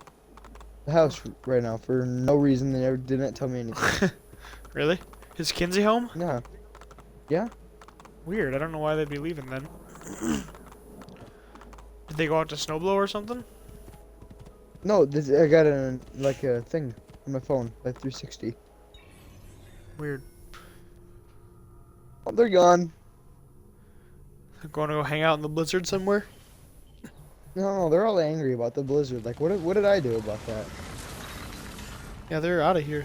the house right now for no reason. They never didn't tell me anything. Really? His Kinsey home? Yeah. Yeah. Weird. I don't know why they'd be leaving then. Did they go out to snowblow or something? No, I got a like a thing on my phone, like 360. Weird. Oh, they're gone. Going to go hang out in the blizzard somewhere? No, they're all angry about the blizzard. Like, what did I do about that? Yeah, they're out of here.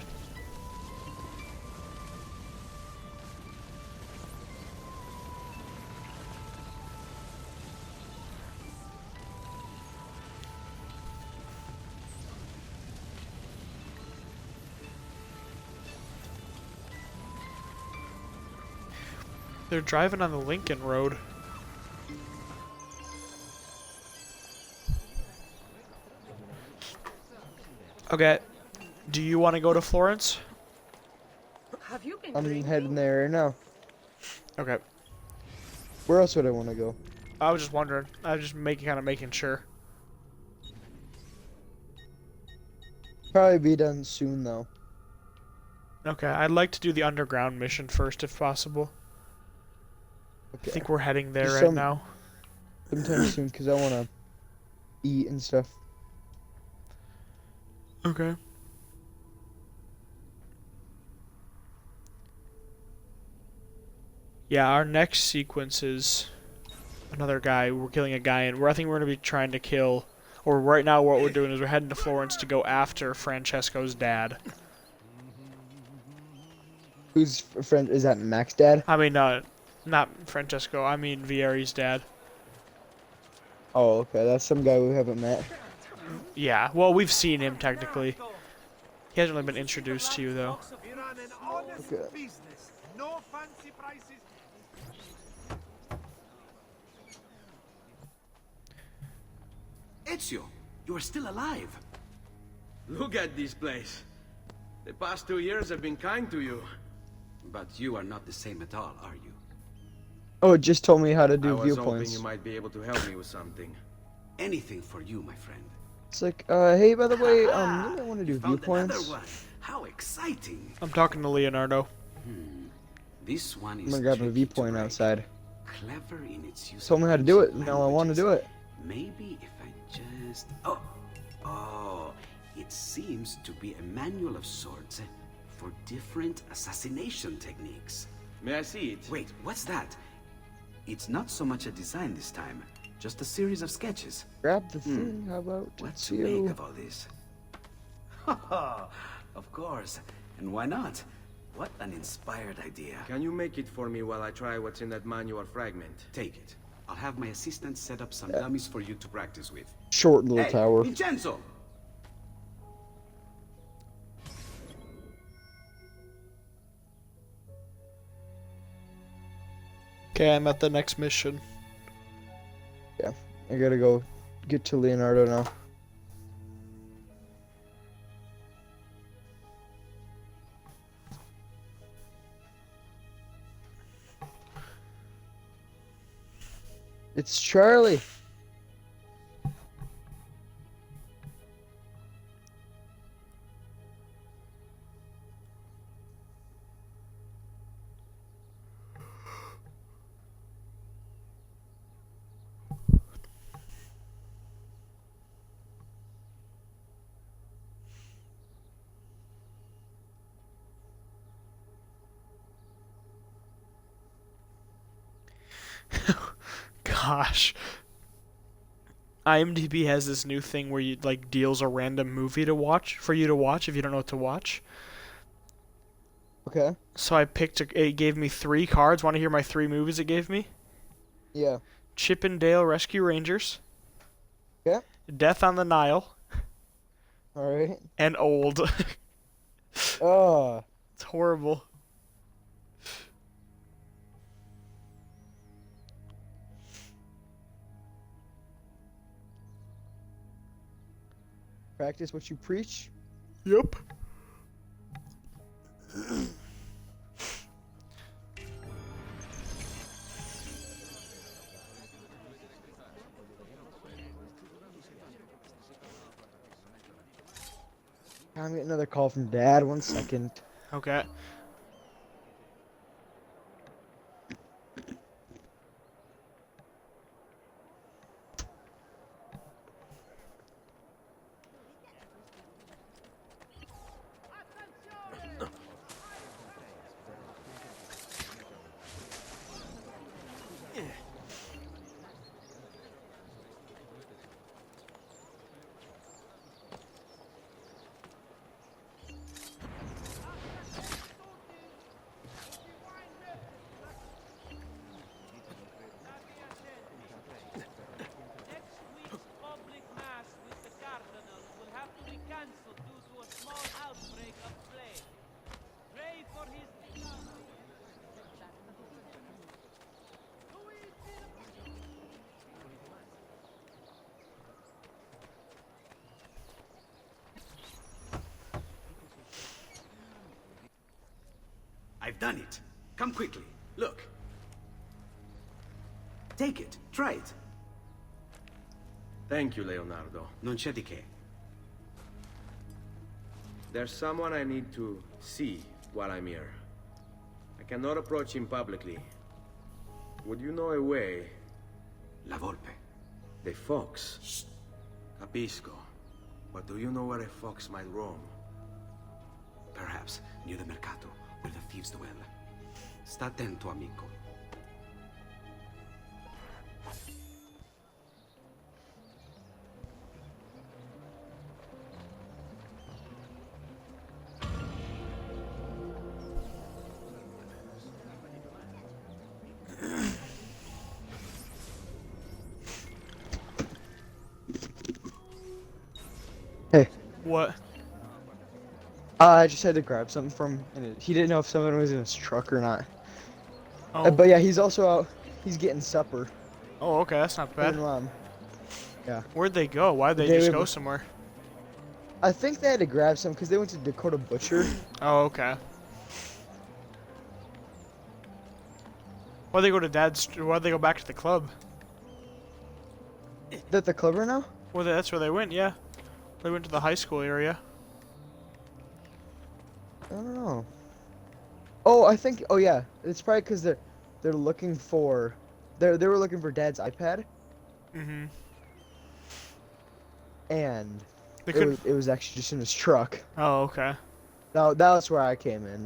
They're driving on the Lincoln Road. Okay. Do you want to go to Florence? Have you been I'm heading there right now. Okay. Where else would I want to go? I was just wondering. I was just kind of making sure. Probably be done soon though. Okay, I'd like to do the underground mission first if possible. Okay. I think we're heading there Just right now. sometime soon, because I want to eat and stuff. Okay. Yeah, our next sequence is another guy. We're killing a guy, and I think we're going to be trying to kill... Or right now what we're doing is we're heading to Florence to go after Francesco's dad. Whose friend is that? Mac's dad? I mean, not Francesco. I mean Vieri's dad. Oh, okay. That's some guy we haven't met. Yeah, well, we've seen him technically. He hasn't really been introduced to you, though. Okay. Ezio, you are still alive. Look at this place. The past 2 years have been kind to you. But you are not the same at all, are you? Oh, it just told me how to do I was hoping viewpoints. you might be able to help me with something. Anything for you, my friend. It's like, hey, by the way, you might want to do Found viewpoints. another one. How exciting! I'm talking to Leonardo. This one is I'm gonna grab a tricky viewpoint to break. outside. Clever in its use. Told me how to do it. Now I want to do it. Maybe if I just... Oh, it seems to be a manual of sorts for different assassination techniques. May I see it? Wait, what's that? It's not so much a design this time, just a series of sketches. Grab the thing. How about What it's to you? make of all this? Of course. And why not? What an inspired idea. Can you make it for me while I try what's in that manual fragment? Take it. I'll have my assistant set up some dummies for you to practice with. Short little Hey, tower. Vincenzo! Okay, I'm at the next mission. Yeah, I gotta go get to Leonardo now. It's Charlie. Gosh. IMDb has this new thing where you like deals a random movie to watch for you to watch if you don't know what to watch. Okay. So I picked it gave me 3 cards. Want to hear my 3 movies it gave me? Yeah. Chip and Dale Rescue Rangers. Yeah. Death on the Nile. All right. And Old. Oh. It's horrible. Practice what you preach. Yep. I'm getting another call from Dad. 1 second. Okay. I've done it. Come quickly. Look. Take it. Try it. Thank you, Leonardo. Non c'è di che. There's someone I need to see while I'm here. I cannot approach him publicly. Would you know a way? La Volpe. The fox. Shh. Capisco. But do you know where a fox might roam? Perhaps near the Mercato, where the thieves dwell. Sta attento, amico. Hey. What? I just had to grab something from. And he didn't know if someone was in his truck or not. Oh. But yeah, he's also out. He's getting supper. Oh, okay, that's not bad. Yeah. Where'd they go? Why'd they just go somewhere? I think they had to grab some because they went to Dakota Butcher. Oh, okay. Why'd they go to Dad's? Why'd they go back to the club? That the club right now? Well, that's where they went. Yeah, they went to the high school area. I don't know. Oh, I think. Oh yeah, it's probably because they're looking for. They were looking for Dad's iPad. Mm-hmm. And They it was actually just in his truck. Oh, okay. That's where I came in.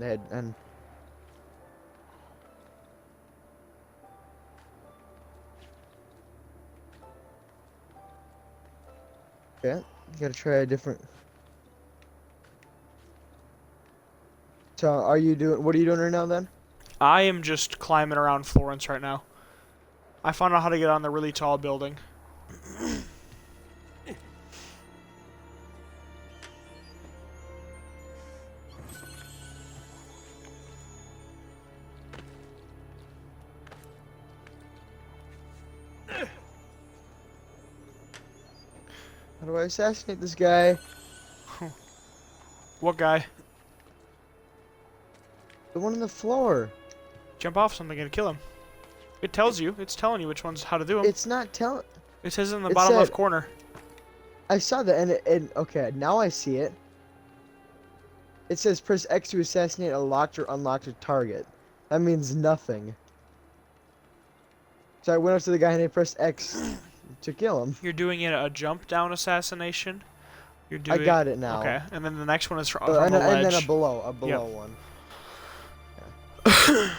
Yeah, you gotta try a different. So, what are you doing right now then? I am just climbing around Florence right now. I found out how to get on the really tall building. How do I assassinate this guy? What guy? The one on the floor. Jump off something and kill him. It tells you. It's telling you which ones how to do them. It's not telling. It says in the bottom left corner. I saw that, and okay, now I see it. It says press X to assassinate a locked or unlocked target. That means nothing. So I went up to the guy and I pressed X to kill him. You're doing it a jump down assassination. You're doing. I got it now. Okay, and then the next one is from and a ledge. then a below one. Yeah.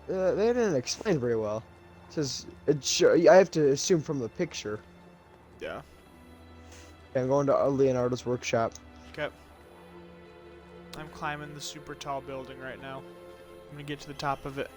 They didn't explain very well. It says I have to assume from the picture. Yeah. Okay, I'm going to Leonardo's workshop. Okay. I'm climbing the super tall building right now. I'm gonna get to the top of it.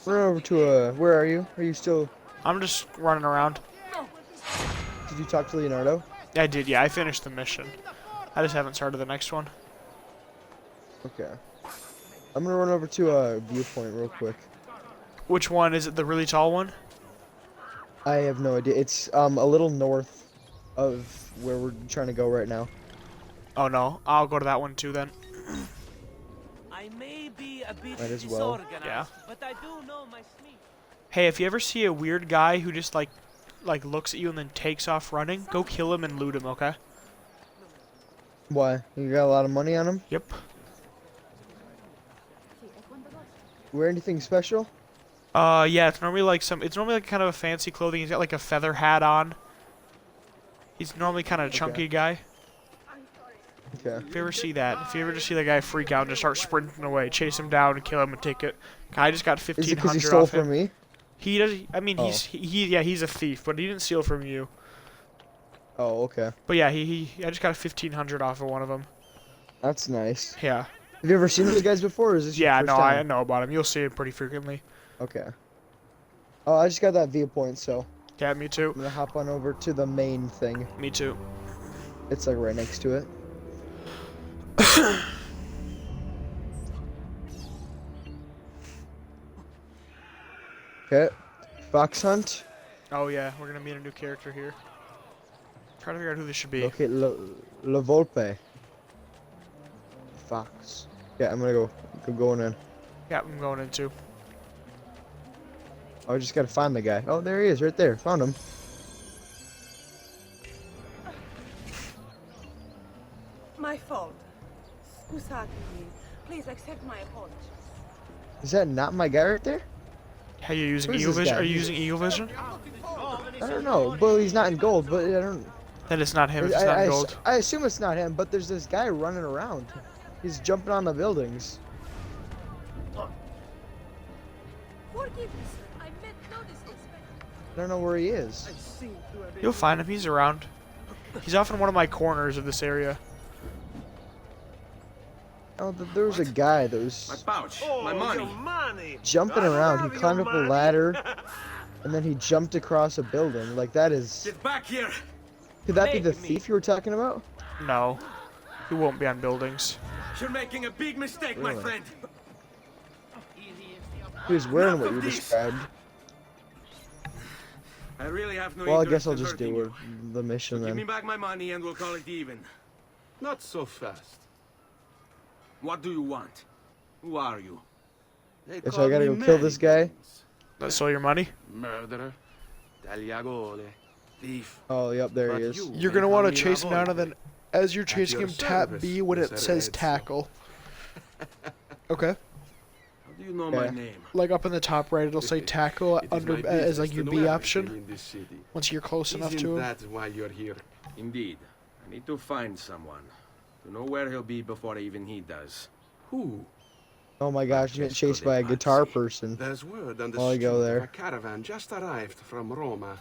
Run over to where are you? Are you still? I'm just running around. Did you talk to Leonardo? I did, yeah. I finished the mission. I just haven't started the next one. Okay. I'm gonna run over to a viewpoint real quick. Which one? Is it the really tall one? I have no idea. It's a little north of where we're trying to go right now. Oh no, I'll go to that one too then. I may be a bit Might as well. Yeah. but I do know my sneak. Hey, if you ever see a weird guy who just like looks at you and then takes off running, go kill him and loot him, okay? Why? You got a lot of money on him? Yep. Wear anything special? Yeah, it's normally like kind of a fancy clothing. He's got like a feather hat on. He's normally kind of a chunky guy. Okay. If you ever see that, if you ever just see that guy freak out and just start sprinting away, chase him down and kill him and take it. I just got Is it because 1,500 he stole off from him. me? He does. I mean, Oh. he's a thief, but he didn't steal from you. Oh, okay. But yeah, I just got a 1,500 off of one of them. That's nice. Yeah. Have you ever seen those guys before, or is this Yeah, your no, first I time? know about him. You'll see him pretty frequently. Okay. Oh, I just got that viewpoint, so Yeah, me too. I'm gonna hop on over to the main thing. Me too. It's like right next to it. Okay. Fox hunt. Oh yeah, we're gonna meet a new character here. Trying to figure out who this should be. Okay, La Volpe. Fox. Yeah, I'm gonna go going in. Yeah, I'm going into. Oh, I just gotta find the guy. Oh, there he is, right there. Found him. My fault. Scusatemi. Please accept my apologies. Is that not my guy right there? How you using Who is Eagle this Vision? guy? Are you using Eagle Vision? I don't know. Well, he's not in gold, but I don't. Then it's not him. If it's not in gold. I assume it's not him, but there's this guy running around. He's jumping on the buildings. Forgive me, sir. I meant no disrespect. I don't know where he is. You'll find him. He's around. He's off in one of my corners of this area. Oh, there was a guy that was My pouch, my money. jumping around. He climbed up a ladder, and then he jumped across a building. Like, that is... Get back here. Could that be the thief you were talking about? No, he won't be on buildings. You're making a big mistake, my Really? friend. He was wearing what Enough you of this. described. I really have no Well, I interest guess I'll in just hurting do you. the mission Give me then. back my money and we'll call it even. Not so fast. What do you want? Who are you? They Guess call I gotta me go kill many this guy. things. That's all your money? Murderer, tagliagole, thief. Oh, yep, there But he is. you You're may gonna call want to me chase him down, Volpe. and then as you're At chasing your him, tap service, B when it Mr. says Ezio. tackle. Okay. How do you know my Yeah. name? Like up in the top right, it'll say tackle It is under my as like business your to B know everything option. in this city. Once you're close enough Isn't to him. that why you're here? Indeed. I need to find someone. To know where he'll be before even he does. Who? Oh my gosh, you get Francesco chased de by a Pazzi. guitar person. There's word on the While I street go of there. a caravan just arrived from Roma.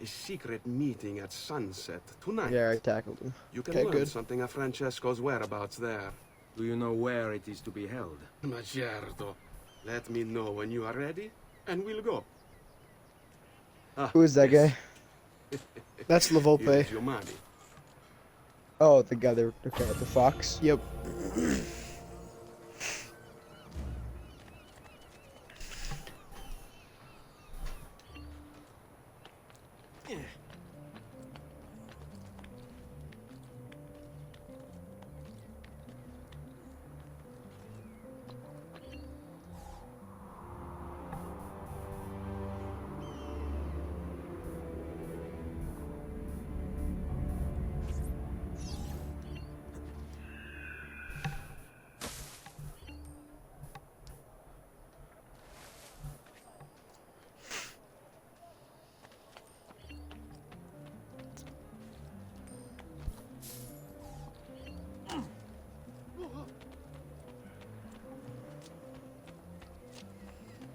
A secret meeting at sunset tonight. Yeah, I tackled him. You can Okay, learn good. something of Francesco's whereabouts there. Do you know where it is to be held? Ma certo. Let me know when you are ready, and we'll go. Ah, Who is that yes. guy? That's La Volpe. Here's your money. Oh, the guy there. Okay, the fox. Yep.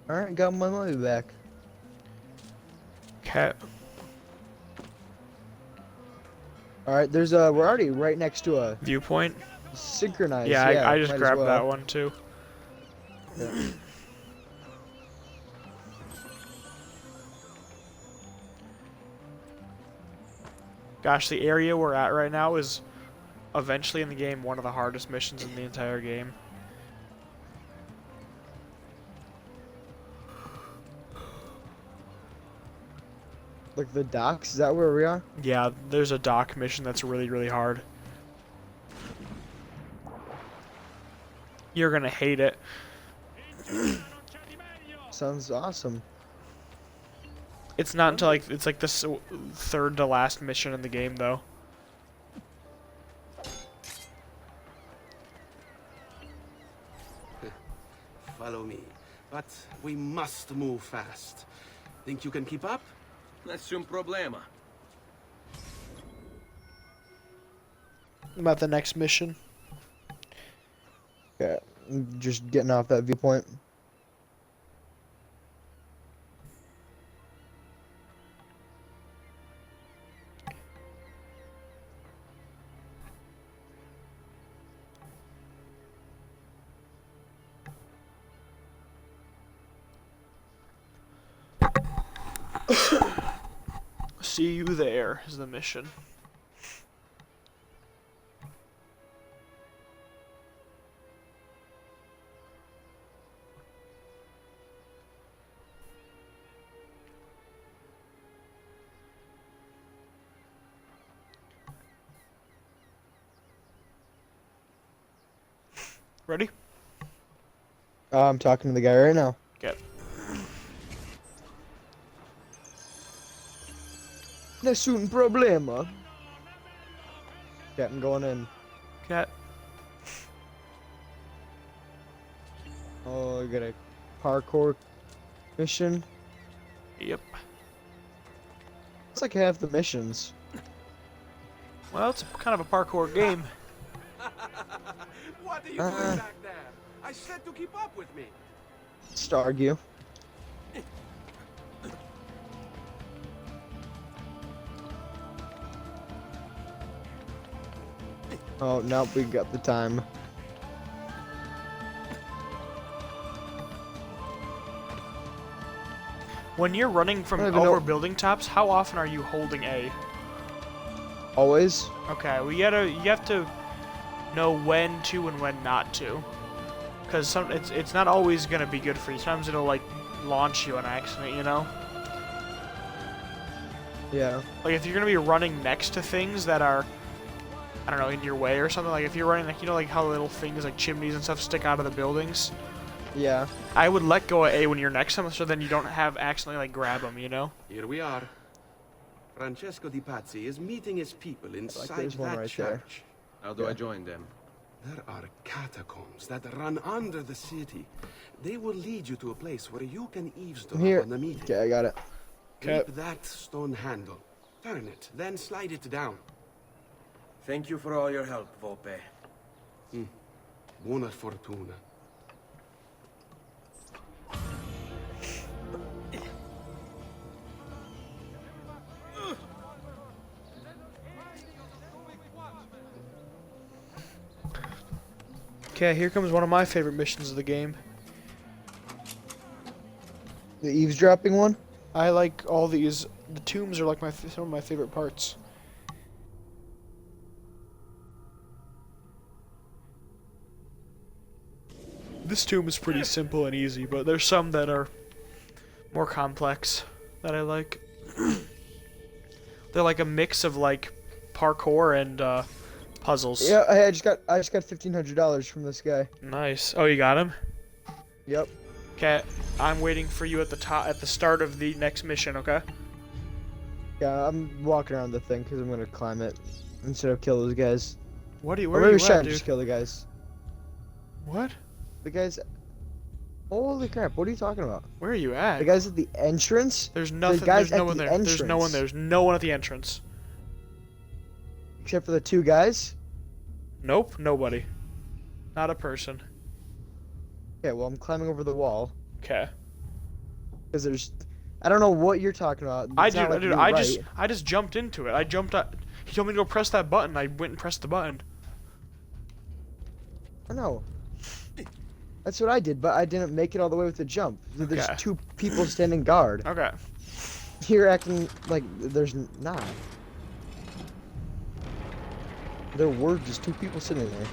Alright, got my money back. Cat. Alright, there's a. We're already right next to a Viewpoint. synchronized. Yeah, I just might as grabbed well. that one too. Yeah. Gosh, the area we're at right now is eventually in the game one of the hardest missions in the entire game. Like the docks, is that where we are? Yeah, there's a dock mission that's really, really hard. You're gonna hate it. Sounds awesome. It's not until like it's like the third to last mission in the game though. Follow me. But we must move fast. Think you can keep up? Nessun problema. About the next mission. Yeah, I'm just getting off that viewpoint. See you there is the mission. Ready? I'm talking to the guy right now. Okay. Nessun problema. Okay, I'm going in. Okay. Oh, I got a parkour mission. Yep. It's like half the missions. Well, it's kind of a parkour game. What are you doing back there? I said to keep up with me. Just to argue. Oh, no, we got the time. When you're running from I don't even over know- building tops, how often are you holding A? Always? Okay, well you have to know when to and when not to, because it's not always gonna be good for you. Sometimes it'll like launch you on accident, you know. Yeah. Like if you're gonna be running next to things that are, I don't know, in your way or something. Like if you're running, like, you know, like how little things like chimneys and stuff stick out of the buildings. Yeah. I would let go of A when you're next to them, so then you don't have accidentally like grab them, you know. Here we are. Francesco Di Pazzi is meeting his people inside there's one that right there. church. How do I join them? There are catacombs that run under the city. They will lead you to a place where you can eavesdrop Here. on the meeting. Okay, I got it. Grip that stone handle. Turn it, then slide it down. Thank you for all your help, Volpe. Buona fortuna. Okay, here comes one of my favorite missions of the game. The eavesdropping one? I like all these. The tombs are like some of my favorite parts. This tomb is pretty simple and easy, but there's some that are more complex that I like. They're like a mix of like parkour and puzzles. Yeah, I just got $1,500 from this guy. Nice. Oh, you got him? Yep. Okay, I'm waiting for you at the start of the next mission, okay? Yeah, I'm walking around the thing because I'm gonna climb it instead of kill those guys. Where Or are maybe you should at, I dude? just kill the guys? What? The guys. Holy crap! What are you talking about? Where are you at? The guys at the entrance. There's nothing. The guys There's no at one the there. There's no one entrance. there. There's no one at the entrance. Except for the two guys. Nope, nobody. Not a person. Okay, well I'm climbing over the wall Okay. because there's. I don't know what you're talking about. It's not like you're I right. just jumped into it. I jumped up. He told me to go press that button. I went and pressed the button. I know. That's what I did, but I didn't make it all the way with the jump. There's Okay. two people standing guard. Okay. You're acting like there's not. There were just two people sitting there.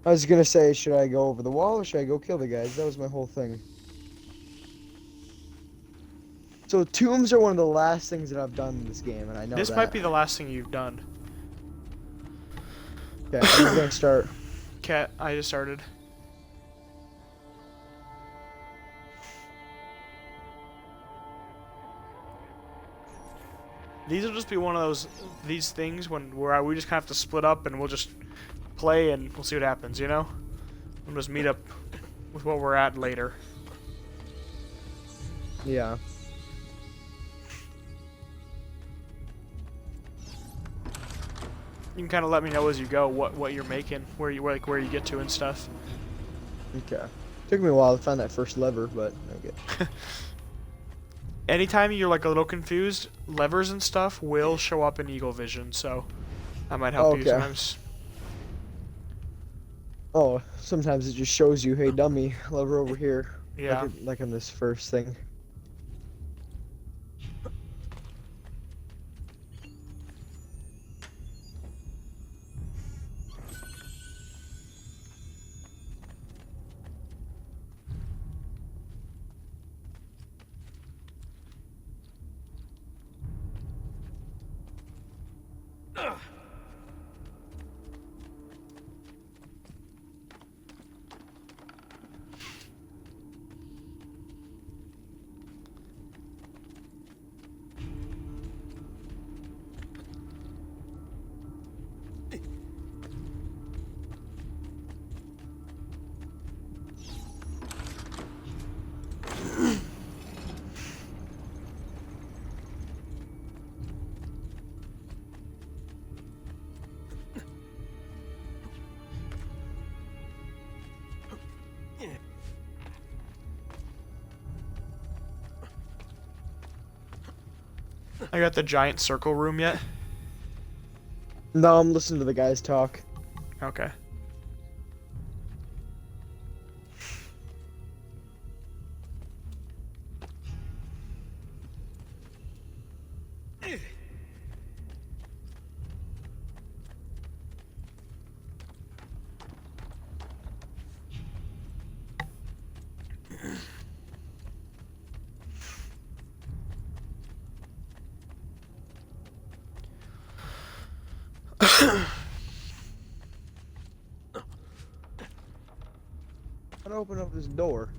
I was gonna say, should I go over the wall or should I go kill the guys? That was my whole thing. So tombs are one of the last things that I've done in this game, and I know This that. might be the last thing you've done. Okay, I'm gonna start. Okay, I just started. These will just be one of these things where we just kind of have to split up and we'll just play and we'll see what happens, you know? We'll just meet up with what we're at later. Yeah. You can kind of let me know as you go what you're making, where you get to and stuff. Okay. Took me a while to find that first lever, but okay. Anytime you're like a little confused, levers and stuff will show up in Eagle Vision, so that might help you Okay. sometimes. Oh, sometimes it just shows you, hey dummy, lever over here. Yeah. Like in this first thing. I got the giant circle room yet? No, I'm listening to the guys talk. Okay. I'm gonna open up this door.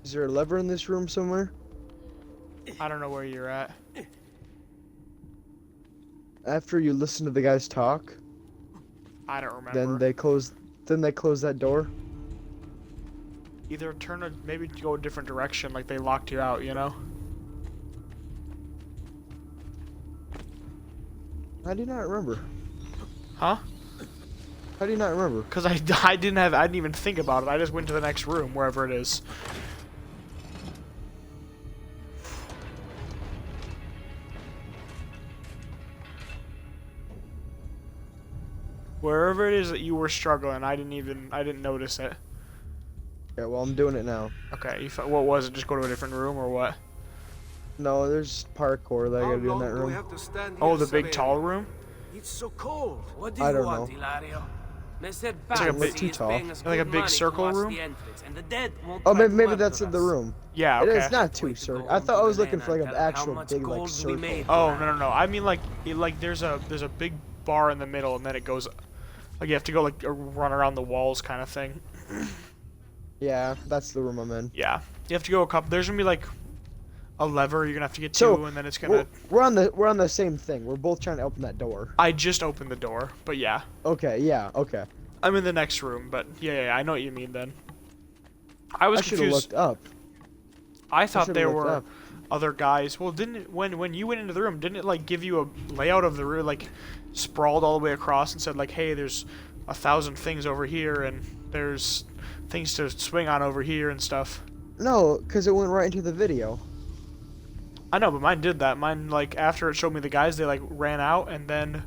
Is there a lever in this room somewhere? I don't know where you're at. After you listen to the guys talk, I don't remember. then they close that door. Either turn or maybe go a different direction, like they locked you out, you know? I do not remember. Huh? How do you not remember? Because I didn't even think about it. I just went to the next room, wherever it is. Wherever it is that you were struggling, I didn't notice it. Yeah, well, I'm doing it now. Okay, what was it? Just go to a different room or what? No, there's parkour that I gotta do in that room. Oh, the big tall room? It's so cold. What do I you don't want, know. Hilario? Mr. It's like a bit too tall. Like a big circle room? Oh, maybe that's in the room. Yeah, It okay. is not too circle. I thought I was looking for like an actual big like circle. Oh, no. I mean like there's a big bar in the middle and then it goes like you have to go like run around the walls kind of thing. Yeah, that's the room I'm in. Yeah. You have to go a couple. There's going to be like a lever you're going to have to get to and then it's going to we're on the same thing. We're both trying to open that door. I just opened the door, but yeah. Okay, yeah, okay. I'm in the next room, but yeah, I know what you mean then. I was should have confused. looked up. I thought there looked were up. other guys. Well, when you went into the room, didn't it like give you a layout of the room, like sprawled all the way across and said like, hey, there's 1,000 things over here and there's things to swing on over here and stuff. No, because it went right into the video. I know, but mine did that. Mine, like, after it showed me the guys, they, like, ran out, and then...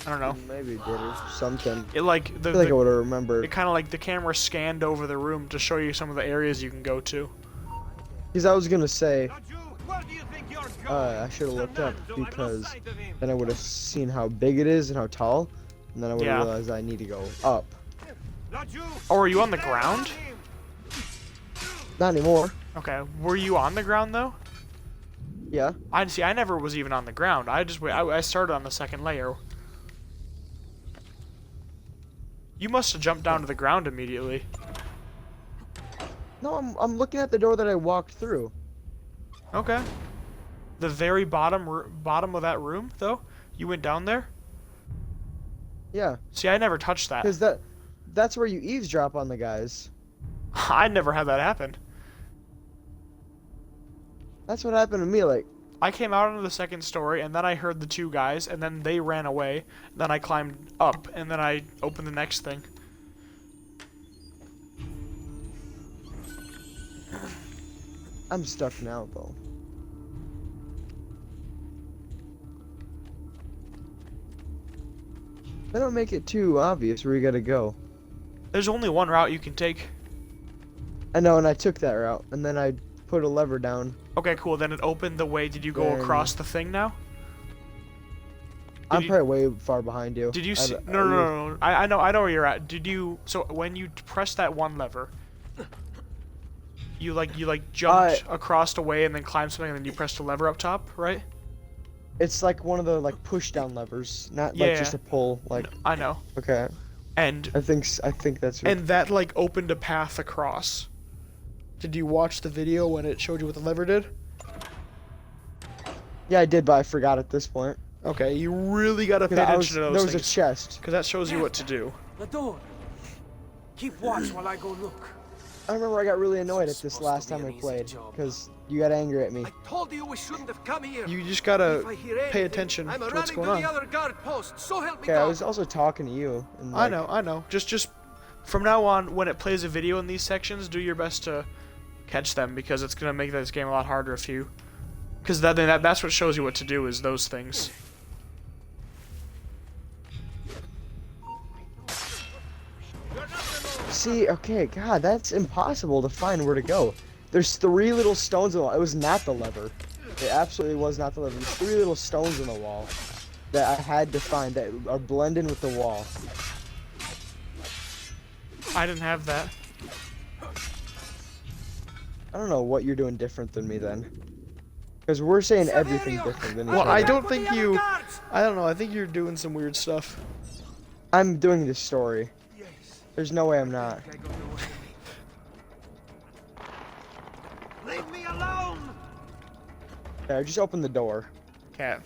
I don't know. Maybe it did or something. It, like... I feel like I would have remembered. It kind of, like, the camera scanned over the room to show you some of the areas you can go to. Because I was going to say... I should have looked up, because then I would have seen how big it is and how tall, and then I would have realized I need to go up. Oh, are you on the ground? Not anymore. Okay. Were you on the ground, though? Yeah. I never was even on the ground. I started on the second layer. You must have jumped down to the ground immediately. No, I'm looking at the door that I walked through. Okay. The very bottom of that room, though? You went down there? Yeah. See, I never touched that. Because that's where you eavesdrop on the guys. I never had that happen. That's what happened to me, like... I came out onto the second story, and then I heard the two guys, and then they ran away. Then I climbed up, and then I opened the next thing. I'm stuck now, though. They don't make it too obvious where you gotta go. There's only one route you can take. I know, and I took that route, and then I put a lever down. Okay, cool. Then it opened the way. Did you go across the thing now? I'm probably way far behind you. Did you see? No. I know where you're at. Did you? So when you press that one lever, you jumped across the way and then climbed something, and then you pressed a lever up top, right? It's like one of the like push down levers, not like just a pull. Like I know. Okay. And I think that's. Right. And that like opened a path across. Did you watch the video when it showed you what the lever did? Yeah, I did, but I forgot at this point. Okay, you really gotta pay attention to those There was things. a chest. Because that shows you what to do. The door. Keep watch while I go look. I remember I got really annoyed at this last time I played, because you got angry at me. I told you we shouldn't have come here. You just gotta pay attention I'm to what's running going to on. the other guard post, so help me Okay, I God. was also talking to you. And, I know. Just from now on, when it plays a video in these sections, do your best to catch them, because it's gonna make this game a lot harder if you, because that's what shows you what to do, is those things. See, okay, God, that's impossible to find where to go. There's 3 little stones in the wall. It was not the lever. It absolutely was not the lever. There's 3 little stones in the wall that I had to find that are blending with the wall. I didn't have that. I don't know what you're doing different than me then. Because we're saying everything different than each Well, other. I don't think you... I don't know, I think you're doing some weird stuff. I'm doing this story. There's no way I'm not. Leave me alone! Yeah, just open the door. Okay.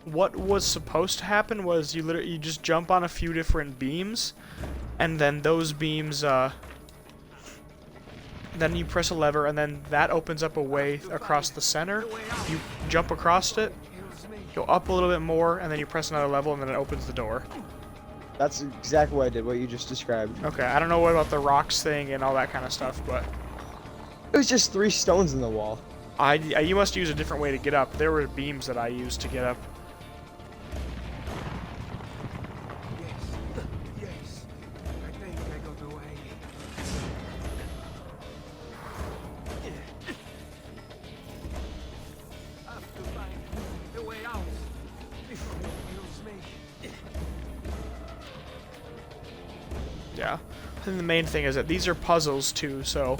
What was supposed to happen was you just jump on a few different beams, and then those beams, then you press a lever, and then that opens up a way across the center. You jump across it, go up a little bit more, and then you press another level, and then it opens the door. That's exactly what I did, what you just described. Okay, I don't know what about the rocks thing and all that kind of stuff, but... It was just 3 stones in the wall. You must use a different way to get up. There were beams that I used to get up. Yes. I think I got away. Have to find the way out before it kills me. Yeah. I think the main thing is that these are puzzles too, so...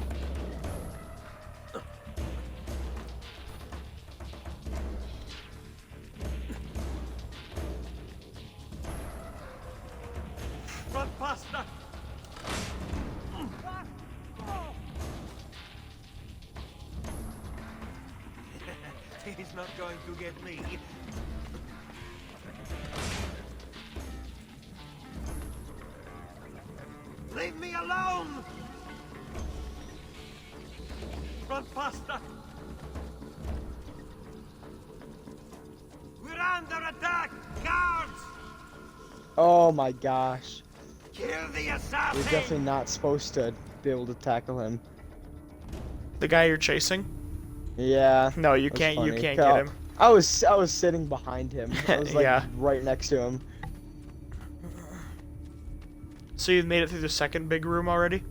Run faster! He's not going to get me. Leave me alone! Run faster! We're under attack! Guards! Oh my gosh. Kill the assassin! You're definitely not supposed to be able to tackle him. The guy you're chasing? Yeah. No, you that's can't. funny. You can't get him. I was sitting behind him. I was like Yeah. right next to him. So you've made it through the second big room already?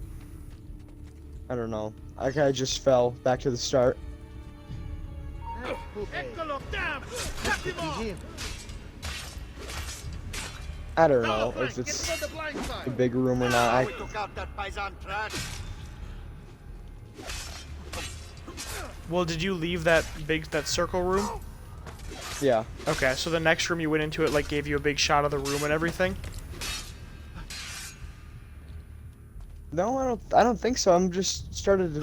I don't know. I kinda just fell back to the start. I don't know if it's a big room or not. Well, did you leave that circle room? Yeah. Okay, so the next room you went into, it like gave you a big shot of the room and everything? No, I don't think so. I'm just started to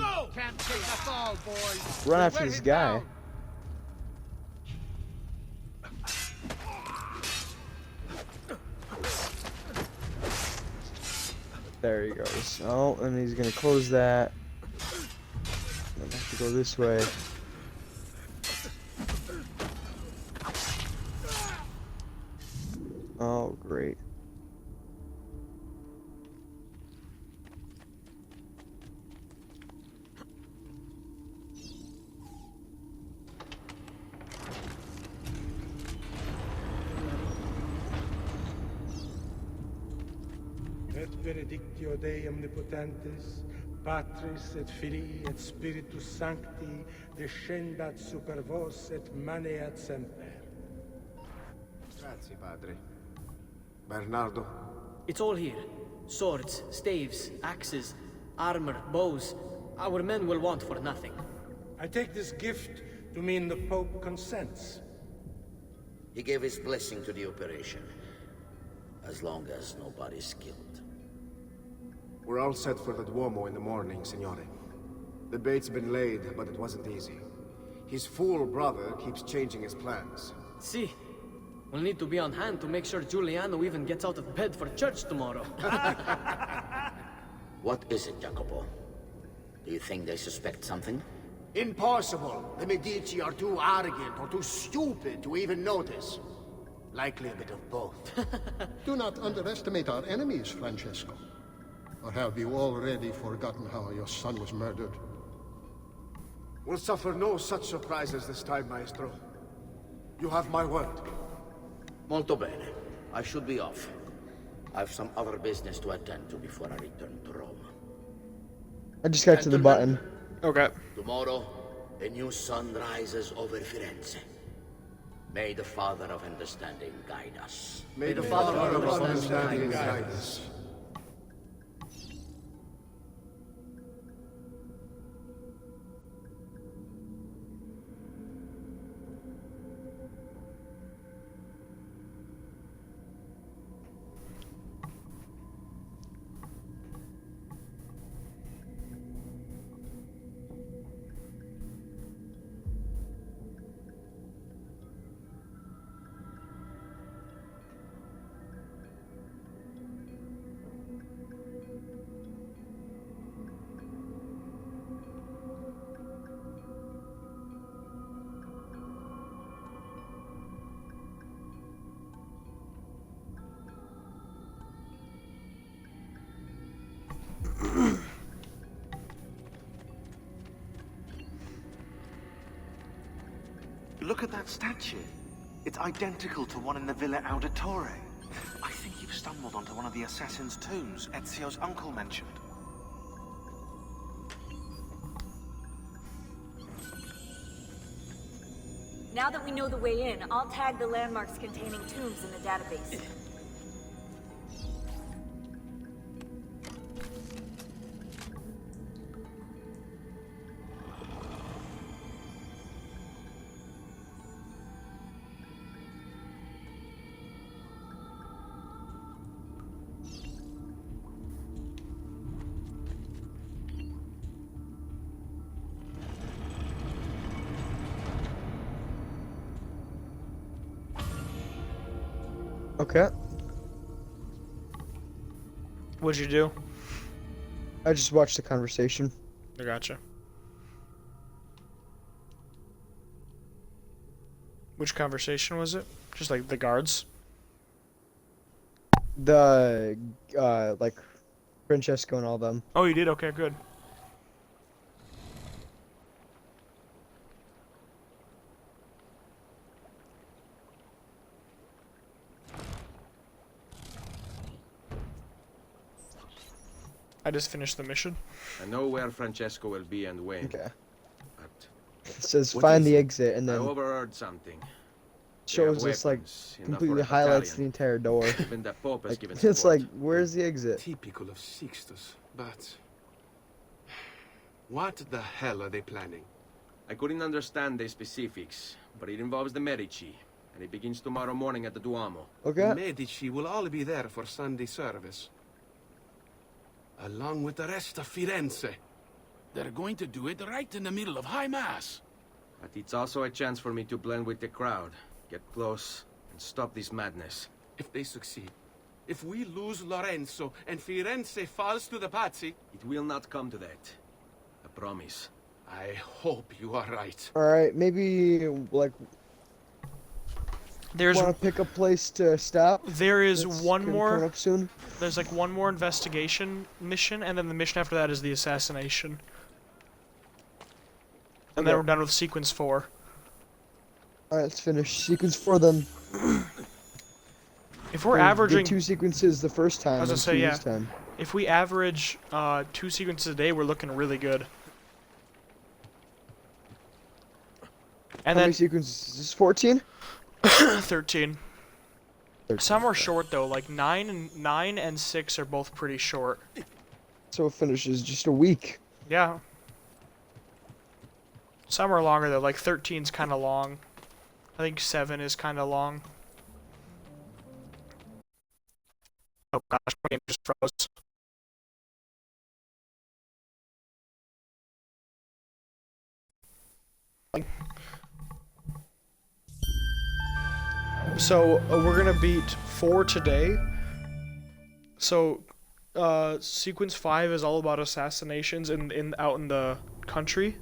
run after this guy. There he goes. Oh, and he's gonna close that. I have to go this way. Oh, great. Et benedictio Dei omnipotentis, Patris et Filii et Spiritus Sancti, descendat super vos et maneat semper. Grazie, Padre. Bernardo? It's all here. Swords, staves, axes, armor, bows. Our men will want for nothing. I take this gift to mean the Pope consents. He gave his blessing to the operation, as long as nobody's killed. We're all set for the Duomo in the morning, Signore. The bait's been laid, but it wasn't easy. His fool brother keeps changing his plans. See, we'll need to be on hand to make sure Giuliano even gets out of bed for church tomorrow. What is it, Jacopo? Do you think they suspect something? Impossible. The Medici are too arrogant or too stupid to even notice. Likely a bit of both. Do not underestimate our enemies, Francesco. Or have you already forgotten how your son was murdered? We'll suffer no such surprises this time, Maestro. You have my word. Molto bene. I should be off. I've some other business to attend to before I return to Rome. I just got to the button. Okay. Tomorrow, a new sun rises over Firenze. May the Father of Understanding guide us. May the Father of Understanding guide us. Look at that statue. It's identical to one in the Villa Auditore. I think you've stumbled onto one of the assassin's tombs Ezio's uncle mentioned. Now that we know the way in, I'll tag the landmarks containing tombs in the database. Okay. What'd you do? I just watched the conversation. I gotcha. Which conversation was it? Just like the guards? The, like, Francesco and all them. Oh, you did? Okay, good. I just finished the mission. I know where Francesco will be and when. Okay. But It says what find is the it? exit, and I then overheard something. shows us like weapons, enough completely for a highlights the battalion. entire door. Even the Pope has Like, given it's support. like, where's the exit? Typical of Sixtus, but... What the hell are they planning? I couldn't understand the specifics, but it involves the Medici, and it begins tomorrow morning at the Duomo. Okay. The Medici will all be there for Sunday service. Along with the rest of Firenze. They're going to do it right in the middle of High Mass. But it's also a chance for me to blend with the crowd, get close, and stop this madness. If they succeed, if we lose Lorenzo and Firenze falls to the Pazzi... It will not come to that. I promise. I hope you are right. Alright, maybe, like, There's want to pick a place to stop? There is That's one gonna more. come up soon. There's like one more investigation mission, and then the mission after that is the assassination. And then Okay. we're done with sequence 4. Alright, let's finish sequence 4 then. If we're We averaging did 2 sequences the first time. I was gonna and say, 2 yeah. this time. If we average 2 sequences a day, we're looking really good. And How then many sequences? Is this 14? 13. Some are short though, like 9 and 6 are both pretty short. So it finishes just a week. Yeah. Some are longer though, like 13's kind of long. I think 7 is kind of long. Oh gosh, my game just froze. So we're gonna beat 4 today. So sequence 5 is all about assassinations out in the countryside.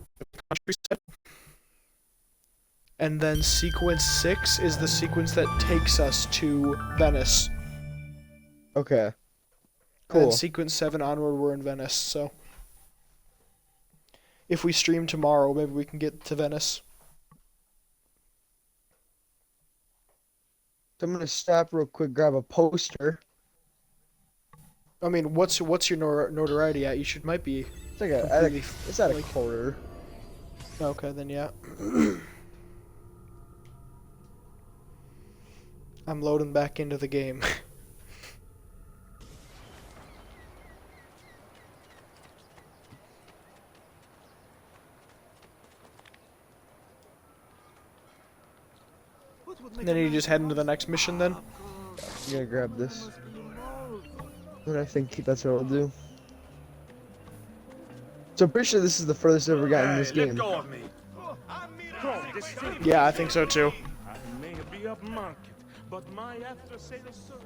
And then sequence 6 is the sequence that takes us to Venice. Okay. And then Cool. sequence 7 onward, we're in Venice. So if we stream tomorrow, maybe we can get to Venice. So I'm gonna stop real quick, grab a poster. I mean, what's your notoriety at? You might be It's like completely. it's at a like, quarter. Okay, then yeah. I'm loading back into the game. And then you just head into the next mission then? I'm gonna grab this. And I think that's what I'll do. So I'm pretty sure this is the furthest I've ever gotten in this game. Yeah, I think so too. I may be upmarket, but my after sales service.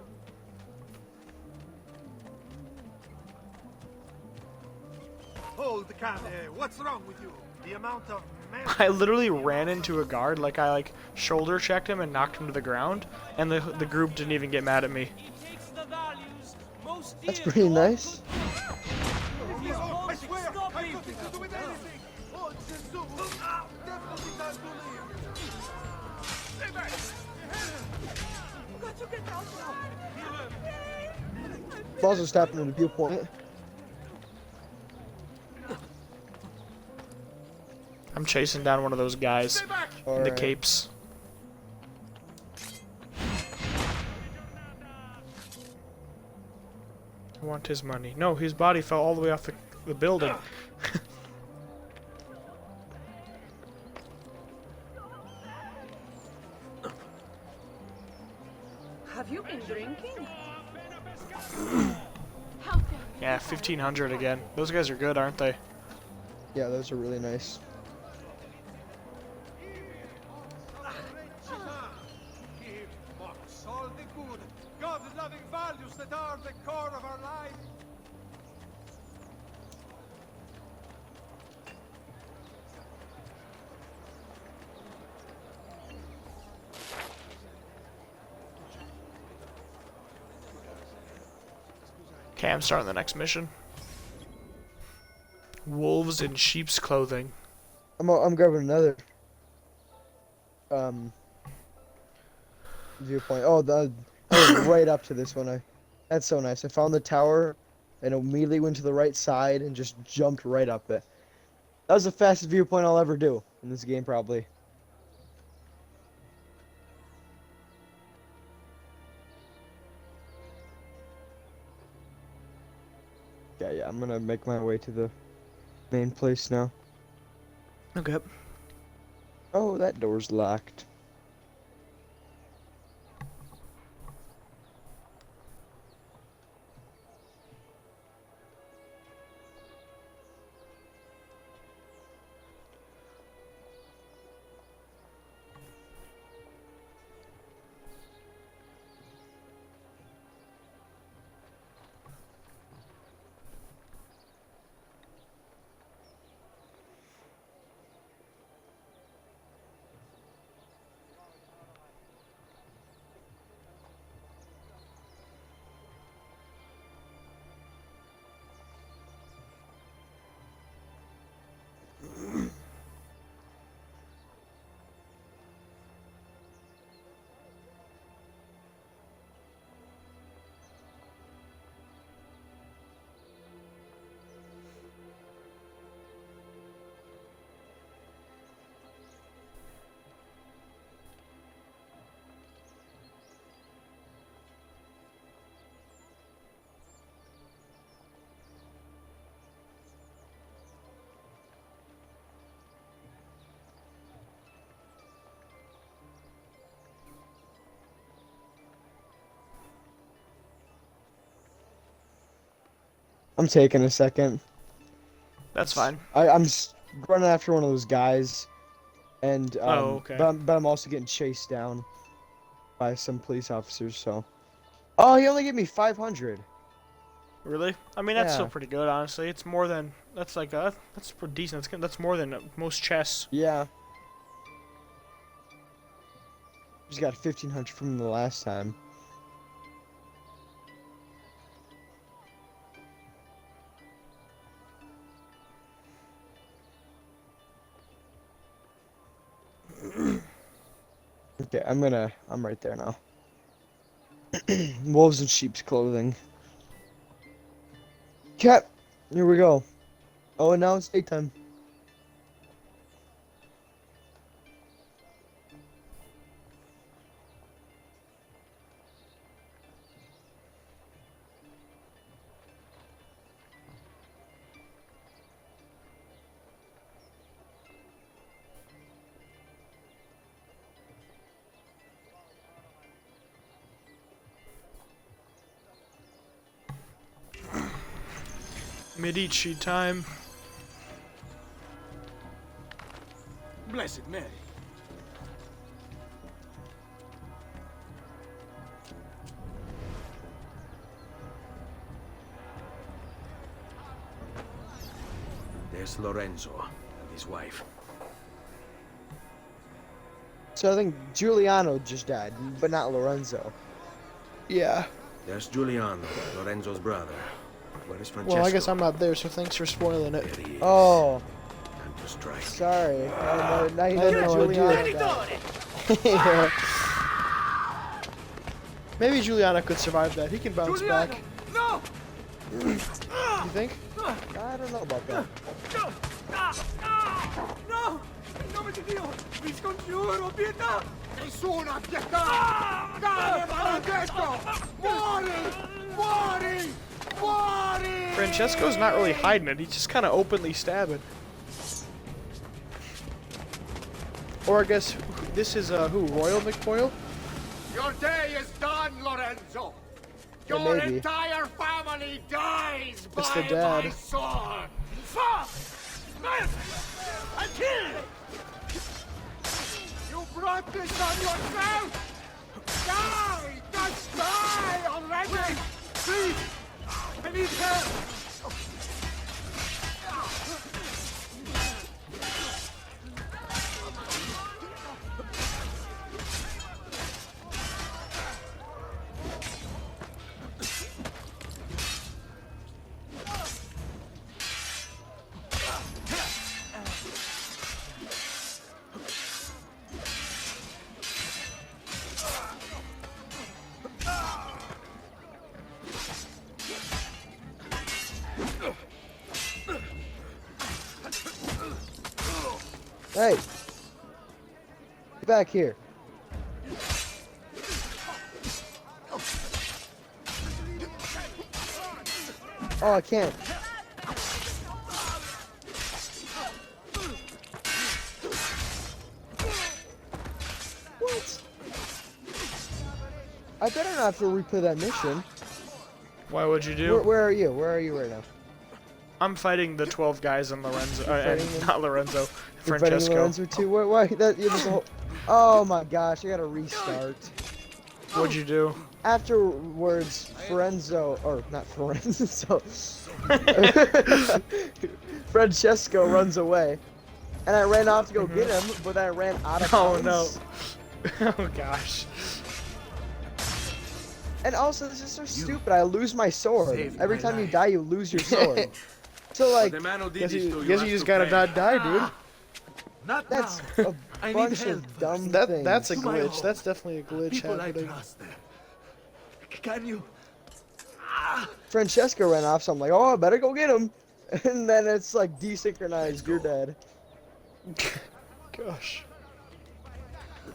Hold the can. What's wrong with you? The amount of I literally ran into a guard, like I shoulder checked him and knocked him to the ground, and the group didn't even get mad at me. That's pretty nice. I swear, I've nothing to do with anything. Oh, Jesus. Definitely time to leave. Stay back. Got to get down now. I've also stopped in the viewpoint. I'm chasing down one of those guys in the capes. I want his money. No, his body fell all the way off the building. Have you been drinking? Yeah, 1500 again. Those guys are good, aren't they? Yeah, those are really nice. Give us all the good, God-loving values that are the core of our life. Okay, I'm starting the next mission. Wolves in sheep's clothing. I'm grabbing another viewpoint. Oh, I went right up to this one. That's so nice. I found the tower and immediately went to the right side and just jumped right up it. That was the fastest viewpoint I'll ever do in this game, probably. Yeah, I'm gonna make my way to the main place now. Okay. Oh, that door's locked. I'm taking a second. That's fine. I'm running after one of those guys, and okay. but I'm also getting chased down by some police officers. So, oh, he only gave me 500. Really? I mean, that's still Yeah. pretty good, honestly. It's more than that's pretty decent. That's more than most chests. Yeah. Just got 1500 from the last time. Okay, I'm right there now. Wolves in sheep's clothing. Cat, here we go. Oh, and now it's daytime. Medici time. Blessed Mary. There's Lorenzo and his wife. So I think Giuliano just died, but not Lorenzo. Yeah. There's Giuliano, Lorenzo's brother. Where is Francesco? Well, I guess I'm not there, so thanks for spoiling it. Oh. Time to strike. Sorry. Now you I know had no Giuliano idea. died. Maybe Juliana could survive that. He can bounce back. No! You think? I don't know about that. No! In nome di Dio! Vi scongiuro, pietà! Nessuna pietà! Cane maledetto! Muori! Muori! Muori! Francesco's not really hiding it. He's just kind of openly stabbing. Or I guess this is who? Royal McPoyle? Your day is done, Lorenzo! Yeah, Your maybe. entire family dies It's by the dad. my sword! Fuck! Smith! I kill! You brought this on yourself! Die! Just die already! Please! I need help! Hey! Get back here. Oh, I can't. What? I better not have to replay that mission. Why would you do? Where are you? Where are you right now? I'm fighting the 12 guys in Lorenzo. fighting them? Not Lorenzo. You're fighting Francesco. Lorenzo too? Why? That, yeah, there's a whole... Oh my gosh, I gotta restart. What'd you do? Afterwards, Forenzo, or not Forenzo, Francesco runs away. And I ran off to go get him, but then I ran out of Oh bounds. no. Oh gosh. And also, this is so stupid. I lose my sword. saved Every my time you life. die, you lose your sword. So like, The man who did Guess this to you has just to gotta pay. not die, dude. Not that's now. a I need bunch help. of dumb things. That's a To my glitch. home. That's definitely a glitch People I happening. trust there. Can you? Francesco ran off, so I'm like, oh, I better go get him. And then it's like desynchronized. You're dead. Gosh.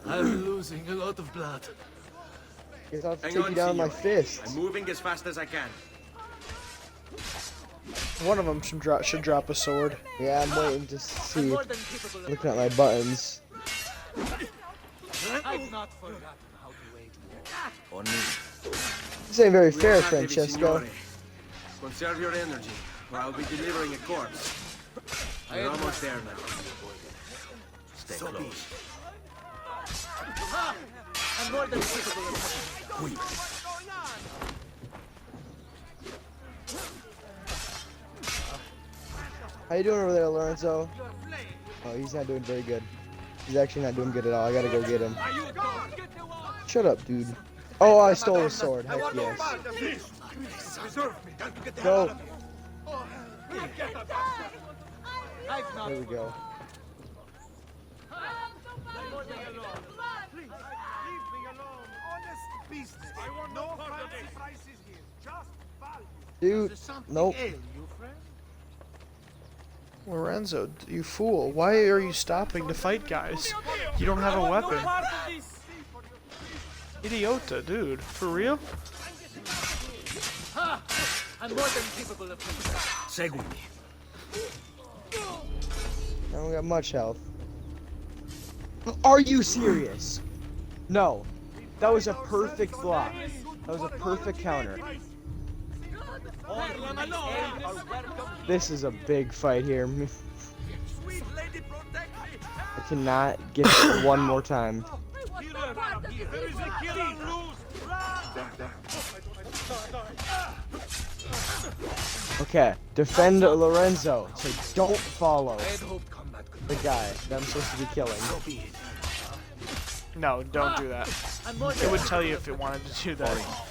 I'm losing a lot of blood. Guess I'll have to Hang take on, you down with my Signore. fist. I'm moving as fast as I can. One of them should drop a sword. Yeah, I'm waiting to see. More than capable of Looking at my buttons. I've not forgotten how to wait. On me. This ain't very We fair, are not heavy, Francesco. Signore. Conserve your energy, or I'll be delivering a corpse. We're almost there now. Stay close. I'm more than capable of Quick. How you doing over there, Lorenzo? Oh, he's not doing very good. He's actually not doing good at all. I gotta go get him. Shut up, dude. Oh, I stole his sword. Heck yes. Go. There we go. business. No fancy prices here. Just value. Dude, nope. Lorenzo, you fool. Why are you stopping to fight guys? You don't have a weapon. Idiota, dude. For real? I'm more than capable of Segui me. I don't got much health. Are you serious? No. That was a perfect block. That was a perfect counter. This is a big fight here. I cannot get it one more time. Okay, defend Lorenzo, so don't follow the guy that I'm supposed to be killing. No, don't do that. It would tell you if it wanted to do that.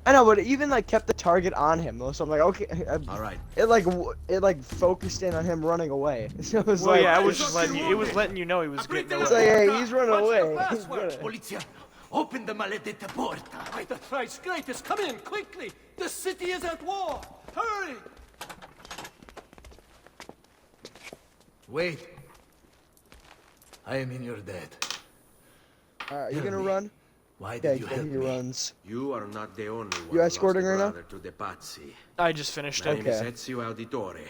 I know, but it even like kept the target on him though, so I'm like, okay. All right. It like focused in on him running away. So it was Well, like, yeah, it was just letting you. It was letting you know he was getting away. it's like, hey, he's running away. He's gonna- Polizia, open the maledetta porta. By the thrice greatest, come in quickly. The city is at war. Hurry. Wait. I am in your debt. Are you gonna run? Why Okay, did you help he me? runs. You are not the only one. You escorting her now? To the Pazzi. I just finished My it. name is Ezio Auditore.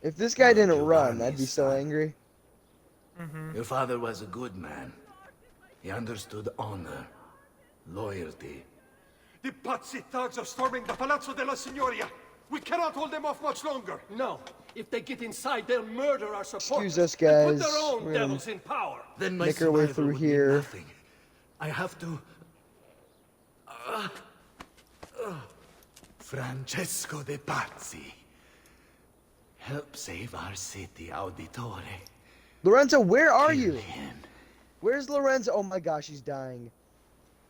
If this guy didn't run, I'd be so angry. Your father was a good man. He understood honor, loyalty. The Pazzi thugs are storming the Palazzo della Signoria. We cannot hold them off much longer. No. If they get inside, they'll murder our supporters. Excuse us, And put guys. their own We're gonna devils in power. Then my make our way survival through would mean here. nothing. I have to. Francesco de Pazzi. Help save our city, Auditore. Lorenzo, where are you? Where's Lorenzo? Oh my gosh, he's dying.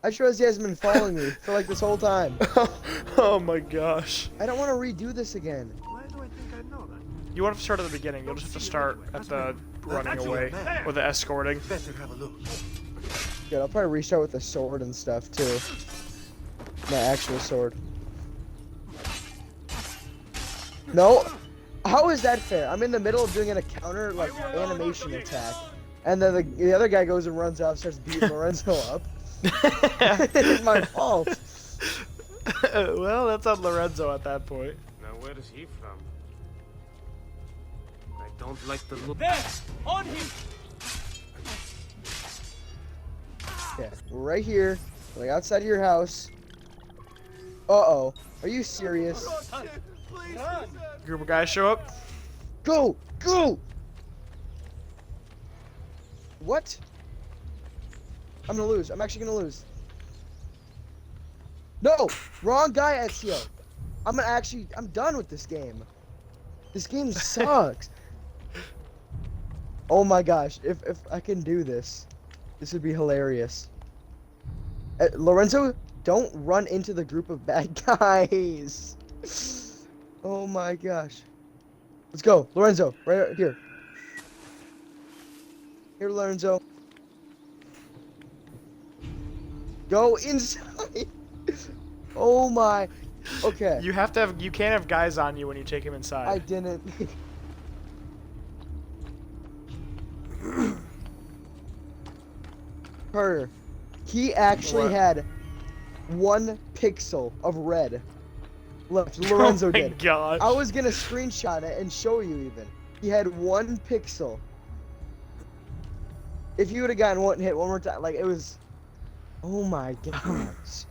I sure as he hasn't been following me for like this whole time. Oh my gosh. I don't want to redo this again. Why do I think I know that? You want to start at the beginning. You'll just have to start at the running away or the escorting. Better have a look. Good, I'll probably restart with the sword and stuff too. My actual sword. No, how is that fair? I'm in the middle of doing a counter like animation attack, and then the other guy goes and runs off, starts beating Lorenzo up. It's my fault. Well, that's on Lorenzo at that point. Now where is he from? I don't like the look. There! On him! Okay, we're right here, like outside of your house. Uh-oh. Are you serious? Group of guys show up. Go! Go! What? I'm gonna lose. I'm actually gonna lose. No! Wrong guy, Ezio. I'm done with this game. This game sucks. Oh my gosh, if I can do this, this would be hilarious. Lorenzo, don't run into the group of bad guys. Oh my gosh. Let's go, Lorenzo, right here. Here, Lorenzo. Go inside. Oh my. Okay. You can't have guys on you when you take him inside. I didn't. Carter, he actually What? had 1 pixel of red left. Lorenzo Oh my did. gosh. I was gonna screenshot it and show you even. He had 1 pixel. If you would have gotten one hit one more time, like it was. Oh my gosh.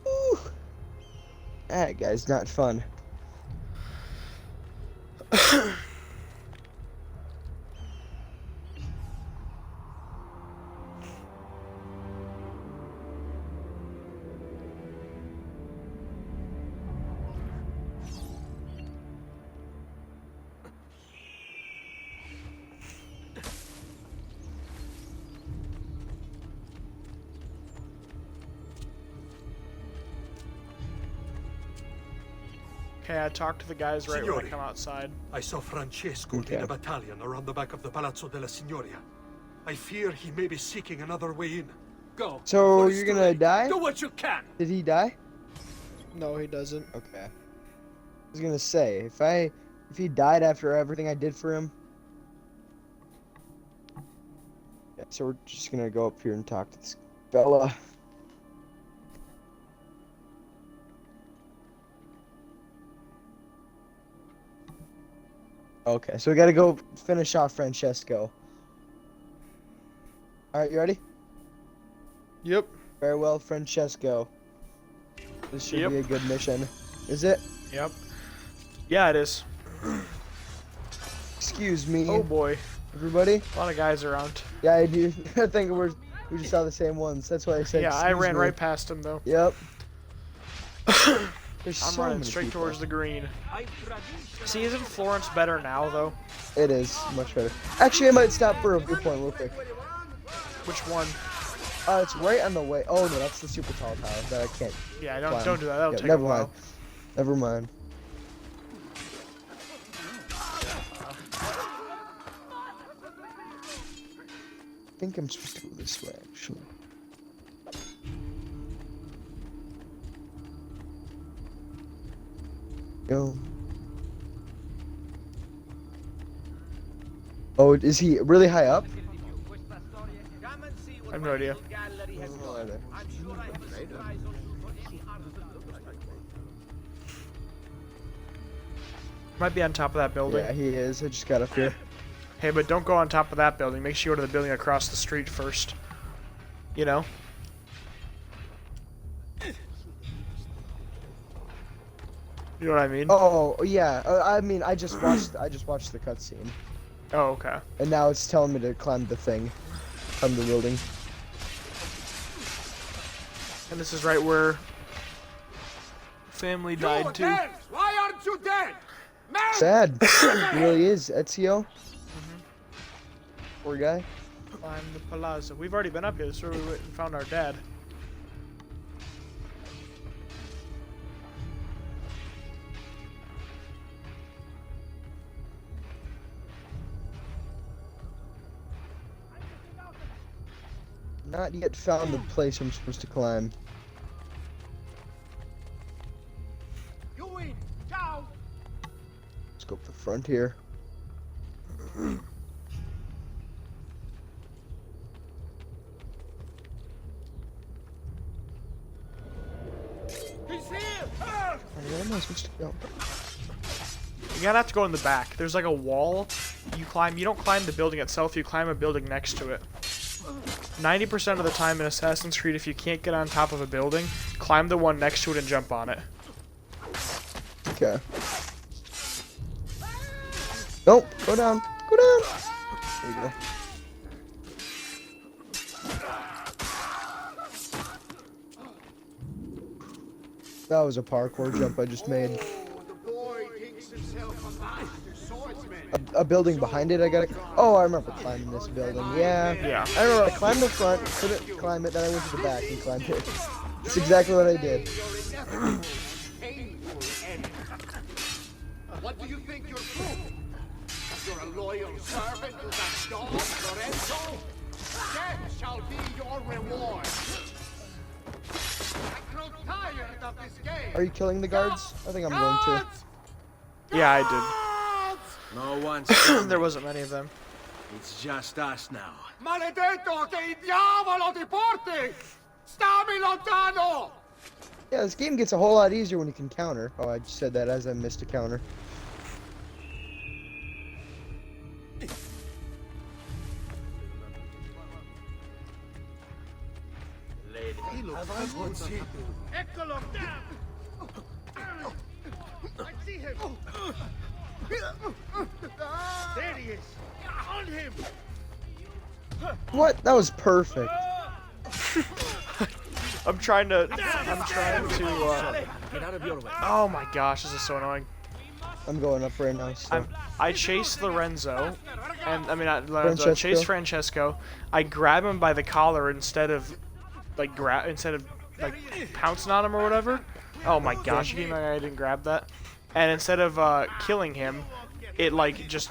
Whew. That guy's not fun. Okay, I talked to the guys right when I Signori. come outside. I saw Francesco lead a battalion around the back of the Palazzo della Signoria. I fear he may be seeking another way in. Go. So before it's you're too gonna late. die? Do what you can. Did he die? No, he doesn't. Okay. I was gonna say, if he died after everything I did for him. Yeah, so we're just gonna go up here and talk to this fella. Okay, so we gotta go finish off Francesco. Alright, you ready? Yep. Very well, Francesco. This should be a good mission. Is it? Yep. Yeah, it is. Excuse me. Oh boy. Everybody? A lot of guys around. Yeah, I do. I think we just saw the same ones. That's why I said. Yeah, I excuse ran me. right past him though. Yep. There's I'm so running many straight people. towards the green. See, isn't Florence better now though? It is much better. Actually, I might stop for a viewpoint real quick. Which one? It's right on the way. Oh no, that's the super tall tower that I can't. Yeah, climb. don't do that. That'll Yeah, take never a mind. while. Never mind. I think I'm supposed to go this way, actually. Go. Oh, is he really high up? I have no idea. Might be on top of that building. Yeah, he is. I just got up here. Hey, but don't go on top of that building. Make sure you go to the building across the street first. You know? You know what I mean? Oh yeah. I mean, I just watched the cutscene. Oh, okay. And now it's telling me to climb the thing, climb the building. And this is right where family died too. Why aren't you dead? Man! Sad. It really is. Ezio. Poor guy. Climb the palazzo. We've already been up here. This is where we went and found our dad. Not yet found the place I'm supposed to climb. Let's go up the front here. He's here! Where am I supposed to go? You gotta have to go in the back. There's like a wall. You climb. You don't climb the building itself. You climb a building next to it. 90% of the time in Assassin's Creed, if you can't get on top of a building, climb the one next to it and jump on it. Okay. Nope. Go down. Go down. There you go. That was a parkour jump I just made. A building behind it, I gotta. Oh, I remember climbing this building. Yeah. Yeah. I remember I climbed the front, couldn't climb it, then I went to the back and climbed it. That's exactly what I did. What do you think you're proving? You're a loyal servant to that dog, Lorenzo? Death shall be your reward. I grow tired of this game. Are you killing the guards? I think I'm going to. Yeah, I No one's did. There wasn't many of them. It's just us now. Maledetto che il diavolo ti porti! Stammi lontano! Yeah, this game gets a whole lot easier when you can counter. Oh, I just said that as I missed a counter. Eccolo! I see him! There he is! On him! What? That was perfect. I'm trying to. Get out of your way. Oh my gosh, this is so annoying. I'm going up right now. So. I chase Lorenzo, and I mean not Lorenzo. I chase Francesco. I grab him by the collar instead of like pouncing on him or whatever. Oh my gosh, you mean I didn't grab that? And instead of killing him, it like just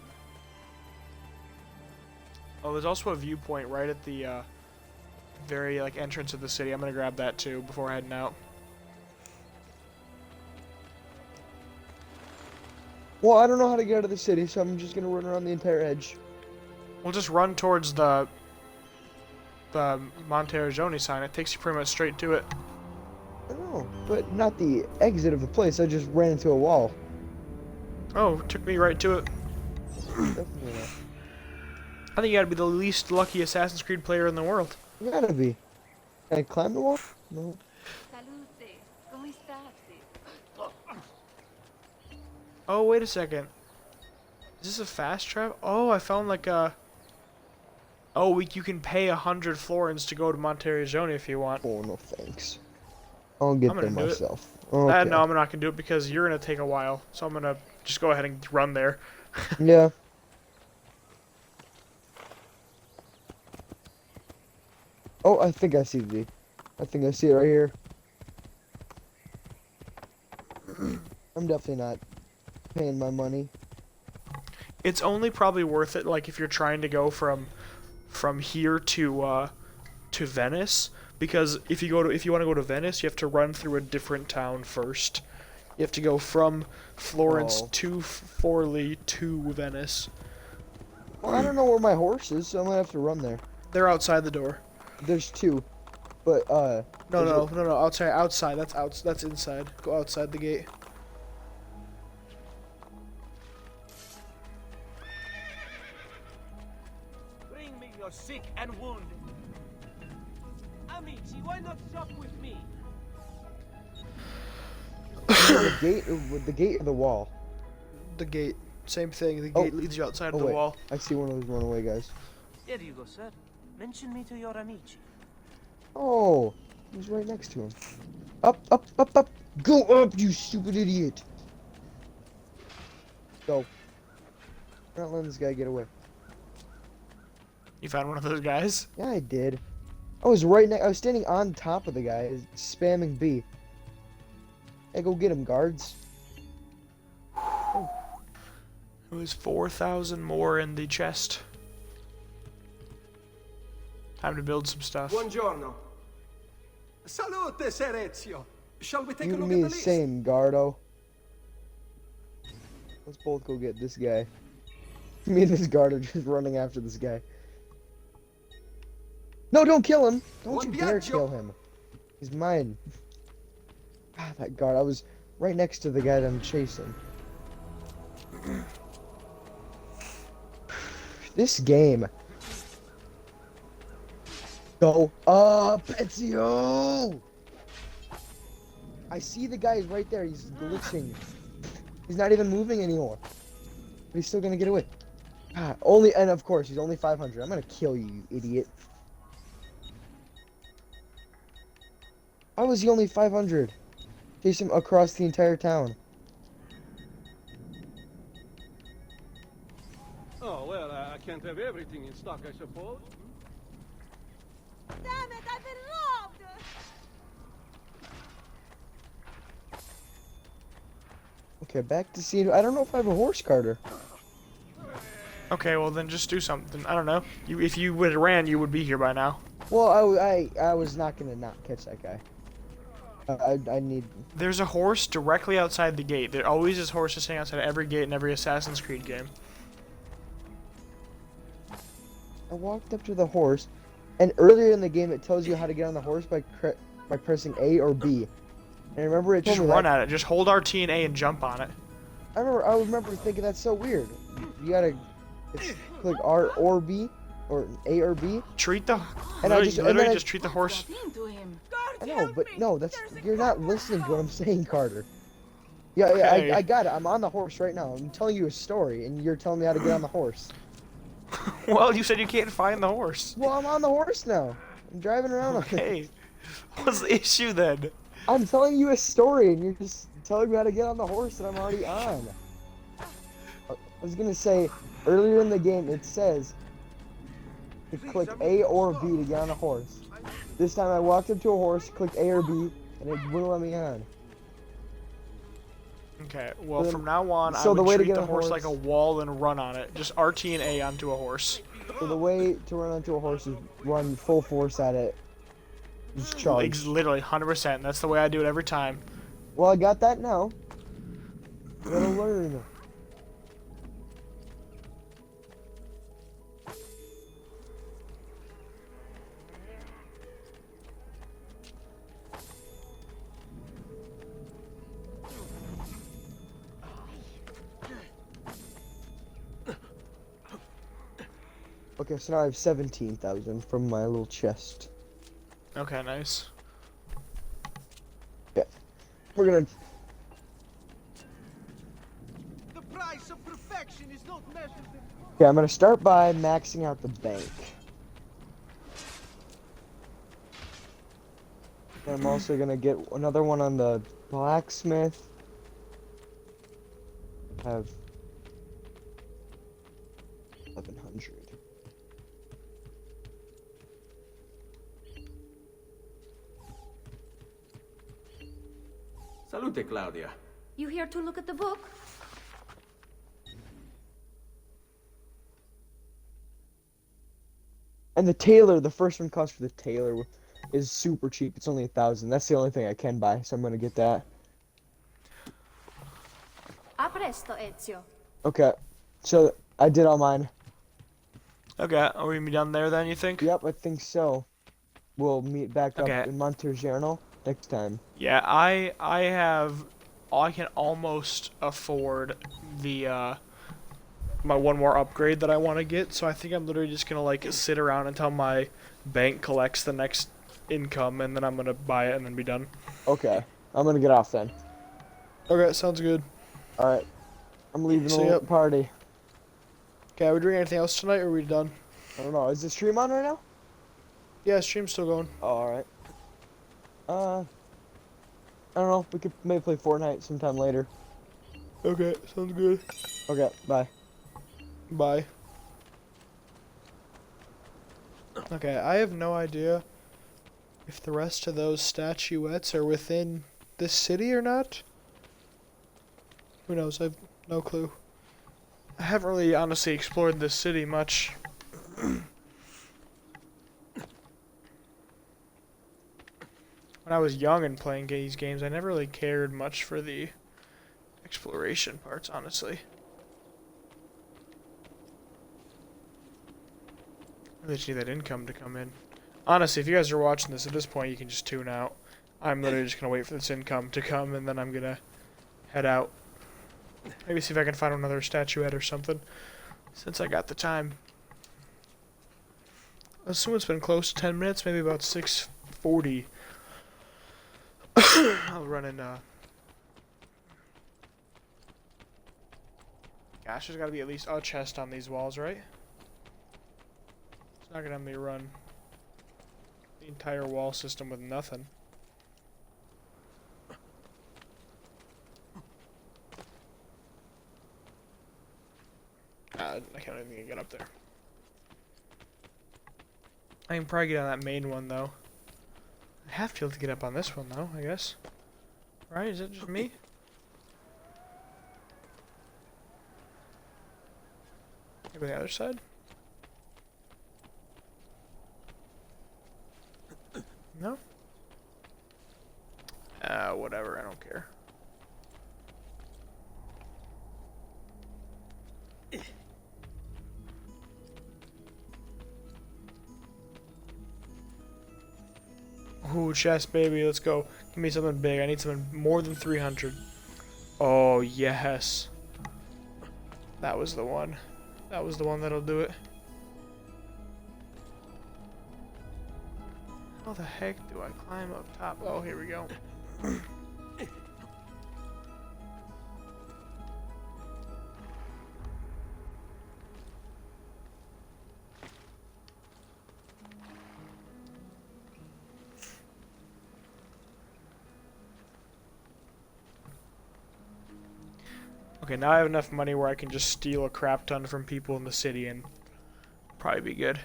Oh, there's also a viewpoint right at the very like entrance of the city. I'm gonna grab that too before heading out. Well, I don't know how to get out of the city, so I'm just gonna run around the entire edge. We'll just run towards the Monteriggioni sign. It takes you pretty much straight to it. I know, but not the exit of the place. I just ran into a wall. Oh, took me right to it. Definitely not. I think you gotta be the least lucky Assassin's Creed player in the world. You gotta be. Can I climb the wall? No. Salute. Come state? Oh, wait a second. Is this a fast travel? Oh, I found like a... Oh, you can pay 100 florins to go to Monteriggioni if you want. Oh, no thanks. I'll get there myself. Okay. No, I'm not gonna do it because you're gonna take a while. So I'm gonna just go ahead and run there. Yeah. Oh, I think I see the... I think I see it right here. I'm definitely not paying my money. It's only probably worth it, like if you're trying to go from here to Venice, because if you want to go to Venice, you have to run through a different town first. You have to go from Florence to Forlì to Venice. Well, I don't know where my horse is, so I'm gonna have to run there. They're outside the door. There's two, but No, outside. That's inside. Go outside the gate. Bring me your sick and wounded. Amici, why not shop with me? the gate or the wall? The gate. Same thing. The gate leads you outside of the wait. wall. I see one of those runaway guys. There you go, sir. Mention me to your amici. Oh, he's right next to him. Up, up, up, up. Go up, you stupid idiot. Go. I'm not letting this guy get away. You found one of those guys? Yeah, I did. I was right next. I was standing on top of the guy, spamming B. Hey, go get him, guards. Oh. It was 4,000 more in the chest. Time to build some stuff. Buongiorno. Salute, Ser Ezio. Shall we take You a look and me at the the list? same, Gardo. Let's both go get this guy. Me and this guard are just running after this guy. No, don't kill him! Don't you dare kill him. He's mine. Ah, that guard. I was right next to the guy that I'm chasing. This game. Go up, Ezio! I see the guy is right there. He's glitching. He's not even moving anymore. But he's still gonna get away. Ah, and of course, he's only 500. I'm gonna kill you, you idiot. How was he only 500? Chase him across the entire town. Oh, well, I can't have everything in stock, I suppose. Damn it, I've been robbed! Okay, back to scene. I don't know if I have a horse carter. Okay, well then just do something. I don't know. If you would have ran, you would be here by now. Well, I was not gonna not catch that guy. I need... There's a horse directly outside the gate. There always is horses sitting outside every gate in every Assassin's Creed game. I walked up to the horse, and earlier in the game it tells you how to get on the horse by pressing A or B. And I remember it told Just me run at it. Just hold RT and A and jump on it. I remember thinking that's so weird. You gotta click R or B, or A or B. Treat the... And I just literally just treat the horse... I know, but no, you're not listening to what I'm saying, Carter. Yeah, Okay. I got it. I'm on the horse right now. I'm telling you a story, and you're telling me how to get on the horse. Well, you said you can't find the horse. Well, I'm on the horse now. I'm driving around on it. Okay. What's the issue then? I'm telling you a story, and you're just telling me how to get on the horse that I'm already on. I was gonna say, earlier in the game, it says to click A or B to get on a horse. This time I walked up to a horse, clicked A or B, and it wouldn't let me on. Okay, well Then- from now on, so I the would way to treat get the on a horse horse- like a wall and run on it. Just RT and A onto a horse. So the way to run onto a horse is run full force at it. Just charge. Literally 100%. That's the way I do it every time. Well, I got that now. I gotta learn. Okay, so now I have 17,000 from my little chest. Okay, nice. Yeah. We're gonna... The price of perfection is not measured in... Okay, I'm gonna start by maxing out the bank. And I'm also gonna get another one on the blacksmith. Have 1100. Salute, Claudia. You here to look at the book? And the tailor, the first one cost for the tailor is super cheap. It's only 1,000. That's the only thing I can buy, so I'm gonna get that. A presto, Ezio. Okay, so I did all mine. Okay, are we gonna be done there then, you think? Yep, I think so. We'll meet back up Okay. in Montergiano next time. Yeah, I can almost afford the my one more upgrade that I want to get, so I think I'm literally just gonna like sit around until my bank collects the next income, and then I'm gonna buy it and then be done. Okay, I'm gonna get off then. Okay, sounds good. Alright, I'm leaving See the ya. party. Okay, are we doing anything else tonight, or are we done? I don't know, is the stream on right now? Yeah, stream's still going. Oh, alright. I don't know, we could maybe play Fortnite sometime later. Okay, sounds good. Okay, bye. Bye. Okay, I have no idea if the rest of those statuettes are within this city or not. Who knows? I have no clue. I haven't really honestly explored this city much. When I was young and playing these games, I never really cared much for the exploration parts, honestly. I really just need that income to come in. Honestly, if you guys are watching this at this point, you can just tune out. I'm literally just gonna wait for this income to come, and then I'm gonna head out. Maybe see if I can find another statuette or something, since I got the time. I assume it's been close to 10 minutes, maybe about 6:40. I'll run in, Gosh, there's gotta be at least a chest on these walls, right? It's not gonna have me run the entire wall system with nothing. I can't even get up there. I can probably get on that main one, though. I have to be able to get up on this one, though, I guess. Right? Is it just me? Maybe the other side? No? Whatever, I don't care. Ooh, chest, baby, let's go. Give me something big. I need something more than 300. Oh, yes. That was the one. That was the one that'll do it. How the heck do I climb up top? Oh, here we go. Okay, now I have enough money where I can just steal a crap ton from people in the city and probably be good.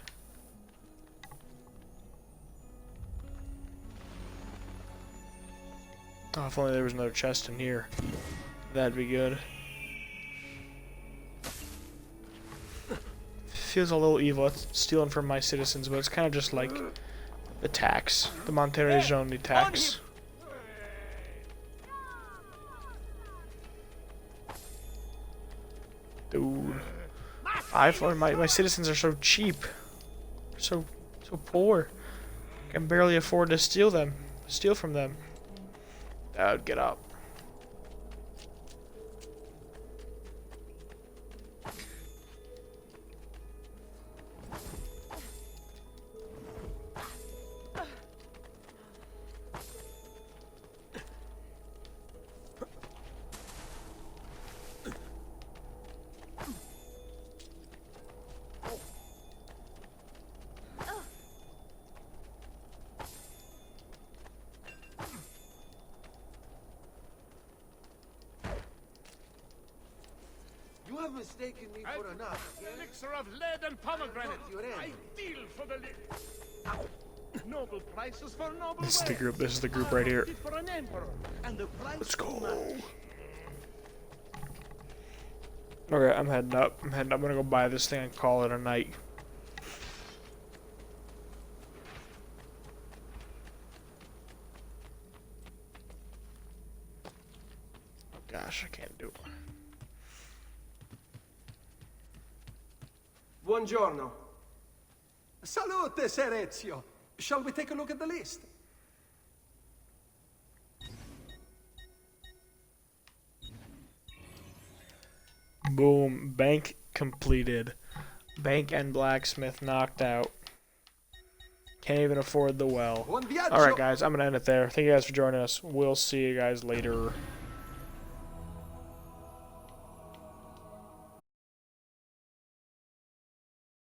Oh, if only there was another chest in here. That'd be good. feels a little evil. It's stealing from my citizens, but it's kind of just like the tax, the Monterey Gioni tax. Dude, my citizens are so cheap, so poor. I can barely afford to steal from them. Dude, get up. You have mistaken me for enough. Elixir of lead and pomegranate. I deal for the lid. Noble prices for noble This is the group. This is the group right here. for an emperor, and the price Let's go. Okay, I'm heading up. I'm gonna go buy this thing and call it a night. Gosh, I can't do it. Buongiorno. Salute, Ser Ezio. Shall we take a look at the list? Boom. Bank completed. Bank and blacksmith knocked out. Can't even afford the well. Alright guys, I'm going to end it there. Thank you guys for joining us. We'll see you guys later.